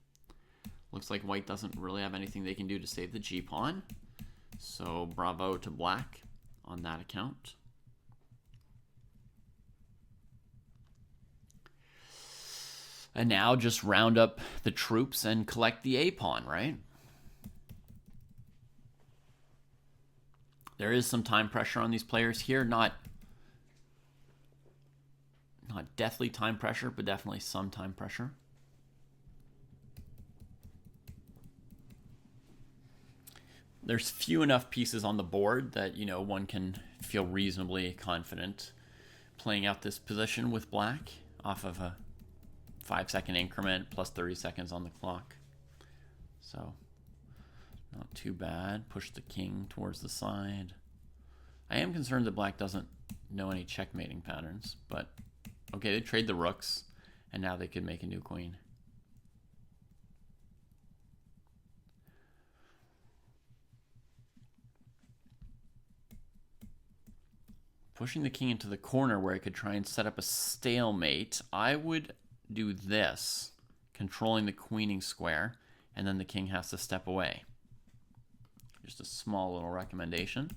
Looks like white doesn't really have anything they can do to save the g-pawn. So bravo to black on that account. And now just round up the troops and collect the a-pawn, right? There is some time pressure on these players here. Not deathly time pressure, but definitely some time pressure. There's few enough pieces on the board that, you know, one can feel reasonably confident playing out this position with black off of a 5-second increment plus 30 seconds on the clock. So not too bad. Push the king towards the side. I am concerned that black doesn't know any checkmating patterns, but okay, they trade the rooks, and now they could make a new queen. Pushing the king into the corner where I could try and set up a stalemate. I would do this, controlling the queening square, and then the king has to step away. Just a small little recommendation.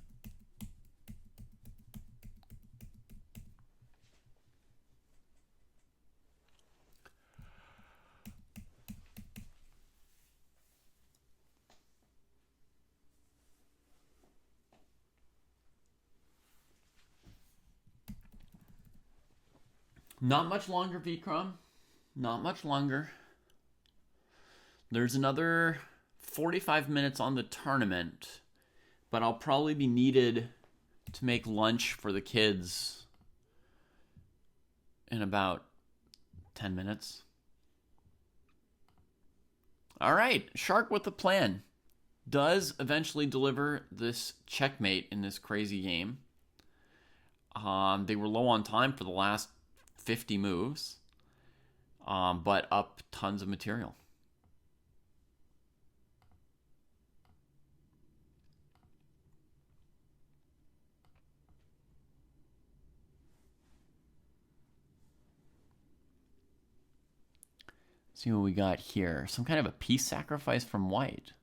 Not much longer, Vikram. Not much longer. There's another 45 minutes on the tournament, but I'll probably be needed to make lunch for the kids in about 10 minutes. All right, Shark with a plan. Does eventually deliver this checkmate in this crazy game. They were low on time for the last 50 moves, but up tons of material. See what we got here. Some kind of a peace sacrifice from white.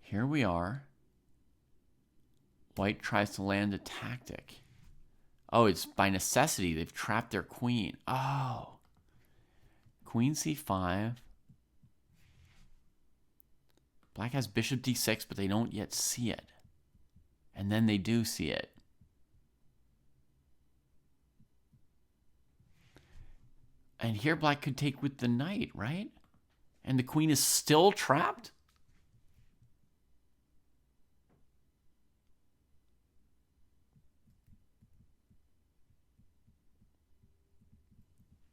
Here we are. White tries to land a tactic. Oh, it's by necessity. They've trapped their queen. Oh. Queen c5. Black has bishop d6, but they don't yet see it. And then they do see it. And here black could take with the knight, right? And the queen is still trapped?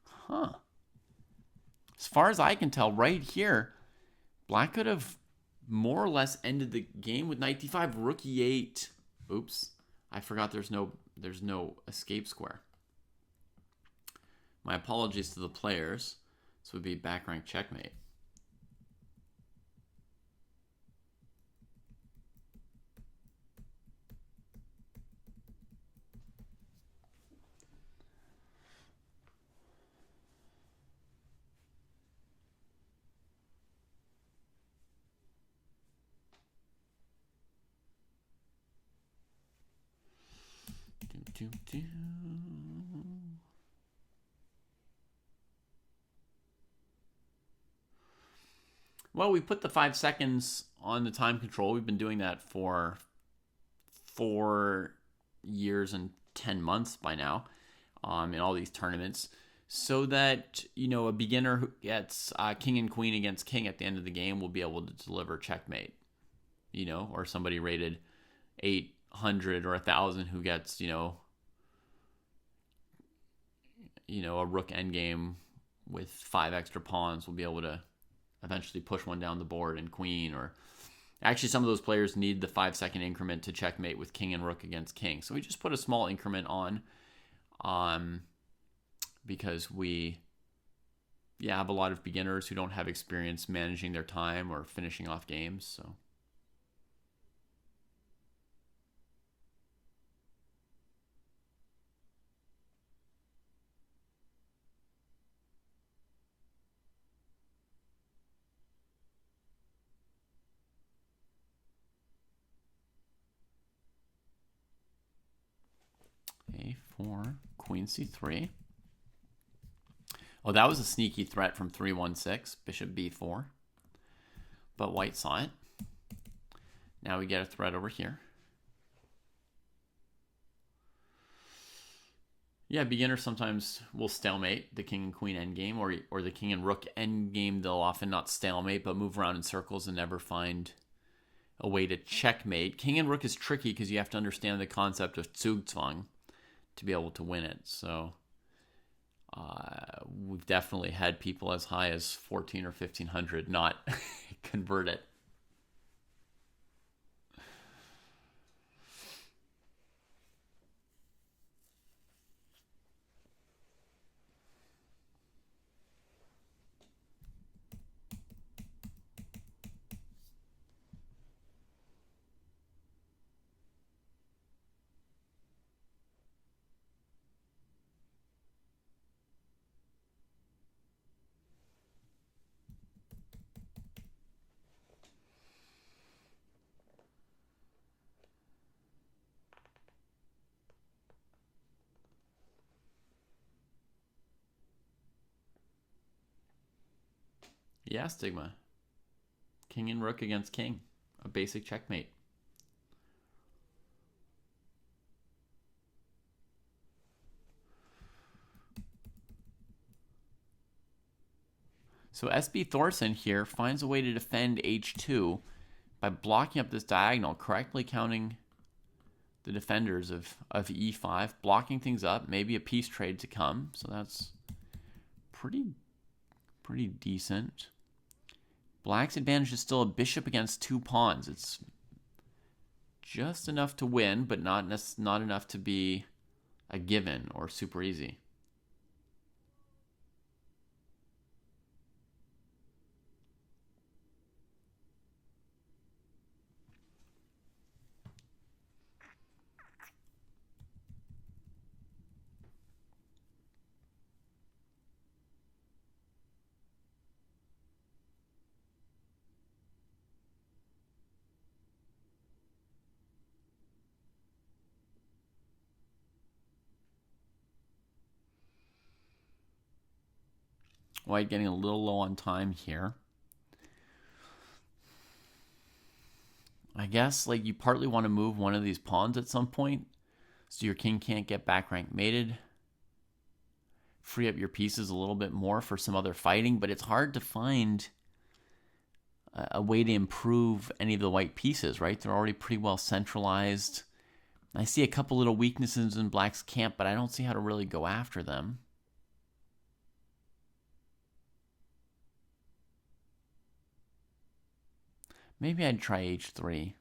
Huh. As far as I can tell, right here, black could have more or less ended the game with knight d5, rook e8. Oops. I forgot there's no escape square. My apologies to the players. This would be back rank checkmate. Well, we put the 5 seconds on the time control. We've been doing that for 4 years and 10 months by now in all these tournaments, so that, you know, a beginner who gets king and queen against king at the end of the game will be able to deliver checkmate, you know, or somebody rated 800 or 1,000 who gets, you know, a rook endgame with 5 extra pawns will be able to eventually push one down the board and queen. Or actually, some of those players need the 5-second increment to checkmate with king and rook against king. So we just put a small increment on, because we have a lot of beginners who don't have experience managing their time or finishing off games. So a4, queen c3. Oh, that was a sneaky threat from 316, bishop b4. But white saw it. Now we get a threat over here. Yeah, beginners sometimes will stalemate the king and queen endgame, or the king and rook endgame. They'll often not stalemate, but move around in circles and never find a way to checkmate. King and rook is tricky because you have to understand the concept of Zugzwang to be able to win it. So we've definitely had people as high as 14 or 1500 not convert it. Yeah, Stigma. King and rook against king. A basic checkmate. So SB Thorson here finds a way to defend h2 by blocking up this diagonal, correctly counting the defenders of e5, blocking things up, maybe a piece trade to come. So that's pretty decent. Black's advantage is still a bishop against 2 pawns. It's just enough to win, but not enough to be a given or super easy. White getting a little low on time here. I guess like you partly want to move one of these pawns at some point so your king can't get back rank mated. Free up your pieces a little bit more for some other fighting, but it's hard to find a way to improve any of the white pieces, right? They're already pretty well centralized. I see a couple little weaknesses in black's camp, but I don't see how to really go after them. Maybe I'd try h3.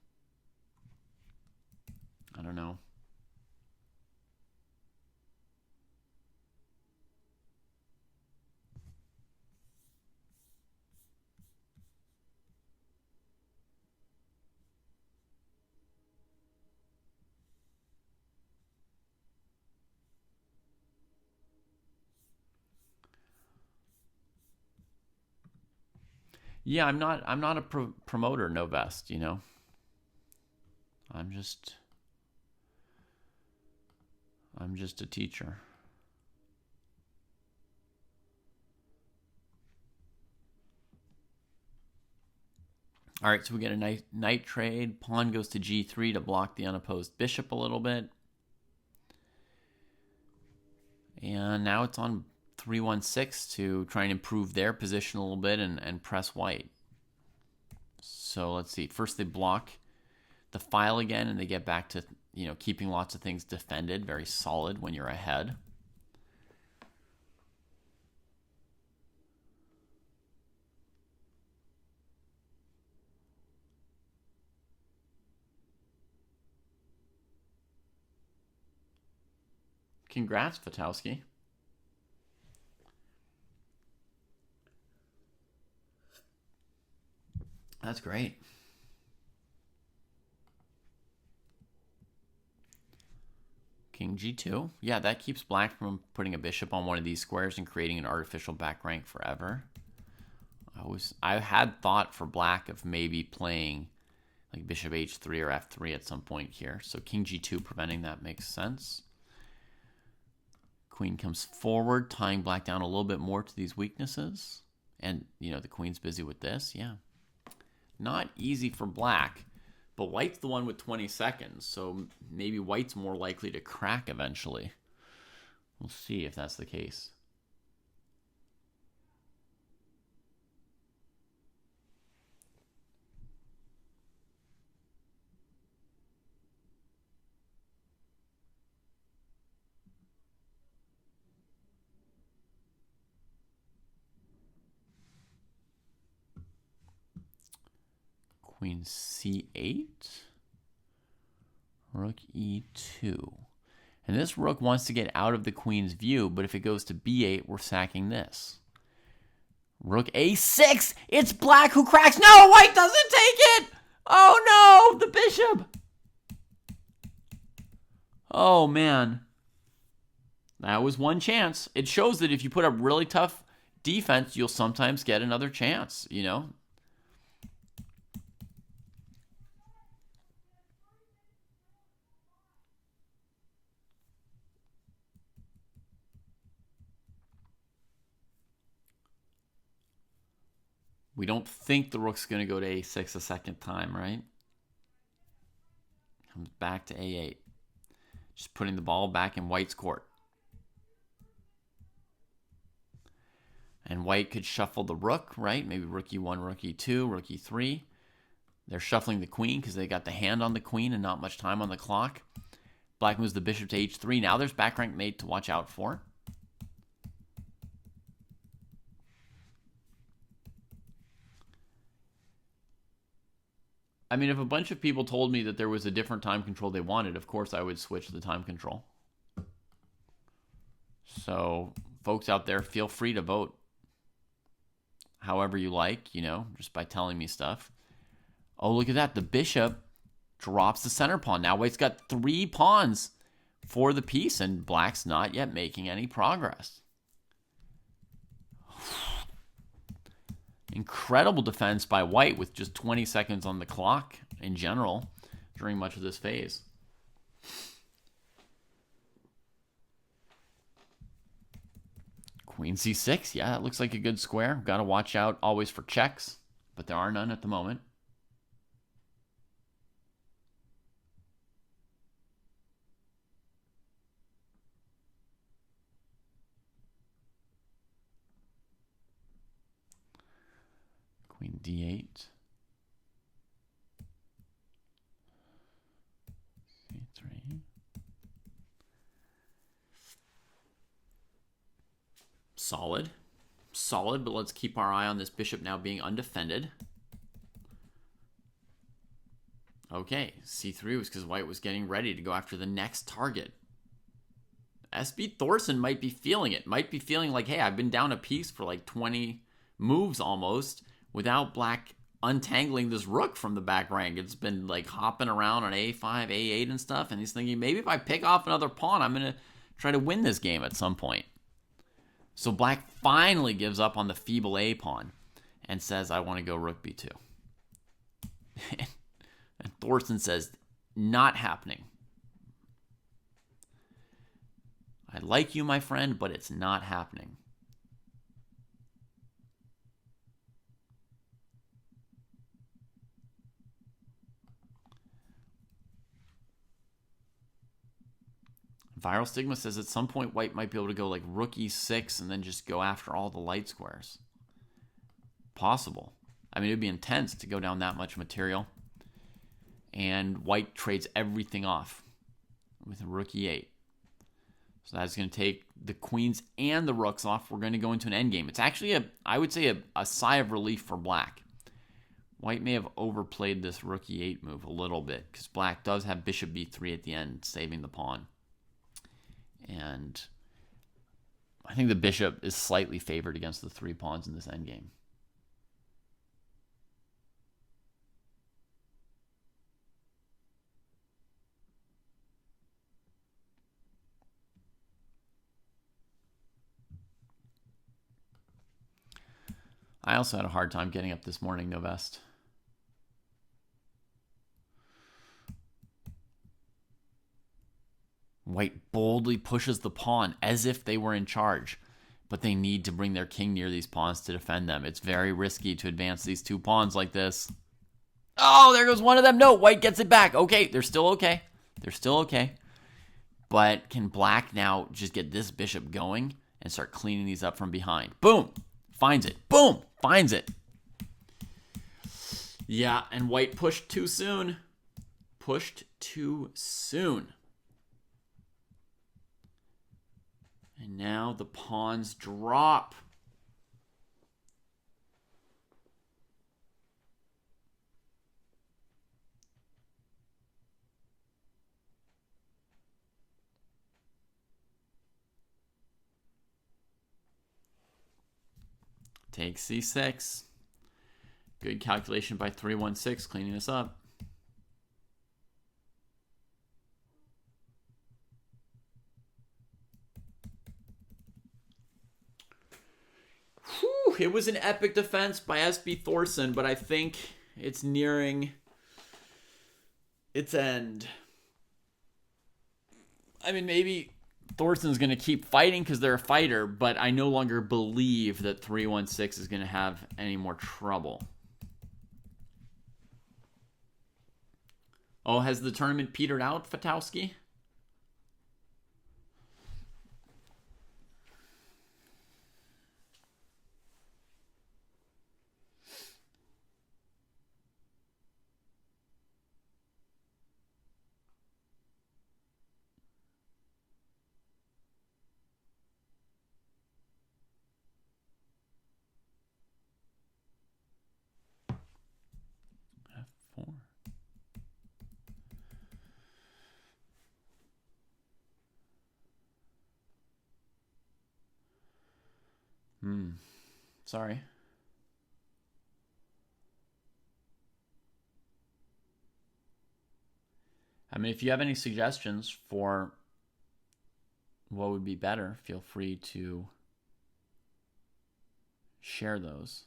I don't know. Yeah, I'm not a promoter, no vest, you know. I'm just a teacher. All right, so we get a knight trade. Pawn goes to g3 to block the unopposed bishop a little bit. And now it's on 3-1-6 to try and improve their position a little bit and press white. So let's see. First they block the file again and they get back to, you know, keeping lots of things defended. Very solid when you're ahead. Congrats, Kavutskiy. That's great. King g2. Yeah, that keeps black from putting a bishop on one of these squares and creating an artificial back rank forever. I had thought for black of maybe playing like bishop h3 or f3 at some point here. So king g2 preventing that makes sense. Queen comes forward, tying black down a little bit more to these weaknesses. And, you know, the queen's busy with this. Yeah. Not easy for black, but white's the one with 20 seconds, so maybe white's more likely to crack eventually. We'll see if that's the case. Queen c8, rook e2. And this rook wants to get out of the queen's view, but if it goes to b8, we're sacking this. Rook a6! It's black who cracks! No, white doesn't take it! Oh no, the bishop! Oh man. That was one chance. It shows that if you put up really tough defense, you'll sometimes get another chance, you know? We don't think the rook's going to go to a6 a second time, right? Comes back to a8. Just putting the ball back in white's court. And white could shuffle the rook, right? Maybe rook e1, rook e2, rook e3. They're shuffling the queen because they got the hand on the queen and not much time on the clock. Black moves the bishop to h3. Now there's back rank mate to watch out for. I mean, if a bunch of people told me that there was a different time control they wanted, of course I would switch the time control. So, folks out there, feel free to vote however you like, you know, just by telling me stuff. Oh, look at that. The bishop drops the center pawn. Now white's got 3 pawns for the piece, and black's not yet making any progress. Incredible defense by white with just 20 seconds on the clock in general during much of this phase. Queen Queen c6. Yeah, that looks like a good square. Got to watch out always for checks, but there are none at the moment. Queen d8. c3. Solid. Solid, but let's keep our eye on this bishop now being undefended. Okay, c3 was because white was getting ready to go after the next target. SB Thorson might be feeling it. Might be feeling like, hey, I've been down a piece for like 20 moves almost without black untangling this rook from the back rank. It's been like hopping around on a5, a8 and stuff, and he's thinking, maybe if I pick off another pawn, I'm going to try to win this game at some point. So black finally gives up on the feeble a pawn and says, I want to go rook b2. And Thorson says, not happening. I like you, my friend, but it's not happening. Viral Stigma says at some point white might be able to go like rook e6 and then just go after all the light squares. Possible. I mean, it would be intense to go down that much material. And white trades everything off with a rook e8. So that's going to take the queens and the rooks off. We're going to go into an endgame. It's actually, I would say, a sigh of relief for black. White may have overplayed this rook e8 move a little bit because black does have bishop b3 at the end, saving the pawn. And I think the bishop is slightly favored against the 3 pawns in this endgame. I also had a hard time getting up this morning, Novest. White boldly pushes the pawn as if they were in charge, but they need to bring their king near these pawns to defend them. It's very risky to advance these 2 pawns like this. Oh, there goes one of them. No, white gets it back. Okay, they're still okay. They're still okay. But can black now just get this bishop going and start cleaning these up from behind? Boom. Finds it. Boom. Finds it. Yeah, and white pushed too soon. Pushed too soon. And now the pawns drop. Take c6. Good calculation by 316, cleaning this up. Whew, it was an epic defense by SB Thorson, but I think it's nearing its end. I mean, maybe Thorson's going to keep fighting because they're a fighter, but I no longer believe that 316 is going to have any more trouble. Oh, has the tournament petered out, Fatowski? F4. Sorry. I mean, if you have any suggestions for what would be better, feel free to share those.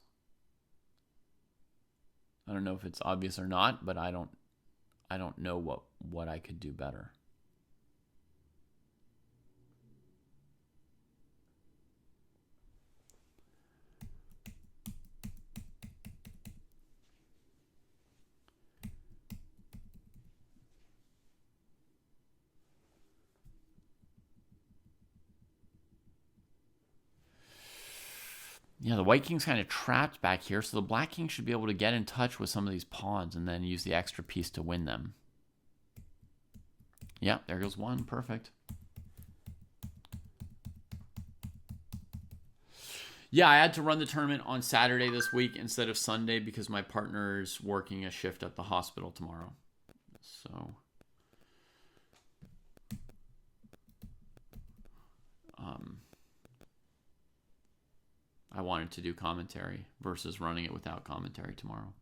I don't know if it's obvious or not, but I don't know what I could do better. Yeah, the white king's kind of trapped back here, so the black king should be able to get in touch with some of these pawns and then use the extra piece to win them. Yeah, there goes one. Perfect. Yeah, I had to run the tournament on Saturday this week instead of Sunday because my partner's working a shift at the hospital tomorrow. So, I wanted to do commentary versus running it without commentary tomorrow.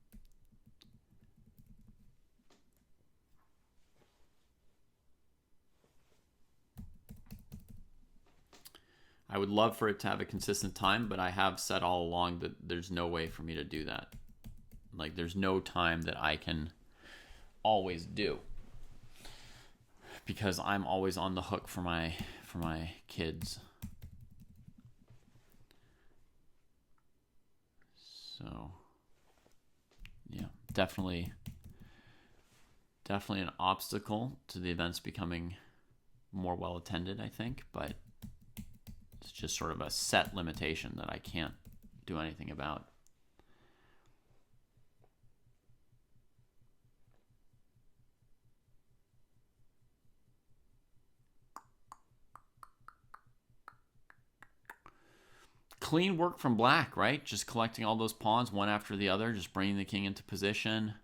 I would love for it to have a consistent time, but I have said all along that there's no way for me to do that. Like, there's no time that I can always do because I'm always on the hook for my kids. So, yeah, definitely an obstacle to the events becoming more well attended, I think, but it's just sort of a set limitation that I can't do anything about. Clean work from black, right? Just collecting all those pawns one after the other, just bringing the king into position.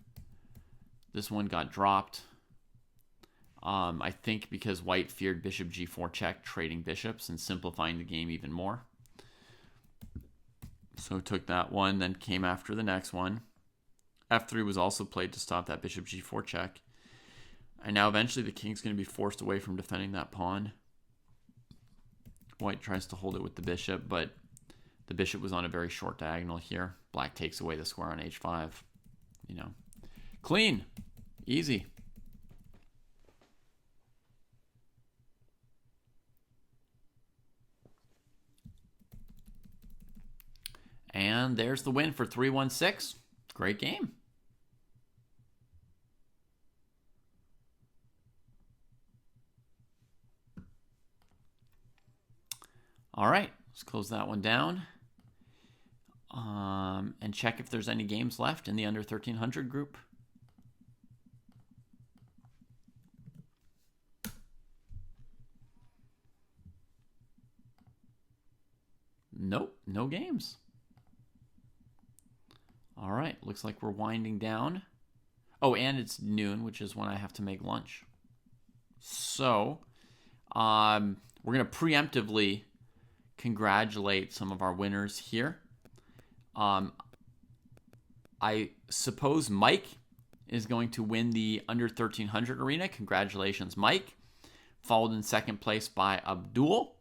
This one got dropped. I think because white feared bishop g4 check, trading bishops and simplifying the game even more. So took that one, then came after the next one. f3 was also played to stop that bishop g4 check. And now eventually the king's going to be forced away from defending that pawn. White tries to hold it with the bishop, but the bishop was on a very short diagonal here. Black takes away the square on h5. You know, clean, easy. And there's the win for 3-1-6. Great game. All right, let's close that one down. And check if there's any games left in the under 1300 group. Nope, no games. All right, looks like we're winding down. Oh, and it's noon, which is when I have to make lunch. So, we're going to preemptively congratulate some of our winners here. I suppose Mike is going to win the under 1300 arena. Congratulations, Mike. Followed in second place by Abdul.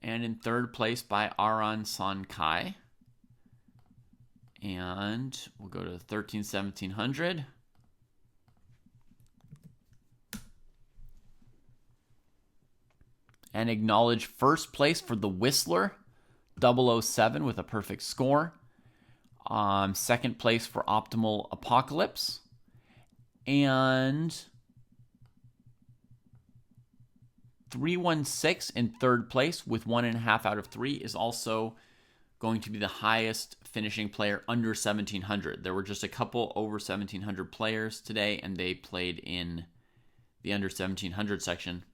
And in third place by Aran Sankai. And we'll go to 1700. And acknowledge first place for the Whistler, 007 with a perfect score. Second place for Optimal Apocalypse. And 316 in third place with 1.5 out of 3 is also going to be the highest finishing player under 1700. There were just a couple over 1700 players today, and they played in the under 1700 section.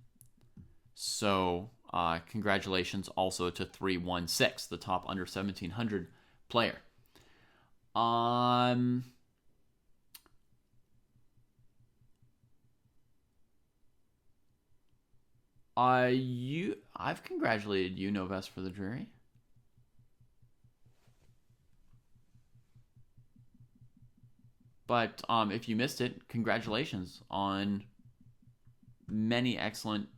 So congratulations also to 316, the top under 1700 player. I've congratulated you, Noves, for the jury. But if you missed it, congratulations on many excellent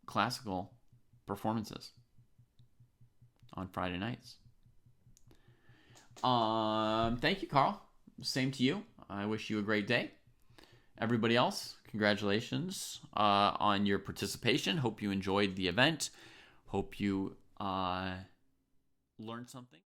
classical performances on Friday nights. Thank you, Carl. Same to you. I wish you a great day. Everybody else, congratulations on your participation. Hope you enjoyed the event. Hope you learned something.